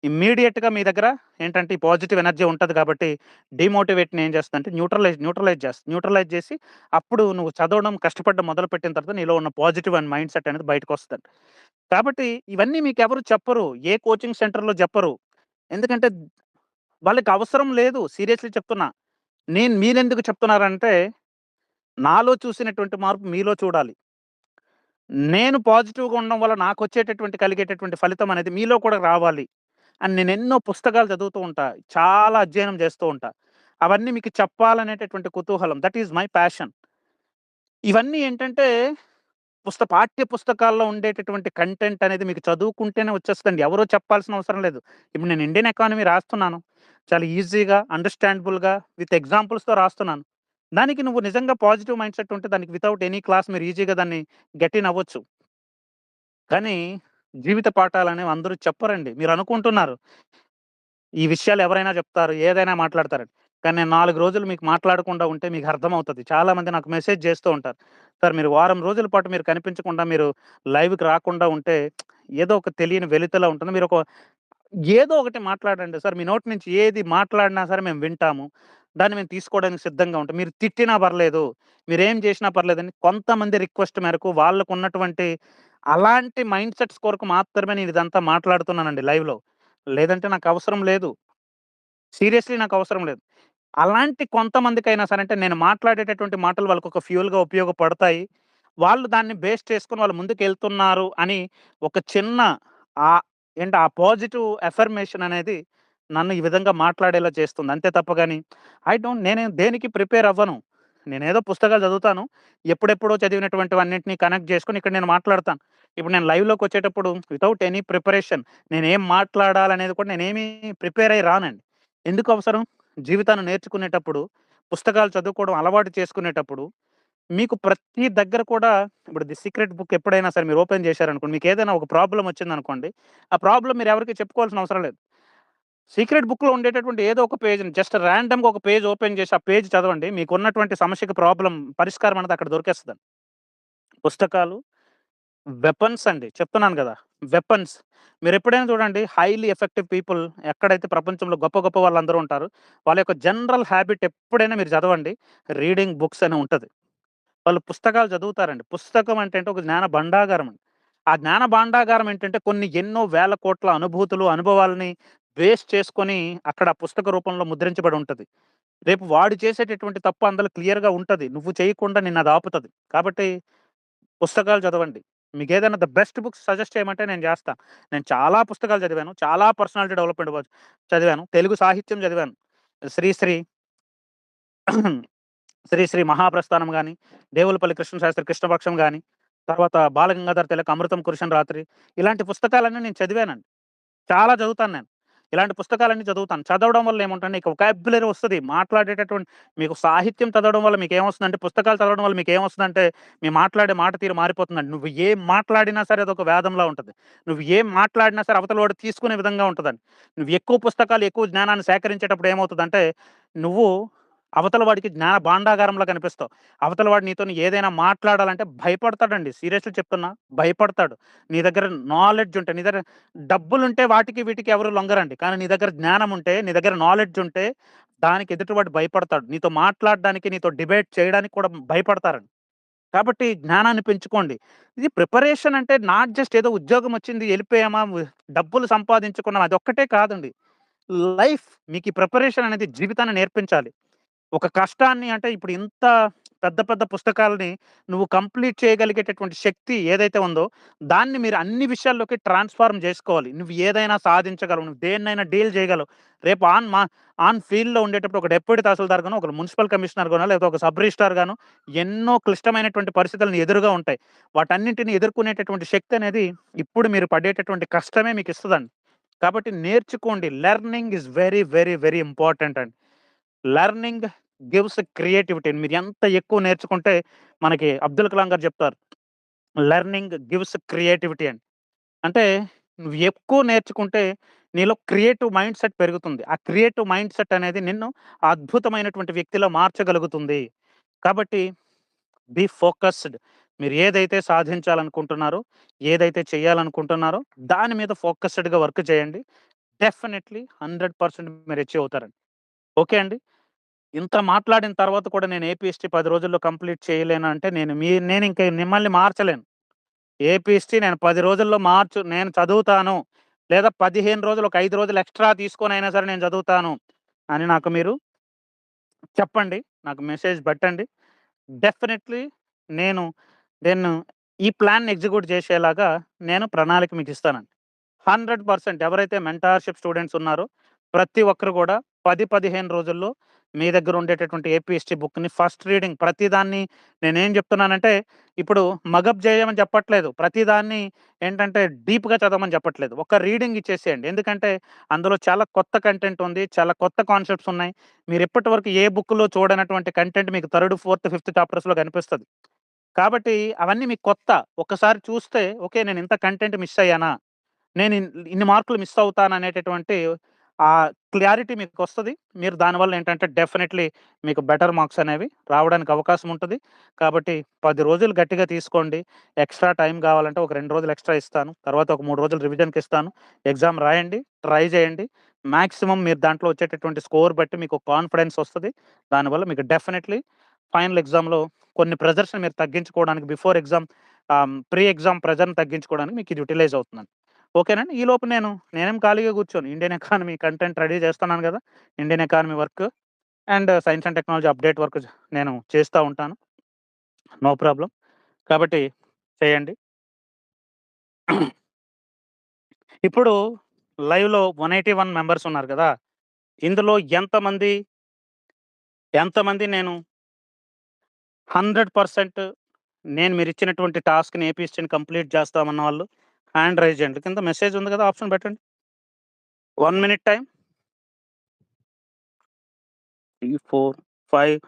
ఇమ్మీడియేట్‌గా మీ దగ్గర ఏంటంటే, ఈ పాజిటివ్ ఎనర్జీ ఉంటది కాబట్టి, డీమోటివేట్‌ని ఏం చేస్తదంటే న్యూట్రలైజ్ చేసి, అప్పుడు నువ్వు చదవడం, కష్టపడడం మొదలుపెట్టిన తర్వాత నీలో ఉన్న పాజిటివ్ అండ్ మైండ్ సెట్ అనేది బయటకొస్తదండి. కాబట్టి ఇవన్నీ మీకెవరు చెప్పరు. ఏ కోచింగ్ సెంటర్‌లో చెప్పరు. ఎందుకంటే వాళ్ళకి అవసరం లేదు. సీరియస్‌లీ చెప్తున్నా. మీరెందుకు చెప్తున్నారంటే, నాలో చూసినటువంటి మార్పు మీలో చూడాలి. నేను పాజిటివ్‌గా ఉండడం వల్ల కలిగేటటువంటి ఫలితం అనేది మీలో కూడా రావాలి అని నేనెన్నో పుస్తకాలు చదువుతూ ఉంటా. చాలా అధ్యయనం చేస్తూ ఉంటా. అవన్నీ మీకు చెప్పాలనేటటువంటి కుతూహలం. That is my passion. ఇవన్నీ ఏంటంటే పాఠ్య పుస్తకాల్లో ఉండేటటువంటి కంటెంట్ అనేది మీకు చదువుకుంటేనే వచ్చేస్తదండి. ఎవరో చెప్పాల్సిన అవసరం లేదు. ఇప్పుడు నేను ఇండియన్ ఎకానమీ రాస్తున్నాను. చాలా ఈజీగా, అండర్‌స్టాండబుల్‌గా విత్ ఎగ్జాంపుల్స్‌తో రాస్తున్నాను. దానికి నువ్వు నిజంగా పాజిటివ్ మైండ్ సెట్ ఉంటే దానికి వితౌట్ ఎనీ క్లాస్ మీరు ఈజీగా దాన్ని గెట్ ఇన్ అవ్వచ్చు. కానీ జీవిత పాఠాలనేవి అందరూ చెప్పరండి. మీరనుకుంటున్నారు. ఈ విషయాలు ఎవరైనా చెప్తారు. ఏదైనా మాట్లాడతారని. కానీ నేను 4 రోజులు మీకు మాట్లాడకుండా ఉంటే మీకు అర్థమవుతది. చాలామంది నాకు మెసేజ్ చేస్తూ ఉంటారు. సార్ మీరు వారం రోజుల పాటు మీరు కనిపించకుండా మీరు లైవ్‌కి రాకుండా ఉంటే ఏదో ఒక తెలియని వెలితిలా ఉంటుంది. ఏదో ఒకటి మాట్లాడండి సార్. మీ నోటి నుంచి ఏది మాట్లాడినా సరే మేము వింటాము. దాన్ని మేము తీసుకోవడానికి సిద్ధంగా ఉంటాం. మీరు తిట్టినా పర్లేదు. మీరేం చేసినా పర్లేదని కొంతమంది రిక్వెస్ట్ మేరకు వాళ్ళకున్నటువంటి అలాంటి మైండ్ సెట్స్ కొరకు మాత్రమే నేను ఇదంతా మాట్లాడుతున్నానండి లైవ్‌లో. లేదంటే నాకవసరం లేదు. సీరియస్‌లీ నాకవసరం లేదు. అలాంటి కొంతమందికైనా సరే అంటే నేను మాట్లాడేటటువంటి మాటలు వాళ్ళకొక ఫ్యూయల్‌గా ఉపయోగపడతాయి. వాళ్ళు దాన్ని బేస్ చేసుకొని వాళ్ళు ముందుకెళ్తున్నారు అని ఒక చిన్న ఆహ్, ఆ పాజిటివ్ అఫర్మేషన్ అనేది నన్ను ఈ విధంగా మాట్లాడేలా చేస్తుంది. అంతే తప్ప గాని నేనేం దేనికి ప్రిపేర్ అవ్వను. నేనేదో పుస్తకాలు చదువుతాను. ఎప్పుడెప్పుడో చదివినటువంటివన్నిటిని కనెక్ట్ చేసుకొని ఇక్కడ నేను మాట్లాడతాను. ఇప్పుడు నేను లైవ్‌లోకొచ్చేటప్పుడు వితౌట్ ఎనీ ప్రిపరేషన్ నేనేం మాట్లాడాలనేది కూడా నేనేమి ప్రిపేర్ అయ్యి రానండి. ఎందుకు అవసరం? జీవితాన్ని నేర్చుకునేటప్పుడు, పుస్తకాలు చదువుకోవడం అలవాటు చేసుకునేటప్పుడు, మీకు ప్రతి దగ్గర కూడా ఇప్పుడు 'ది సీక్రెట్ బుక్' ఎప్పుడైనా సరే మీరు ఓపెన్ చేశారనుకోండి, మీకేదైనా ఒక ప్రాబ్లమ్ వచ్చిందనుకోండి, ఆ ప్రాబ్లమ్ మీరెవరికీ చెప్పుకోవాల్సిన అవసరం లేదు. సీక్రెట్ బుక్‌లో ఉండేటటువంటి ఏదో ఒక పేజ్‌ని జస్ట్ రాండమ్‌గా ఒక పేజ్ ఓపెన్ చేసి, ఆ పేజ్ చదవండి. మీకున్నటువంటి సమస్యకి పరిష్కారం అనేది అక్కడ దొరికేస్తదండి. పుస్తకాలు వెపన్స్ అండి. చెప్తున్నాను గదా! వెపన్స్. మీరెప్పుడైనా చూడండి హైలీ ఎఫెక్టివ్ పీపుల్ ఎక్కడైతే ప్రపంచంలో గొప్ప గొప్ప వాళ్ళందరూ ఉంటారో, వాళ్ళ యొక్క జనరల్ హాబిట్ ఎప్పుడైనా మీరు చదవండి. రీడింగ్ బుక్స్ అని ఉంటది. వాళ్ళు పుస్తకాలు చదువుతారండి. పుస్తకం అంటే ఒక జ్ఞాన భండాగారం అండి. ఆ జ్ఞాన భాండాగారం ఏంటంటే కొన్ని ఎన్నో వేల కోట్ల అనుభూతులు, అనుభవాల్ని బేస్ చేసుకొని అక్కడ పుస్తక రూపంలో ముద్రించబడి ఉంటది. రేపు వాడు చేసేటటువంటి తప్పు అందులో క్లియర్‌గా ఉంటది. నువ్వు చేయకుండా నిన్నది ఆపుతది. కాబట్టి పుస్తకాలు చదవండి. మీకేదైనా ద బెస్ట్ బుక్స్ సజెస్ట్ చేయమంటే నేను జేస్తా. నేను చాలా పుస్తకాలు చదివాను. చాలా పర్సనాలిటీ డెవలప్‌మెంట్ చదివాను. తెలుగు సాహిత్యం చదివాను. శ్రీశ్రీ, శ్రీశ్రీ మహాప్రస్థానం గాని, దేవులపల్లి కృష్ణశాస్త్రి కృష్ణపక్షం గాని, తర్వాత బాలగంగాధర తిలక్ అమృతం కురిసిన రాత్రి, ఇలాంటి పుస్తకాలన్నీ నేను చదివానండి. చాలా చదువుతాను నేను. ఇలాంటి పుస్తకాలన్నీ చదువుతాను. చదవడం వల్ల ఏముంటంటే నీకు వొకాబ్యులరీ వస్తది. మాట్లాడేటటువంటి మీకు సాహిత్యం చదవడం వల్ల మీకేమొస్తుందంటే, పుస్తకాలు చదవడం వల్ల మీకేమొస్తదంటే, మీ మాట్లాడే మాట తీరు మారిపోతుందండి. నువ్వు ఏం మాట్లాడినా సరే అదొక వేదంలా ఉంటది. నువ్వు ఏం మాట్లాడినా సరే అవతల వాడు తీసుకునే విధంగా ఉంటదండి. నువ్వు ఎక్కువ పుస్తకాలు, ఎక్కువ జ్ఞానాన్ని సేకరించేటప్పుడు ఏమవుతదంటే, నువ్వు అవతల వాడికి జ్ఞాన భాండాగారంలా కనిపిస్తావు. అవతల వాడు నీతోని ఏదైనా మాట్లాడాలంటే భయపడతాడండి. సీరియస్‌లీ చెప్తున్నా భయపడతాడు. నీ దగ్గర నాలెడ్జ్ ఉంటే, నీ దగ్గర డబ్బులుంటే వాటికి వీటికి ఎవరు లొంగరండి. కానీ నీ దగ్గర జ్ఞానం ఉంటే, నీ దగ్గర నాలెడ్జ్ ఉంటే దానికి ఎదుటివాడు భయపడతాడు. నీతో మాట్లాడడానికి, నీతో డిబేట్ చేయడానికి కూడా భయపడతారండి. కాబట్టి జ్ఞానాన్ని పెంచుకోండి. ఇది ప్రిపరేషన్ అంటే నాట్ జస్ట్ ఏదో ఉద్యోగం వచ్చింది ఎళ్ళిపోయామా, డబ్బులు సంపాదించుకున్నాం అదొక్కటే కాదండి. లైఫ్ మీకు ఈ ప్రిపరేషన్ అనేది జీవితాన్ని నేర్పించాలి. ఒక కష్టాన్ని అంటే ఇప్పుడు ఇంత పెద్ద పెద్ద పుస్తకాలని నువ్వు కంప్లీట్ చేయగలిగేటటువంటి శక్తి ఏదైతే ఉందో, దాన్ని మీరు అన్ని విషయాల్లోకి ట్రాన్స్‌ఫార్మ్ జేసుకోవాలి. నువ్వు ఏదైనా సాధించగలవు. నువ్వు దేన్నైనా డీల్ చేయగలవు. రేపు ఆన్ ఫీల్డ్‌లో ఉండేటప్పుడు ఒక డెప్యూటీ తహసీల్దార్ గానో, ఒక మున్సిపల్ కమిషనర్ గానో, లేదా ఒక సబ్ రిజిస్ట్రార్ గానో ఎన్నో క్లిష్టమైనటువంటి పరిస్థితులు నీ ఎదురుగా ఉంటాయి. వాటన్నింటిని ఎదుర్కొనేటటువంటి శక్తి అనేది ఇప్పుడు మీరు పడేటటువంటి కష్టమే మీకిస్తదండి. కాబట్టి నేర్చుకోండి. Learning is very, very, very important అండి. Learning gives creativity. మీరు ఎంత ఎక్కువ నేర్చుకుంటే మనకి అబ్దుల్ కలాం గారు చెప్తారు. లెర్నింగ్ గివ్స్ క్రియేటివిటీ అని. అంటే నువ్వు ఎక్కువ నేర్చుకుంటే నీలో క్రియేటివ్ మైండ్ సెట్ పెరుగుతుంది. ఆ క్రియేటివ్ మైండ్ సెట్ అనేది నిన్ను అద్భుతమైనటువంటి వ్యక్తిలా మార్చగలుగుతుంది. కాబట్టి బీ ఫోకస్డ్. మీరు ఏదైతే సాధించాలనుకుంటున్నారో, ఏదైతే చేయాలనుకుంటున్నారో దాని మీద ఫోకస్డ్‌గా వర్క్ చేయండి. డెఫినైట్‌లీ 100% మీరు అచీవ్ అవుతారండి. ఓకే అండి. ఇంత మాట్లాడిన తర్వాత కూడా నేను ఏపీఎస్‌టీ 10 రోజుల్లో కంప్లీట్ చేయలేనంటే నేనింక మిమ్మల్ని మార్చలేను. ఏపీఎస్‌టీ నేను 10 రోజుల్లో నేను చదువుతాను. లేదా 15 రోజులు ఒక 5 రోజులు ఎక్స్‌ట్రా తీసుకొనైనా సరే నేను చదువుతాను అని నాకు మీరు చెప్పండి. నాకు మెసేజ్ పెట్టండి. డెఫినైట్‌లీ నేను నేను ఈ ప్లాన్‌ని ఎగ్జిక్యూట్ చేసేలాగా నేను ప్రణాళిక మీకిస్తానండి. 100% ఎవరైతే మెంటార్‌షిప్ స్టూడెంట్స్ ఉన్నారో ప్రతి ఒక్కరు కూడా 10, 15 రోజుల్లో మీ దగ్గర ఉండేటటువంటి ఏపీఎస్‌టీ బుక్‌ని ఫస్ట్ రీడింగ్ ప్రతిదాన్ని నేనేం చెప్తున్నానంటే ఇప్పుడు మగప్ చేయమని చెప్పట్లేదు. ప్రతిదాన్ని ఏంటంటే డీప్‌గా చదవమని చెప్పట్లేదు. ఒక రీడింగ్ ఇచ్చేసేయండి. ఎందుకంటే అందులో చాలా కొత్త కంటెంట్ ఉంది. చాలా కొత్త కాన్సెప్ట్స్ ఉన్నాయి. మీరు ఇప్పటి వరకు ఏ బుక్‌లో చూడనటువంటి కంటెంట్ మీకు థర్డ్, ఫోర్త్, ఫిఫ్త్ చాప్టర్స్‌లో కనిపిస్తది. కాబట్టి అవన్నీ మీకు కొత్త. ఒక్కసారి చూస్తే ఓకే. నేను ఇంత కంటెంట్ మిస్ అయ్యానా? నేను ఇన్ని మార్కులు మిస్ అవుతాననేటటువంటి క్లారిటీ మీకొస్తది. మీరు దానివల్ల ఏంటంటే డెఫినైట్‌లీ మీకు బెటర్ మార్క్స్ అనేవి రావడానికి అవకాశం ఉంటది. కాబట్టి 10 రోజులు గట్టిగా తీసుకోండి. ఎక్స్‌ట్రా టైమ్ కావాలంటే ఒక 2 రోజులు ఎక్స్‌ట్రా ఇస్తాను. తర్వాత ఒక 3 రోజులు రివిజన్‌కిస్తాను. ఎగ్జామ్ రాయండి. ట్రై చేయండి. మాక్సిమం మీరు దాంట్లో వచ్చేటటువంటి స్కోర్ బట్టి మీకు కాన్ఫిడెన్స్ వస్తది. దానివల్ల మీకు డెఫినైట్‌లీ ఫైనల్ ఎగ్జామ్‌లో కొన్ని ప్రెషర్స్‌ని మీరు తగ్గించుకోవడానికి బిఫోర్ ఎగ్జామ్ ప్రీ ఎగ్జామ్ ప్రెషర్‌ని తగ్గించుకోవడానికి మీకు ఇది యుటిలైజ్ అవుతుందండి. ఓకేనండి. ఈలోపు నేనేం ఖాళీగా కూర్చొని ఇండియన్ ఎకానమీ కంటెంట్ రెడీ చేస్తున్నాను గదా! Indian economy work and science and technology update work నేను చేస్తా ఉంటాను. No problem. కాబట్టి చేయండి. ఇప్పుడు లైవ్‌లో 181 మెంబర్స్ ఉన్నారు గదా! ఇందులో ఎంతమంది నేను 100% నేను మీరిచ్చినటువంటి టాస్క్‌ని ఏపీఎస్‌టీని కంప్లీట్ చేస్తామన్న వాళ్ళు హ్యాండ్ రైజ్ చేయండి. కింద మెసేజ్ ఉంది గదా! ఆప్షన్ పెట్టండి. 1 minute time. 3, 4, 5,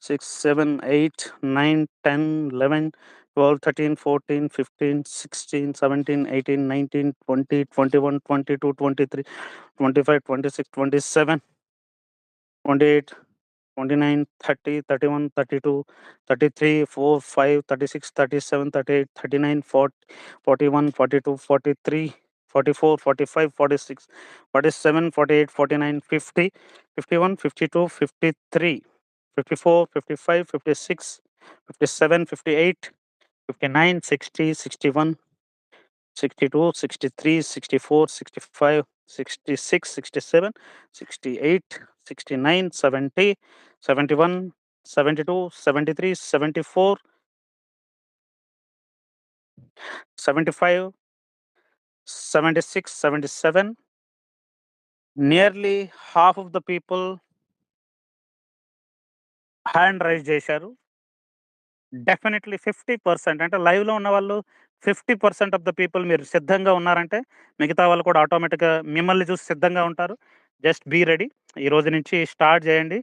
6, 7, 8, 9, 10, 11, 12, 13, 14, 15, 16, 17, 18, 19, 20, 21, 22, 23, 25, 26, 27, 28, 29, 30, 31, 32, 33, 4, 5, 36, 37, 38, 39, 40, 41, 42, 43, 44, 45, 46, 47, 48, 49, 50, 51, 52, 53, 54, 55, 56, 57, 58, 59, 60, 61, 62, 63, 64, 65, 66, 67, 68, 69, 70, 71, 72, 73, 74, 75, 76, 77 nearly half of the people hand raise చేశారు. డెఫినెట్‌లీ 50% అంటే లైవ్‌లో ఉన్నవాళ్ళు 50% ఆఫ్ ద పీపుల్ మీరు సిద్ధంగా ఉన్నారంటే, మిగతా వాళ్ళు కూడా ఆటోమేటిక్‌గా మిమ్మల్ని చూసి సిద్ధంగా ఉంటారు. Just be ready. ఈ రోజు నుంచి స్టార్ట్ చేయండి.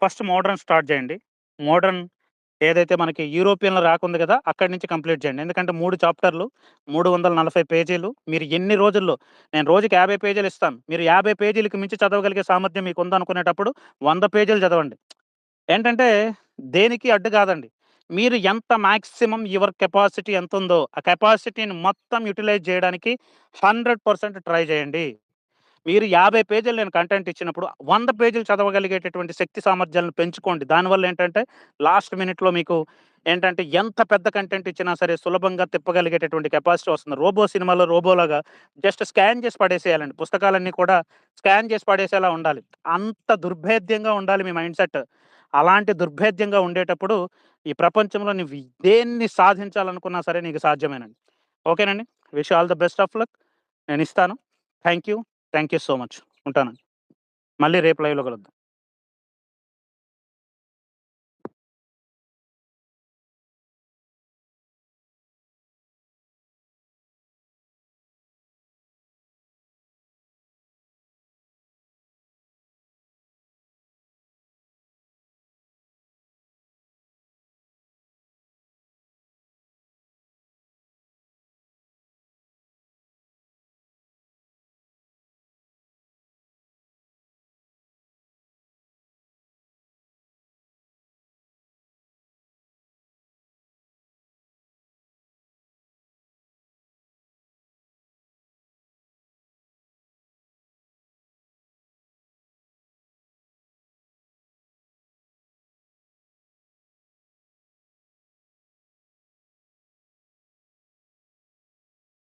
ఫస్ట్ మోడర్న్ స్టార్ట్ చేయండి. మోడర్న్ ఏదైతే మనకి యూరోపియన్‌లో రాకుంది కదా! అక్కడి నుంచి కంప్లీట్ చేయండి. ఎందుకంటే 3 చాప్టర్‌లు, 340 పేజీలు. మీరు ఎన్ని రోజుల్లో నేను రోజుకి 50 పేజీలు ఇస్తాను. మీరు 50 పేజీలకి మించి చదవగలిగే సామర్థ్యం మీకుందనుకునేటప్పుడు 100 పేజీలు చదవండి. ఏంటంటే దేనికి అడ్డు కాదండి. మీరు ఎంత మాక్సిమం యువర్ కెపాసిటీ ఎంతుందో, ఆ కెపాసిటీని మొత్తం యుటిలైజ్ చేయడానికి 100% ట్రై చేయండి. మీరు 50 పేజీలు నేను కంటెంట్ ఇచ్చినప్పుడు 100 పేజీలు చదవగలిగేటటువంటి శక్తి సామర్థ్యాలను పెంచుకోండి. దానివల్ల ఏంటంటే లాస్ట్ మినిట్‌లో మీకు ఏంటంటే ఎంత పెద్ద కంటెంట్ ఇచ్చినా సరే సులభంగా తిప్పగలిగేటటువంటి కెపాసిటీ వస్తుంది. 'రోబో' సినిమాలో రోబోలాగా జస్ట్ స్కాన్ చేసి పడేసేయాలండి. పుస్తకాలన్నీ కూడా స్కాన్ చేసి పడేసేలా ఉండాలి. అంత దుర్భేద్యంగా ఉండాలి మీ మైండ్‌సెట్. అలాంటి దుర్భేద్యంగా ఉండేటప్పుడు ఈ ప్రపంచంలో నువ్వు దేన్ని సాధించాలనుకున్నా సరే నీకు సాధ్యమేనండి. ఓకేనండి. Wish you all the best of luck. నేనిస్తాను. Thank you. Thank you so much. ఉంటానండి. మళ్ళీ రేపు లైవ్‌లో కలుద్దాం.